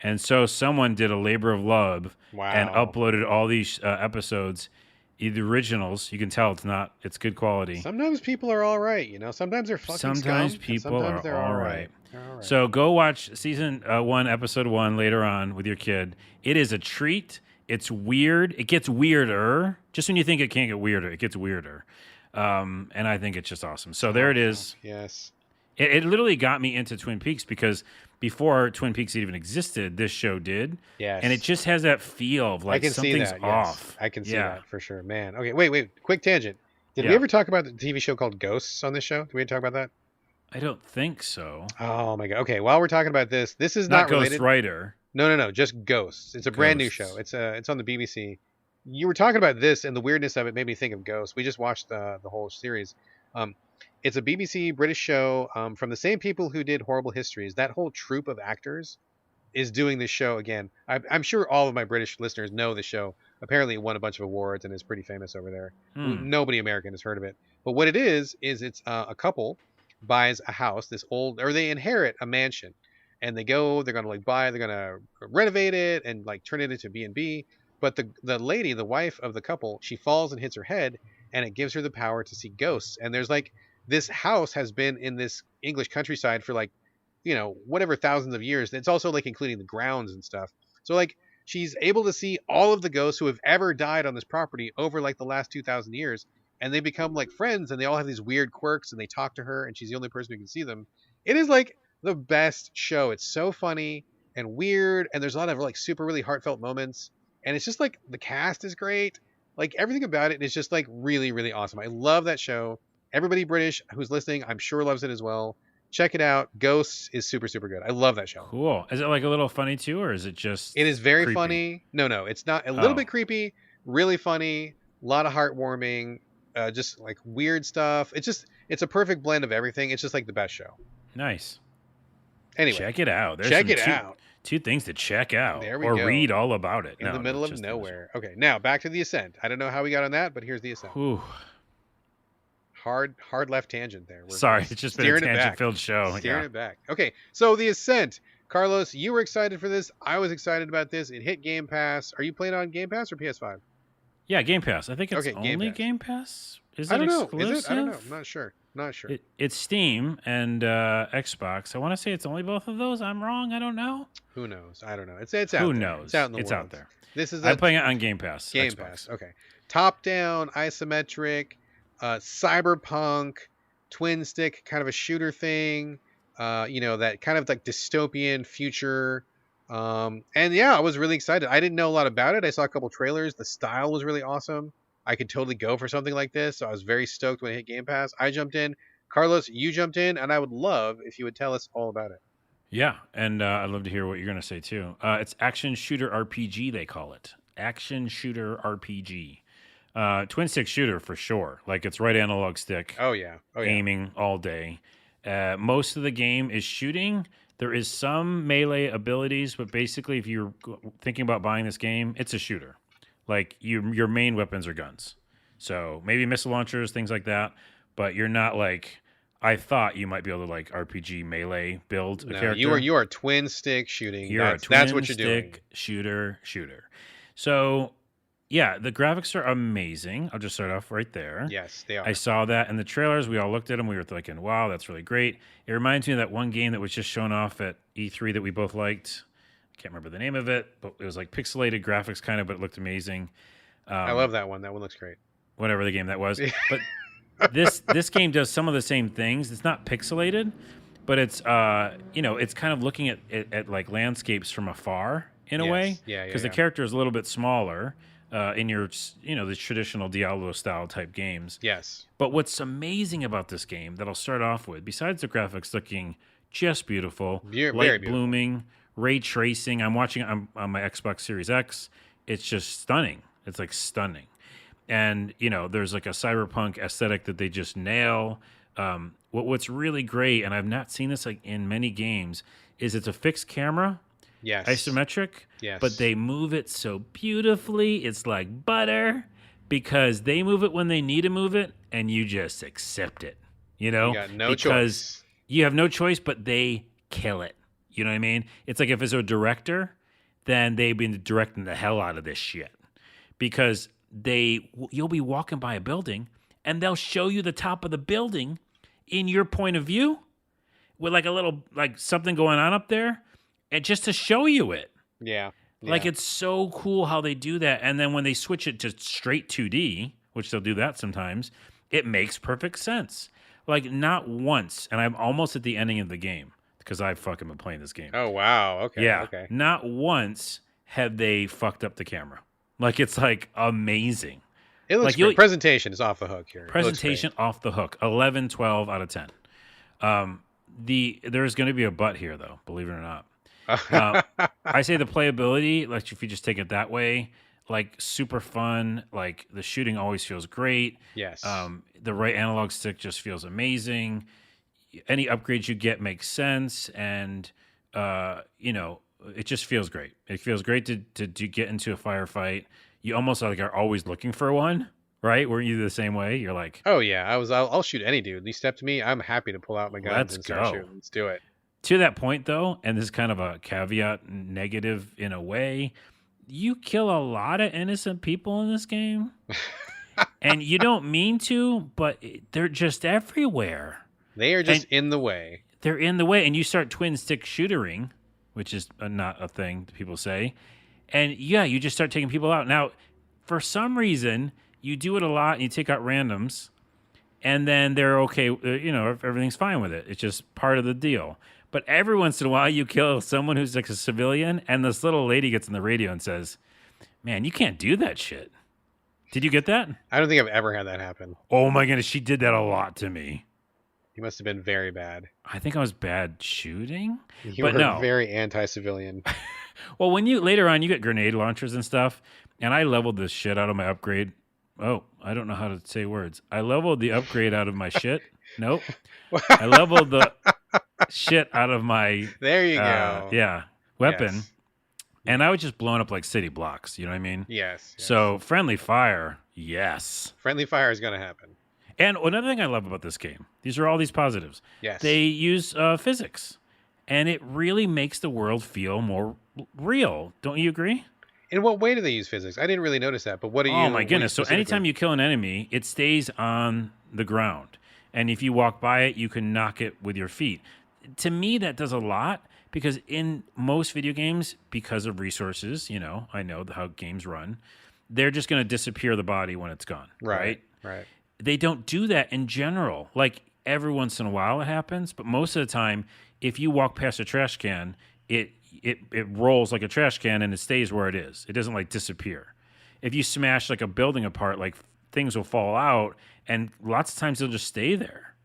And so someone did a labor of love and uploaded all these episodes. The originals, you can tell it's good quality. Sometimes people are all right, Sometimes they're fucking Sometimes scum, people sometimes are all right. All right. So go watch season 1, episode 1 later on with your kid. It is a treat. It's weird. It gets weirder. Just when you think it can't get weirder, it gets weirder. And I think it's just awesome. So there it is. Yes. It literally got me into Twin Peaks because before Twin Peaks even existed, this show did. Yes. And it just has that feel of like something's off. Yes. I can see that for sure, man. Okay, wait. Quick tangent. Did we ever talk about the TV show called Ghosts on this show? Did we talk about that? I don't think so. Oh my god. Okay, while we're talking about this is not related. Ghost Rider. No. Just Ghosts. It's a brand new show. It's on the BBC. You were talking about this, and the weirdness of it made me think of Ghosts. We just watched the whole series. It's a BBC British show from the same people who did Horrible Histories. That whole troupe of actors is doing this show again. I'm sure all of my British listeners know the show. Apparently it won a bunch of awards and is pretty famous over there. Nobody American has heard of it. But what it is it's a couple buys a house, they inherit a mansion. And they're going to renovate it and like turn it into B&B. But the lady, the wife of the couple, she falls and hits her head, and it gives her the power to see ghosts. And there's like, this house has been in this English countryside for like, whatever thousands of years. It's also like including the grounds and stuff. So like she's able to see all of the ghosts who have ever died on this property over like the last 2,000 years. And they become like friends, and they all have these weird quirks, and they talk to her, and she's the only person who can see them. It is like the best show. It's so funny and weird. And there's a lot of like super, really heartfelt moments. And it's just like the cast is great. Like everything about it is just like really, really awesome. I love that show. Everybody British who's listening, I'm sure loves it as well. Check it out. Ghosts is super, super good. I love that show. Cool. Is it like a little funny too, or is it just? It is very creepy? funny. No, it's not. A little bit creepy, really funny. A lot of heartwarming, just like weird stuff. It's a perfect blend of everything. It's just like the best show. Nice. Anyway, Check it out. There's check it out. two things to check out There we or go. read all about it. In the middle of nowhere. Okay, now back to the Ascent. I don't know how we got on that, but here's the Ascent. Whew. Hard left tangent there. Sorry, it's just been a tangent-filled show. Steering it back. Okay, so the Ascent. Carlos, you were excited for this. I was excited about this. It hit Game Pass. Are you playing on Game Pass or PS5? Yeah, Game Pass. I think it's Okay, only Game Pass. Is I it don't know. exclusive? Is it? I don't know. I'm not sure. It's Steam and Xbox. I want to say it's only both of those. I'm wrong. I don't know. Who knows? I don't know. It's out there. Who knows? It's out in the world. world. Out there. I'm playing it on Game Pass. Game Xbox. Pass. Okay. Top down, isometric, cyberpunk, twin stick, kind of a shooter thing. That kind of like dystopian future. And yeah, I was really excited. I didn't know a lot about it. I saw a couple trailers. The style was really awesome. I could totally go for something like this. So I was very stoked when it hit Game Pass. I jumped in. Carlos, you jumped in, and I would love if you would tell us all about it. Yeah, and I'd love to hear what you're going to say too. It's action shooter RPG, they call it. Action shooter RPG. Twin stick shooter for sure. Like it's right analog stick. Oh yeah. Aiming all day. Most of the game is shooting. There is some melee abilities, but basically if you're thinking about buying this game, it's a shooter. Like your main weapons are guns. So maybe missile launchers, things like that. But you're not like, I thought you might be able to like RPG melee build a character. You are twin stick shooting. That's what you're doing. Shooter. So yeah, the graphics are amazing. I'll just start off right there. Yes, they are. I saw that in the trailers. We all looked at them. We were thinking, wow, that's really great. It reminds me of that one game that was just shown off at E3 that we both liked. I can't remember the name of it, but it was like pixelated graphics kind of, but it looked amazing. I love that one. That one looks great. Whatever the game that was. But this game does some of the same things. It's not pixelated, but it's it's kind of looking at like landscapes from afar in a way. Yeah. Because the character is a little bit smaller in your the traditional Diablo style type games. Yes. But what's amazing about this game that I'll start off with, besides the graphics looking just beautiful, very light beautiful. blooming, ray tracing. I'm watching it on my Xbox Series X. It's just stunning. It's like stunning. And, there's like a cyberpunk aesthetic that they just nail. What's really great, and I've not seen this like in many games, is it's a fixed camera. Yes. Isometric. Yes. But they move it so beautifully. It's like butter because they move it when they need to move it, and you just accept it. You got no choice. You have no choice, but they kill it. You know what I mean? It's like if it's a director, then they've been directing the hell out of this shit. Because you'll be walking by a building and they'll show you the top of the building in your point of view with like a little like something going on up there and just to show you it. Yeah. Like it's so cool how they do that. And then when they switch it to straight 2D, which they'll do that sometimes, it makes perfect sense. Like not once, and I'm almost at the ending of the game because I've fucking been playing this game. Oh wow. Okay. Yeah. Okay. Not once have they fucked up the camera. Like it's like amazing. It looks great. Presentation is off the hook here. Presentation off the hook. 11, 12 out of 10. There's going to be a but here though, believe it or not. I say the playability, like if you just take it that way, like super fun. Like the shooting always feels great. Yes. The right analog stick just feels amazing. Any upgrades you get make sense, and it just feels great. It feels great to get into a firefight. You almost like are always looking for one, right? Weren't you the same way? You're like, oh yeah, I'll shoot any dude. You step to me, I'm happy to pull out my guns and start shooting. Let's do it. To that point though, and this is kind of a caveat negative in a way, you kill a lot of innocent people in this game. And you don't mean to, but they're just everywhere. They are just in the way. They're in the way, and you start twin stick shootering, which is not a thing people say. And yeah, you just start taking people out. Now, for some reason, you do it a lot and you take out randoms, and then they're okay. Everything's fine with it. It's just part of the deal. But every once in a while, you kill someone who's like a civilian, and this little lady gets on the radio and says, "Man, you can't do that shit." Did you get that? I don't think I've ever had that happen. Oh my goodness, she did that a lot to me. You must have been very bad. I think I was bad shooting. You were very anti-civilian. Well, when later on you get grenade launchers and stuff, and I leveled the shit out of my upgrade I don't know how to say words. I leveled the upgrade out of my shit. Nope. I leveled the shit out of my There you go. weapon. Yes. And I was just blowing up like city blocks, you know what I mean? Yes. So friendly fire, yes. Friendly fire is going to happen. And another thing I love about this game, these are all these positives. Yes. They use physics, and it really makes the world feel more real. Don't you agree? In what way do they use physics? I didn't really notice that, but what do you... Oh, my goodness. So anytime you kill an enemy, it stays on the ground. And if you walk by it, you can knock it with your feet. To me, that does a lot because in most video games, because of resources, I know how games run, they're just going to disappear the body when it's gone. Right. They don't do that in general. Like every once in a while it happens, but most of the time, if you walk past a trash can, it rolls like a trash can and it stays where it is. It doesn't like disappear. If you smash like a building apart, like things will fall out, and lots of times they'll just stay there.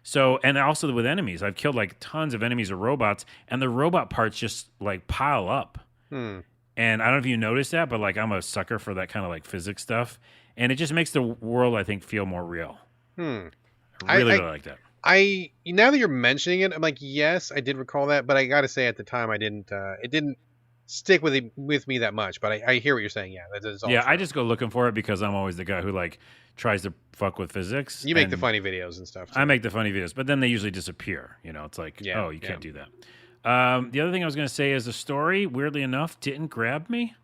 So, and also with enemies, I've killed like tons of enemies or robots, and the robot parts just like pile up. And I don't know if you noticed that, but like I'm a sucker for that kind of like physics stuff. And it just makes the world, I think, feel more real. I really like that. Now that you're mentioning it, I'm like, yes, I did recall that, but I got to say at the time I didn't. It didn't stick with me that much. But I hear what you're saying. Yeah, that is all true. I just go looking for it because I'm always the guy who like tries to fuck with physics. You make the funny videos and stuff. Too. I make the funny videos, but then they usually disappear. It's like, you can't do that. The other thing I was going to say is the story, weirdly enough, didn't grab me.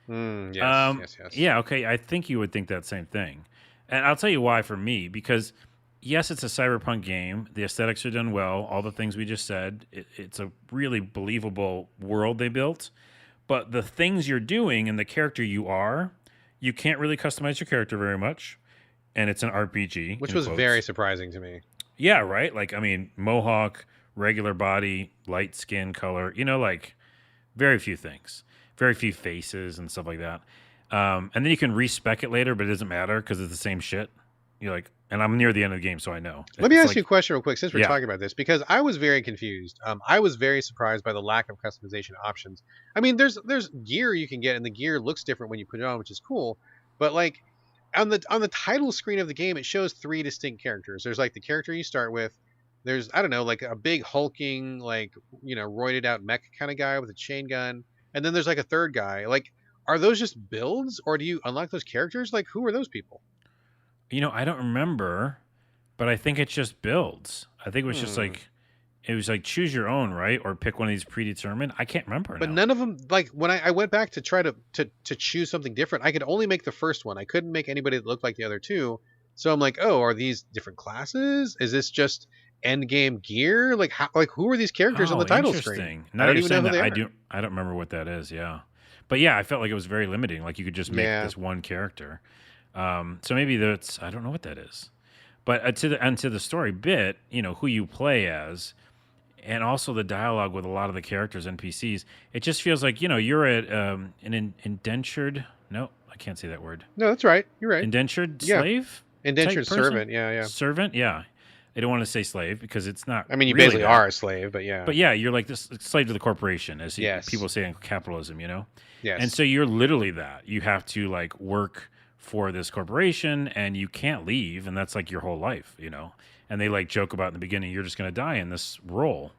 Yes. Yeah, okay. I think you would think that same thing. And I'll tell you why for me, because yes, it's a cyberpunk game. The aesthetics are done well. All the things we just said. It's a really believable world they built. But the things you're doing and the character you are, you can't really customize your character very much. And it's an RPG. Which was very surprising to me. Yeah, right? Like, I mean, mohawk, regular body, light skin color, like very few things. Very few faces and stuff like that. And then you can respec it later, but it doesn't matter because it's the same shit. You're like, and I'm near the end of the game, so I know. Let me ask you a question real quick, since we're talking about this, because I was very confused. I was very surprised by the lack of customization options. I mean, there's gear you can get, and the gear looks different when you put it on, which is cool. But like on the title screen of the game, it shows 3 distinct characters. There's like the character you start with. There's, I don't know, like a big hulking, like, roided out mech kind of guy with a chain gun. And then there's like a third guy. Like, are those just builds, or do you unlock those characters? Like, who are those people? I don't remember, but I think it's just builds. I think it was just like, it was like choose your own, right? Or pick one of these predetermined. I can't remember. But none of them, like when I went back to try to choose something different, I could only make the first one. I couldn't make anybody that looked like the other two. So I'm like, oh, are these different classes? Is this just end game gear? Like, who are these characters on the title screen? I don't even know who they are. I don't remember what that is. Yeah, but yeah, I felt like it was very limiting. Like you could just make this one character. So maybe that's, I don't know what that is. But to the story bit, who you play as, and also the dialogue with a lot of the characters, NPCs, it just feels like you're at an indentured. No, I can't say that word. No, that's right. You're right. Indentured slave. Indentured servant. Yeah. Servant. Yeah. I don't want to say slave because it's not. I mean, you really basically are a slave, but yeah. But yeah, you're like this slave to the corporation, as people say in capitalism, Yes. And so you're literally that. You have to like work for this corporation, and you can't leave, and that's like your whole life, And they like joke about in the beginning, you're just going to die in this role.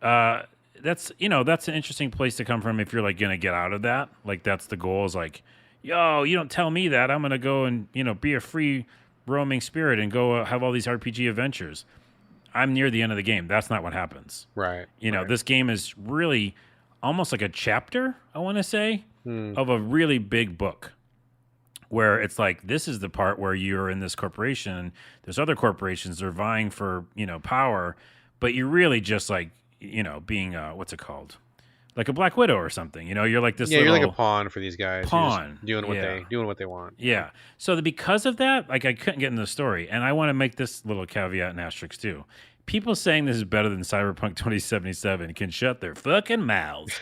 That's an interesting place to come from if you're like going to get out of that. Like that's the goal is like, yo, you don't tell me that. I'm going to go and be a free roaming spirit and go have all these RPG adventures. I'm near the end of the game. That's not what happens. Right. This game is really almost like a chapter, I want to say, of a really big book. Where it's like, this is the part where you're in this corporation, and there's other corporations that are vying for, power, but you're really just like, being, what's it called? Like a Black Widow or something, you're like this you're like a pawn for these guys. Pawn. Doing what they want. Yeah. So because of that, like I couldn't get into the story, and I want to make this little caveat and asterisk too. People saying this is better than Cyberpunk 2077 can shut their fucking mouths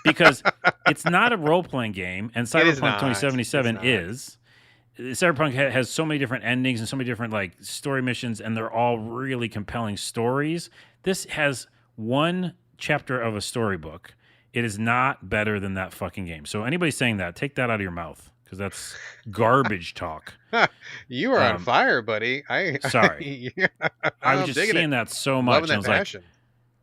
because it's not a role-playing game, and Cyberpunk 2077 is. Cyberpunk has so many different endings and so many different like story missions, and they're all really compelling stories. This has one chapter of a storybook. It is not better than that fucking game. So anybody saying that, take that out of your mouth. because that's garbage talk. You are on fire, buddy. Sorry. I was I'm just digging seeing it. that so I'm much. loving And I that was like, passion.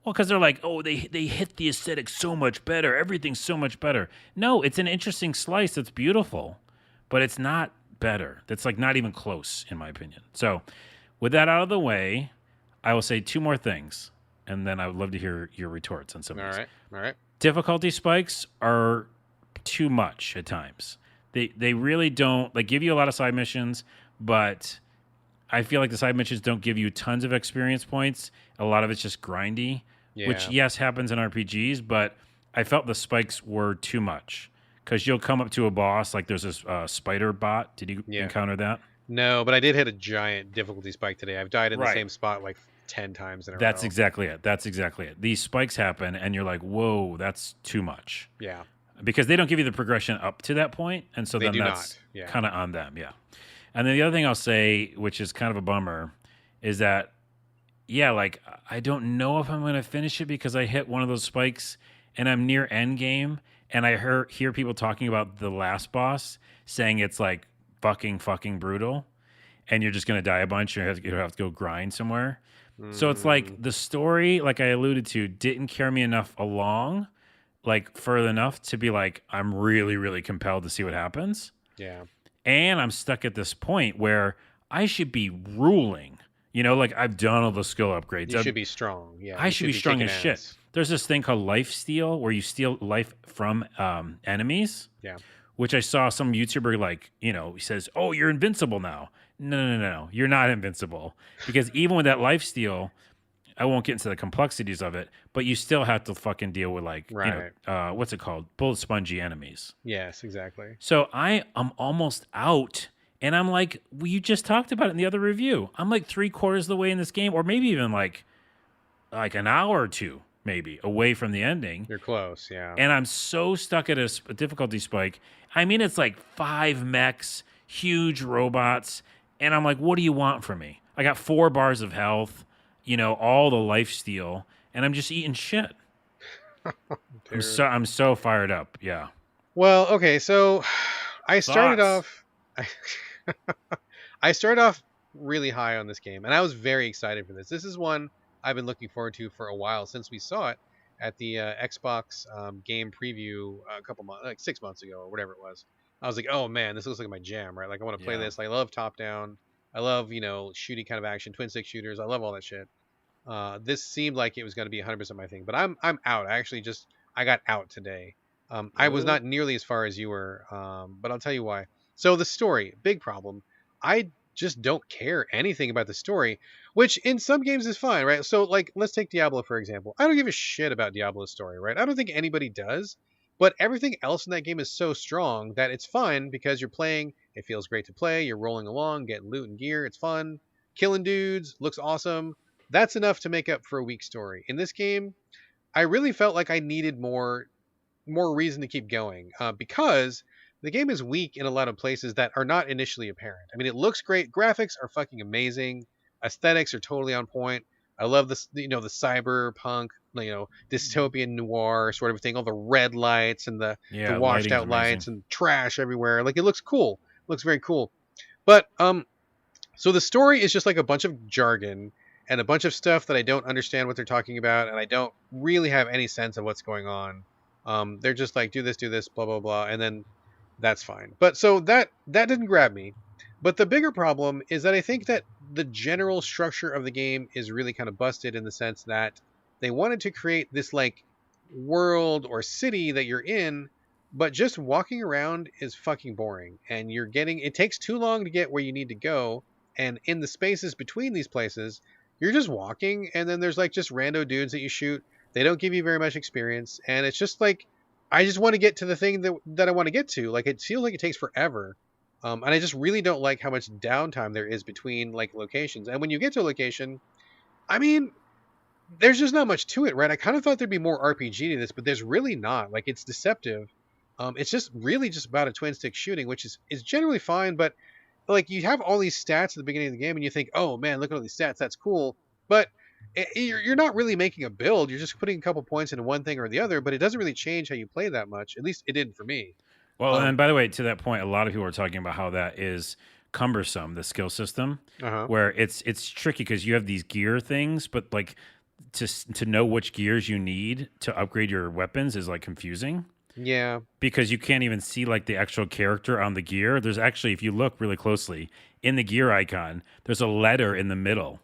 well, because they're like, oh, they hit the aesthetic so much better. Everything's so much better. No, it's an interesting slice. It's beautiful, but it's not better. That's like not even close, in my opinion. So, with that out of the way, I will say two more things, and then I would love to hear your retorts on some of these. All right. Difficulty spikes are too much at times. They really don't like give you a lot of side missions, but I feel like the side missions don't give you tons of experience points. A lot of it's just grindy, which yes happens in RPGs, but I felt the spikes were too much because you'll come up to a boss like there's this spider bot. Did you encounter that? No, but I did hit a giant difficulty spike today. I've died in the same spot like 10 times in a row. That's exactly it. These spikes happen, and you're like, whoa, that's too much. Yeah. Because they don't give you the progression up to that point, and so then that's kind of on them, And then the other thing I'll say, which is kind of a bummer, is that, like, I don't know if I'm going to finish it because I hit one of those spikes, and I'm near end game, and I hear people talking about the last boss, saying it's, like, fucking brutal, and you're just going to die a bunch, and you have to go grind somewhere. So it's like the story, like I alluded to, didn't carry me enough along, like further enough to be like, I'm really, really compelled to see what happens. Yeah. And I'm stuck at this point where I should be ruling, like I've done all the skill upgrades. You should be strong. Yeah. I should be strong as shit. There's this thing called life steal where you steal life from enemies. Yeah. Which I saw some YouTuber like, he says, oh, you're invincible now. No. You're not invincible. Because even with that life steal, I won't get into the complexities of it, but you still have to fucking deal with like, what's it called? Bullet spongy enemies. Yes, exactly. So I'm almost out, and I'm like, well, you just talked about it in the other review. I'm like 3/4 of the way in this game, or maybe even like an hour or two, maybe away from the ending. You're close, yeah. And I'm so stuck at a difficulty spike. I mean, it's like 5 mechs, huge robots, and I'm like, what do you want from me? I got 4 bars of health. All the life steal, and I'm just eating shit. I'm so fired up. Yeah. Well, okay, so I started off really high on this game, and I was very excited for this. This is one I've been looking forward to for a while since we saw it at the Xbox game preview a couple months, like 6 months ago or whatever it was. I was like, oh man, this looks like my jam, right? Like I want to play this. I love top down. I love, shooty kind of action, twin stick shooters. I love all that shit. This seemed like it was going to be 100% my thing, but I'm out. I got out today. I was not nearly as far as you were, but I'll tell you why. So the story, big problem. I just don't care anything about the story, which in some games is fine, right? So like, let's take Diablo for example. I don't give a shit about Diablo's story, right? I don't think anybody does, but everything else in that game is so strong that it's fun because you're playing. It feels great to play. You're rolling along, getting loot and gear. It's fun. Killing dudes looks awesome. That's enough to make up for a weak story. In this game, I really felt like I needed more reason to keep going because the game is weak in a lot of places that are not initially apparent. I mean, it looks great. Graphics are fucking amazing. Aesthetics are totally on point. I love this, the cyberpunk, dystopian noir sort of thing. All the red lights and the washed out lights and trash everywhere. Like it looks cool. It looks very cool. But so the story is just like a bunch of jargon and a bunch of stuff that I don't understand what they're talking about, and I don't really have any sense of what's going on. They're just like, do this, blah, blah, blah, and then that's fine. But so that didn't grab me. But the bigger problem is that I think that the general structure of the game is really kind of busted in the sense that they wanted to create this like world or city that you're in, but just walking around is fucking boring. And it takes too long to get where you need to go. And in the spaces between these places, you're just walking, and then there's like just rando dudes that you shoot. They don't give you very much experience, and it's just like, I just want to get to the thing that I want to get to. Like it feels like it takes forever, and I just really don't like how much downtime there is between like locations. And when you get to a location, I mean, there's just not much to it, right? I kind of thought there'd be more RPG to this, but there's really not. Like it's deceptive. It's just really just about a twin stick shooting, which is generally fine, but like you have all these stats at the beginning of the game and you think, oh man, look at all these stats, that's cool, but you're not really making a build. You're just putting a couple points into one thing or the other, but it doesn't really change how you play that much. At least it didn't for me. Well, and by the way, to that point, a lot of people are talking about how that is cumbersome, the skill system, where it's tricky because you have these gear things, but like to know which gears you need to upgrade your weapons is like confusing. Yeah. Because you can't even see like the actual character on the gear. There's actually, if you look really closely in the gear icon, there's a letter in the middle,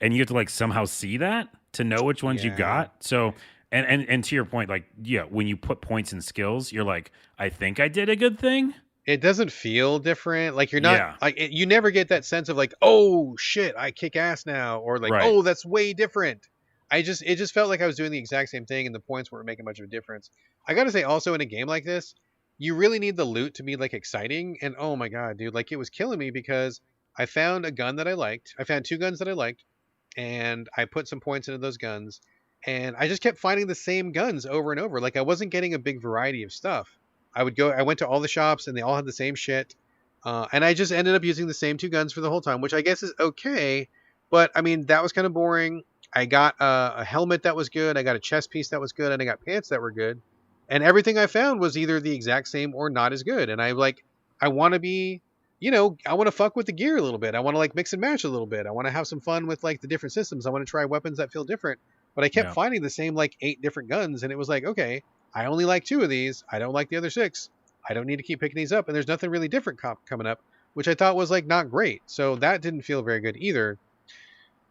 and you have to like somehow see that to know which ones you got. So. And to your point, like, yeah, when you put points in skills, you're like, I think I did a good thing. It doesn't feel different. Like you're not like you never get that sense of like, oh shit, I kick ass now, or like, oh, that's way different. It just felt like I was doing the exact same thing, and the points weren't making much of a difference. I gotta say, also in a game like this, you really need the loot to be like exciting. And oh my god, dude, like it was killing me because I found a gun that I liked. I found 2 guns that I liked, and I put some points into those guns. And I just kept finding the same guns over and over. Like I wasn't getting a big variety of stuff. I went to all the shops and they all had the same shit. And I just ended up using the same 2 guns for the whole time, which I guess is okay. But I mean, that was kind of boring. I got a helmet that was good. I got a chest piece that was good. And I got pants that were good. And everything I found was either the exact same or not as good. And I want to be, I want to fuck with the gear a little bit. I want to like mix and match a little bit. I want to have some fun with like the different systems. I want to try weapons that feel different. But I kept finding the same like 8 different guns, and it was like, okay, I only like 2 of these. I don't like the other 6. I don't need to keep picking these up, and there's nothing really different coming up, which I thought was like not great. So that didn't feel very good either.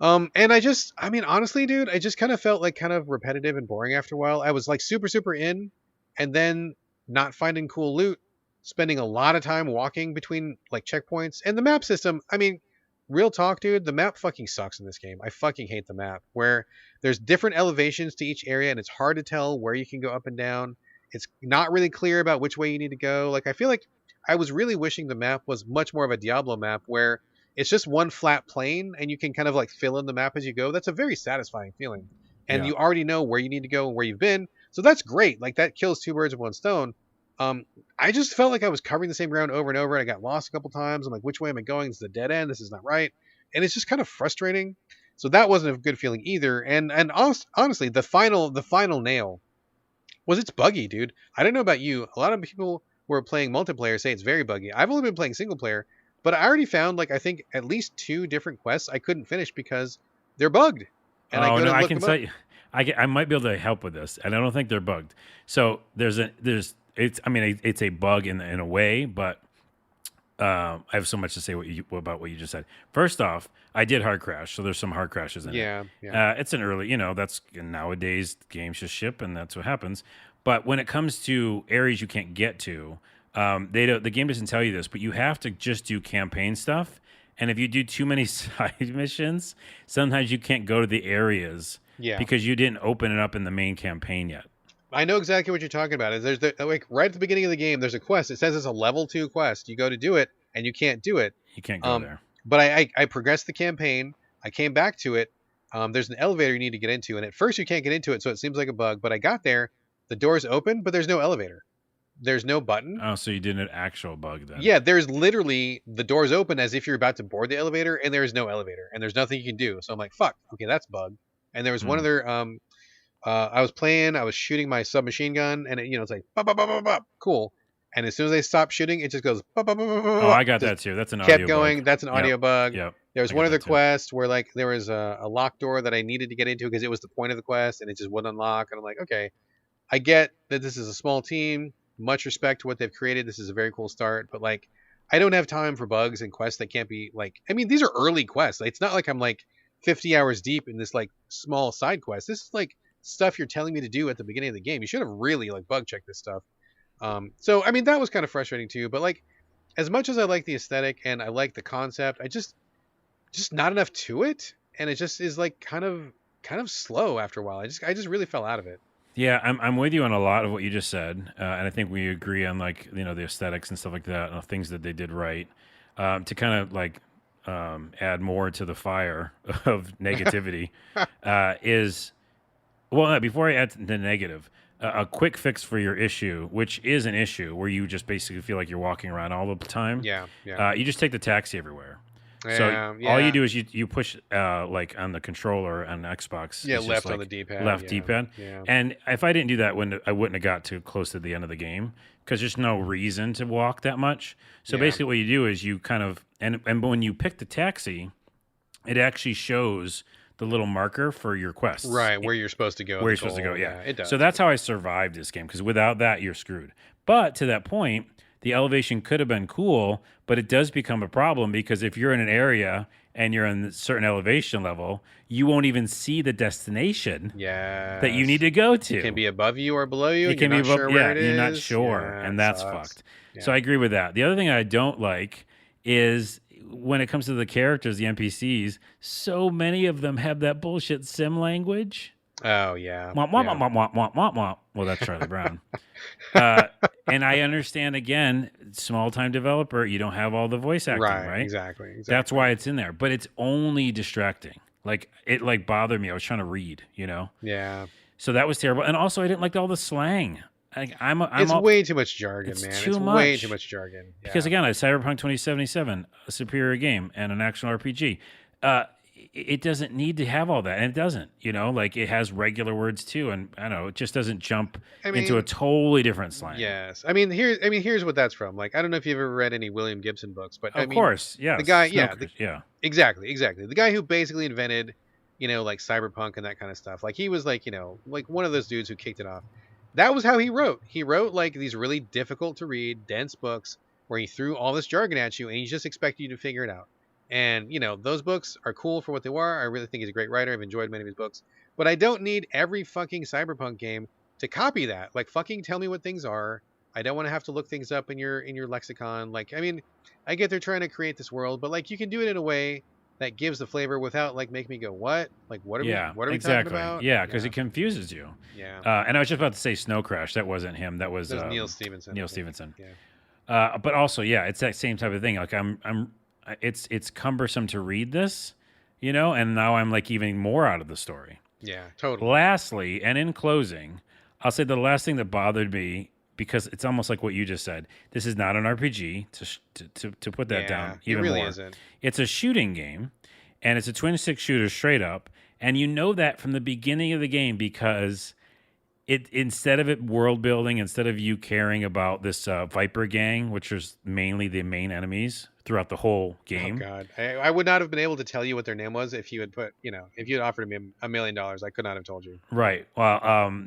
And I mean, honestly, dude, I just kind of felt like kind of repetitive and boring after a while. I was like super, super in, and then not finding cool loot, spending a lot of time walking between like checkpoints, and the map system. I mean, real talk, dude, the map fucking sucks in this game. I fucking hate the map where there's different elevations to each area and it's hard to tell where you can go up and down. It's not really clear about which way you need to go. Like, I feel like I was really wishing the map was much more of a Diablo map where it's just one flat plane and you can kind of like fill in the map as you go. That's a very satisfying feeling. And you already know where you need to go and where you've been. So that's great. Like that kills 2 birds with 1 stone. I just felt like I was covering the same ground over and over, and I got lost a couple times. I'm like, which way am I going? This is a dead end. This is not right. And it's just kind of frustrating. So that wasn't a good feeling either. And honestly, the final nail was it's buggy, dude. I don't know about you. A lot of people who are playing multiplayer say it's very buggy. I've only been playing single player, but I already found like I think at least 2 different quests I couldn't finish because they're bugged. And I can tell you, I might be able to help with this, and I don't think they're bugged. So it's a bug in a way, but I have so much to say about what you just said. First off, I did hard crash, so there's some hard crashes in it. Yeah. It's an early, that's nowadays games just ship, and that's what happens. But when it comes to areas you can't get to, the game doesn't tell you this, but you have to just do campaign stuff. And if you do too many side missions, sometimes you can't go to the areas because you didn't open it up in the main campaign yet. I know exactly what you're talking about. There's like right at the beginning of the game, there's a quest. It says it's a level 2 quest. You go to do it, and you can't do it. You can't go there. But I progressed the campaign. I came back to it. There's an elevator you need to get into, and at first you can't get into it, so it seems like a bug. But I got there. The door's open, but there's no elevator. There's no button. Oh, so you did an actual bug then? Yeah, there's literally the door's open as if you're about to board the elevator, and there is no elevator, and there's nothing you can do. So I'm like, fuck. Okay, that's bug. And there was one other. I was shooting my submachine gun, and it's like, bop, bop, bop, bop, bop. Cool. And as soon as I stop shooting, it just goes, bop, bop, bop, bop, bop. Oh, I got that too. That's an audio kept going. Bug. That's an audio bug. Yep. There was one other quest where like there was a locked door that I needed to get into because it was the point of the quest, and it just wouldn't unlock. And I'm like, okay, I get that this is a small team. Much respect to what they've created. This is a very cool start, but like, I don't have time for bugs and quests that can't be like. I mean, these are early quests. It's not like I'm like 50 hours deep in this like small side quest. This is like stuff you're telling me to do at the beginning of the game. You should have really like bug checked this stuff. So I mean, that was kind of frustrating too. But like, as much as I like the aesthetic and I like the concept, I just not enough to it, and it just is like kind of slow after a while. I just really fell out of it. Yeah, I'm with you on a lot of what you just said, and I think we agree on like the aesthetics and stuff like that, and the things that they did right. To kind of like add more to the fire of negativity before I add the negative, a quick fix for your issue, which is an issue where you just basically feel like you're walking around all the time. Yeah. You just take the taxi everywhere. So all you Yeah. do is you push like on the controller on Xbox. Yeah, it's just left on like the D-pad. left Yeah. D-pad. Yeah. And if I didn't do that, when I wouldn't have got too close to the end of the game because there's no reason to walk that much. So Yeah. basically, what you do is you kind of and when you pick the taxi, it actually shows the little marker for your quests. Right, where you're supposed to go. Where you're supposed to go, yeah. It does. So that's how I survived this game, because without that, you're screwed. But to that point, the elevation could have been cool, but it does become a problem because if you're in an area and you're in a certain elevation level, you won't even see the destination that you need to go to. It can be above you or below you. It can be above, you're not sure, Yeah, and that's sucks. fucked. Yeah. So I agree with that. The other thing I don't like is when it comes to the characters, the NPCs, so many of them have that bullshit sim language. Oh, yeah. Womp, womp, womp, womp, womp, womp, womp. Well, that's Charlie Brown. And I understand, again, small-time developer, you don't have all the voice acting, right? Exactly. That's why it's in there. But it's only distracting. Like, it bothered me. I was trying to read, Yeah. So that was terrible. And also, I didn't like all the slang. It's way too much jargon, man. It's way too much jargon. Yeah. Because again, Cyberpunk 2077, a superior game and an action RPG. It doesn't need to have all that, and it doesn't. Like it has regular words too, and I don't know, it just doesn't jump into a totally different slang. Yes, here's what that's from. Like, I don't know if you've ever read any William Gibson books, but of course, yeah, the guy, exactly, the guy who basically invented, like cyberpunk and that kind of stuff. Like he was like one of those dudes who kicked it off. That was how he wrote. He wrote like these really difficult to read, dense books where he threw all this jargon at you and he just expected you to figure it out. And, those books are cool for what they were. I really think he's a great writer. I've enjoyed many of his books. But I don't need every fucking cyberpunk game to copy that. Like, fucking tell me what things are. I don't want to have to look things up in your lexicon. Like, I get they're trying to create this world, but like you can do it in a way that gives the flavor without like making me go, what? Like, what are we talking about? Yeah, because it confuses you. Yeah. And I was just about to say Snow Crash. That wasn't him. That was Neil Stephenson. Neil Stephenson. Yeah. But also, yeah, it's that same type of thing. Like it's cumbersome to read this, and now I'm like even more out of the story. Yeah, totally. Lastly, and in closing, I'll say the last thing that bothered me, because it's almost like what you just said. This is not an RPG. To put that down even it really more. Isn't. It's a shooting game, and it's a twin stick shooter straight up, and you know that from the beginning of the game because instead of it world building, instead of you caring about this Viper gang, which is mainly the main enemies throughout the whole game. Oh God, I would not have been able to tell you what their name was if you had if you had offered me $1 million. I could not have told you. Right. Well,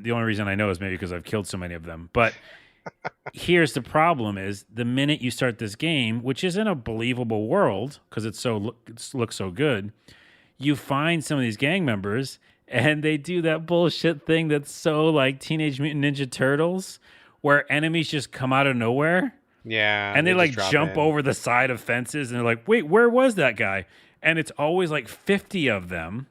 the only reason I know is maybe because I've killed so many of them. But here's the problem: is the minute you start this game, which isn't a believable world because it looks so good, you find some of these gang members. And they do that bullshit thing that's so like Teenage Mutant Ninja Turtles, where enemies just come out of nowhere. Yeah. And they like jump over the side of fences and they're like, wait, where was that guy? And it's always like 50 of them.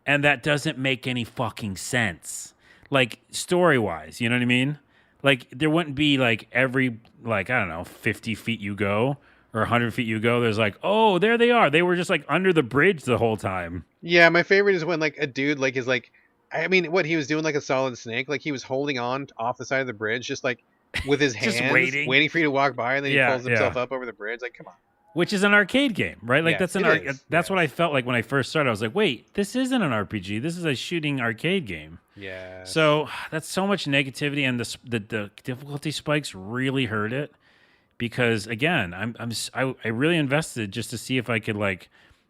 And that doesn't make any fucking sense. Like story wise, you know what I mean? Like there wouldn't be like every, like, I don't know, 50 feet you go or 100 feet you go. There's like, oh, there they are. They were just like under the bridge the whole time. Yeah, my favorite is when like a dude like is like, what he was doing like a solid snake, like he was holding on off the side of the bridge, just like with his hands, waiting for you to walk by, and then he pulls himself up over the bridge. Like, come on. Which is an arcade game, right? Like that's what I felt like when I first started. I was like, wait, this isn't an RPG. This is a shooting arcade game. Yeah. So that's so much negativity, and the difficulty spikes really hurt it. Because again, I really invested just to see if I could like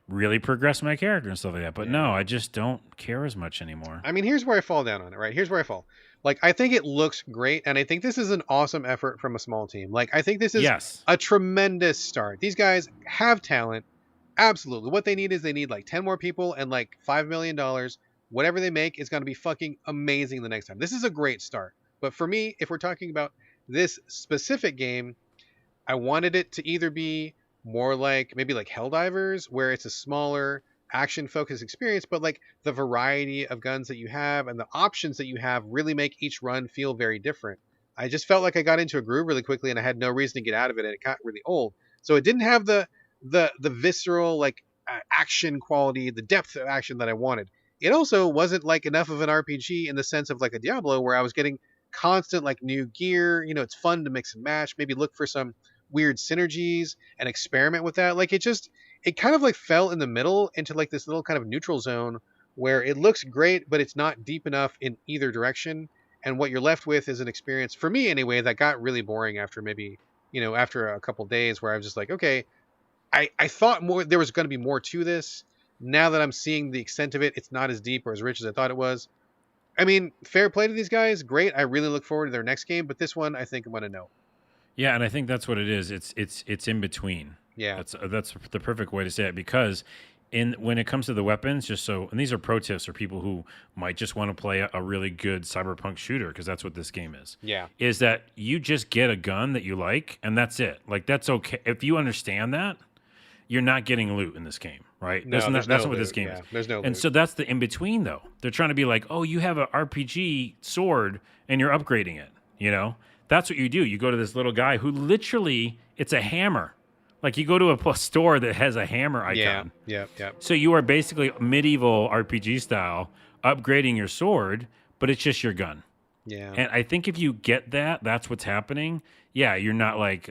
really progress my character and stuff like that. But no, I just don't care as much anymore. Here's where I fall down on it, right? Here's where I fall. Like, I think it looks great, and I think this is an awesome effort from a small team. Like, I think this is a tremendous start. These guys have talent. Absolutely. What they need is like 10 more people and like $5 million. Whatever they make is going to be fucking amazing the next time. This is a great start. But for me, if we're talking about this specific game, I wanted it to either be more like maybe like Helldivers, where it's a smaller action-focused experience, but like the variety of guns that you have and the options that you have really make each run feel very different. I just felt like I got into a groove really quickly and I had no reason to get out of it, and it got really old. So it didn't have the visceral like action quality, the depth of action that I wanted. It also wasn't like enough of an RPG in the sense of like a Diablo, where I was getting constant like new gear. It's fun to mix and match, maybe look for some weird synergies and experiment with that. Like it it kind of like fell in the middle into like this little kind of neutral zone where it looks great, but it's not deep enough in either direction. And what you're left with is an experience, for me anyway, that got really boring after maybe, after a couple days where I was just like, okay, I thought more there was going to be more to this. Now that I'm seeing the extent of it, it's not as deep or as rich as I thought it was. I mean, fair play to these guys. Great. I really look forward to their next game, but this one I think I'm going to know. Yeah, and I think that's what it is. It's in between. Yeah. That's the perfect way to say it, because when it comes to the weapons, and these are pro tips for people who might just want to play a really good cyberpunk shooter, because that's what this game is. Yeah. Is that you just get a gun that you like and that's it. Like, that's okay. If you understand that, you're not getting loot in this game, right? No, that's not what this game is. There's no loot. And so that's the in between, though. They're trying to be like, oh, you have an RPG sword and you're upgrading it. That's what you do. You go to this little guy who literally, it's a hammer. Like, you go to a store that has a hammer icon. Yeah. So you are basically medieval RPG style upgrading your sword, but it's just your gun. Yeah. And I think if you get that, that's what's happening. Yeah, you're not like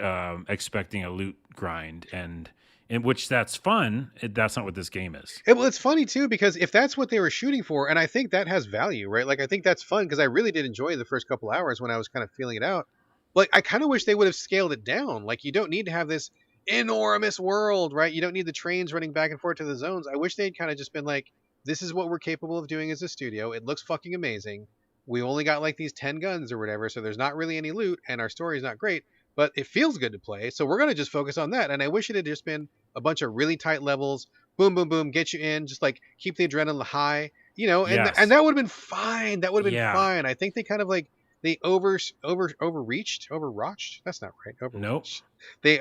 expecting a loot grind, and in which that's fun. That's not what this game is. Well, it's funny too, because if that's what they were shooting for, and I think that has value, right? Like, I think that's fun because I really did enjoy the first couple hours when I was kind of feeling it out. Like, I kind of wish they would have scaled it down. Like, you don't need to have this enormous world, right? You don't need the trains running back and forth to the zones. I wish they'd kind of just been like, this is what we're capable of doing as a studio. It looks fucking amazing. We only got like these 10 guns or whatever, so there's not really any loot, and our story is not great, but it feels good to play. So we're going to just focus on that. And I wish it had just been a bunch of really tight levels. Boom, boom, boom, get you in. Just like keep the adrenaline high, and Yes. and that would have been fine. That would have been Yeah. fine. I think they kind of like they overreached. That's not right. Overreached. Nope. They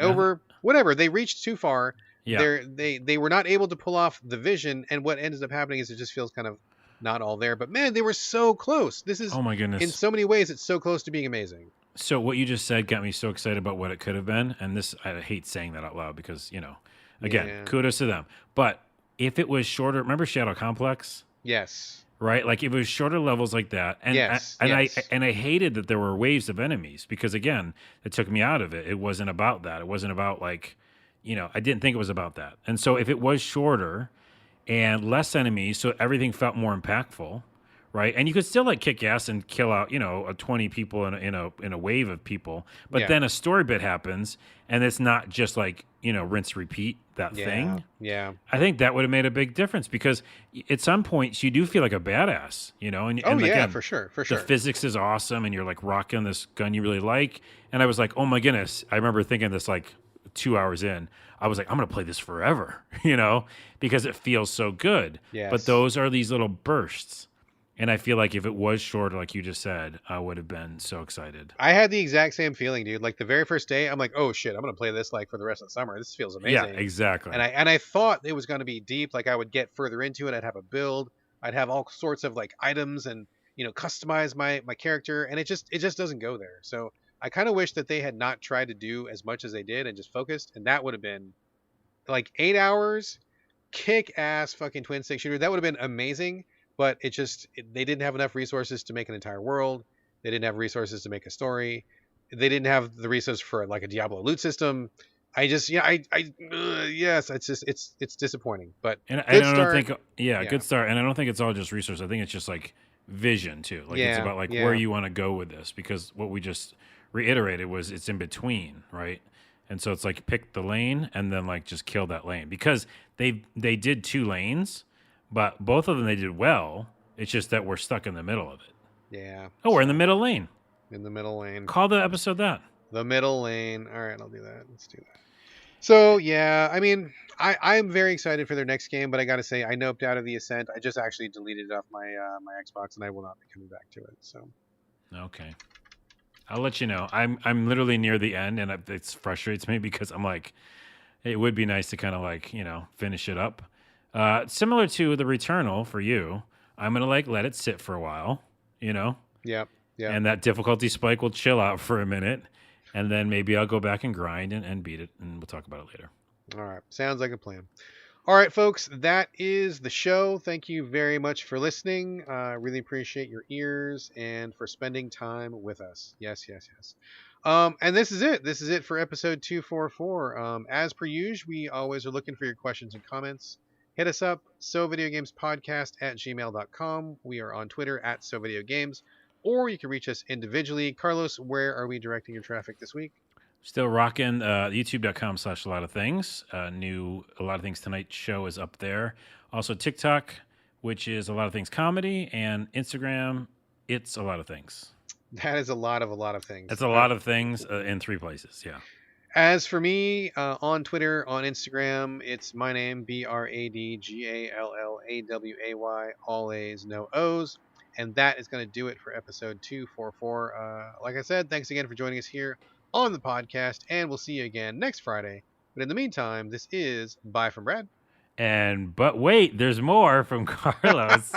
whatever. They reached too far. Yeah. They were not able to pull off the vision, and what ends up happening is it just feels kind of not all there. But man, they were so close. This is, Oh my goodness. in so many ways, it's so close to being amazing. So what you just said got me so excited about what it could have been, and this, I hate saying that out loud because, again, Yeah. kudos to them. But if it was shorter, remember Shadow Complex? Yes. Right? Like, if it was shorter levels like that, and Yes, yes. yes. I hated that there were waves of enemies, because again, it took me out of it. It wasn't about that. It wasn't about like, I didn't think it was about that. And so if it was shorter and less enemies, so everything felt more impactful, right? And you could still like kick ass and kill out, 20 people in a wave of people, but Yeah. then a story bit happens, and it's not just like, rinse repeat that thing. Yeah. I think that would have made a big difference, because at some points you do feel like a badass, and Oh and yeah, again, for sure. the physics is awesome, and you're like rocking this gun you really like. And I was like, oh my goodness. I remember thinking this like 2 hours in. I was like, I'm going to play this forever, because it feels so good. Yes. But those are these little bursts. And I feel like if it was shorter, like you just said, I would have been so excited. I had the exact same feeling, dude. Like the very first day, I'm like, oh shit, I'm gonna play this like for the rest of the summer. This feels amazing. Yeah, exactly. And I thought it was gonna be deep. Like I would get further into it. I'd have a build. I'd have all sorts of like items and customize my character. And it just doesn't go there. So I kind of wish that they had not tried to do as much as they did and just focused. And that would have been like 8 hours, kick ass fucking twin stick shooter. That would have been amazing. But they didn't have enough resources to make an entire world. They didn't have resources to make a story. They didn't have the resources for like a Diablo loot system. Yes, it's disappointing. But And good I don't start. think, good start. And I don't think it's all just resource. I think it's just like vision too. Like it's Yeah, about like yeah. where you want to go with this, because what we just reiterated was it's in between, right? And so it's like pick the lane and then like just kill that lane, because they did 2 lanes, but both of them they did well. It's just that we're stuck in the middle of it. Yeah, Oh, we're in the middle lane. in the middle lane. Call the episode that. The middle lane. All right, I'll do that. Let's do that. So yeah, I mean, I'm very excited for their next game, but I gotta say, I noped out of the Ascent. I just actually deleted it off my my Xbox, and I will not be coming back to it. So Okay. I'll let you know. I'm literally near the end, and it frustrates me because I'm like, it would be nice to kind of like, finish it up. Similar to the Returnal for you, I'm going to like let it sit for a while, yeah. and that difficulty spike will chill out for a minute, and then maybe I'll go back and grind and beat it, and we'll talk about it later. All right, sounds like a plan. All right, folks, that is the show. Thank you very much for listening. Really appreciate your ears and for spending time with us. Yes. And this is it. This is it for episode 244. As per usual, we always are looking for your questions and comments. Hit us up, sovideogamespodcast@gmail.com. We are on Twitter @sovideogames, or you can reach us individually. Carlos, where are we directing your traffic this week? Still rocking youtube.com/a lot of things. New A Lot of Things Tonight show is up there. Also TikTok, which is A Lot of Things Comedy, and Instagram, it's A Lot of Things. That is a lot of things. It's a lot of things in 3 places, yeah. As for me, on Twitter, on Instagram, it's my name, BradGallaway, all A's, no O's. And that is going to do it for episode 244. Like I said, thanks again for joining us here on the podcast, and we'll see you again next Friday. But in the meantime, this is Bye from Brad. But wait, there's more from Carlos,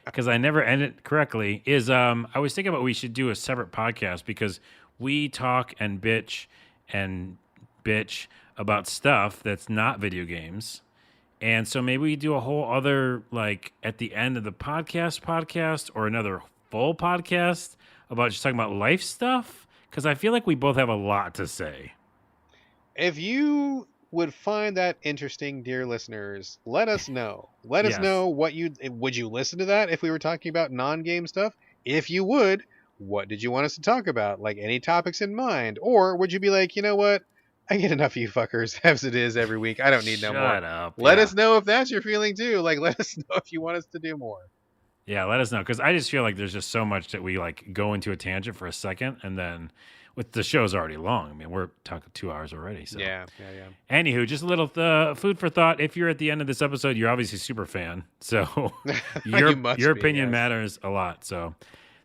because I never ended it correctly. I was thinking about we should do a separate podcast, because we talk and bitch about stuff that's not video games. And so maybe we do a whole other, like, at the end of the podcast, or another full podcast about just talking about life stuff, because I feel like we both have a lot to say. If you would find that interesting, dear listeners, let us know. Let us know what would you listen to that if we were talking about non-game stuff? If you would, what did you want us to talk about? Like, any topics in mind? Or would you be like, you know what? I get enough of you fuckers as it is every week. I don't need no more. Shut up. Let us know if that's your feeling too. Like, let us know if you want us to do more. Yeah, let us know, because I just feel like there's just so much that we like go into a tangent for a second, and then with the show's already long. I mean, we're talking 2 hours already. So yeah. Anywho, just a little food for thought. If you're at the end of this episode, you're obviously a super fan, so your opinion matters a lot. So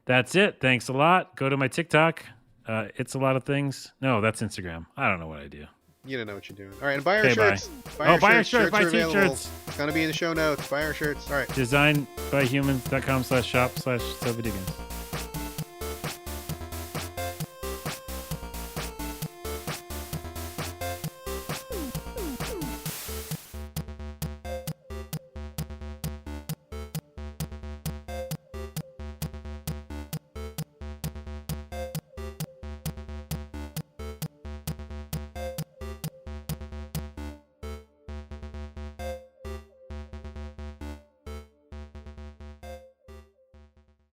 that's it. Thanks a lot. Go to my TikTok. It's a lot of things. No, that's Instagram. I don't know what I do. You don't know what you're doing. All right, and buy our shirts. Buy our shirts. Buy t-shirts. It's going to be in the show notes. Buy our shirts. All right. Designedbyhumans.com/shop/sovideogames.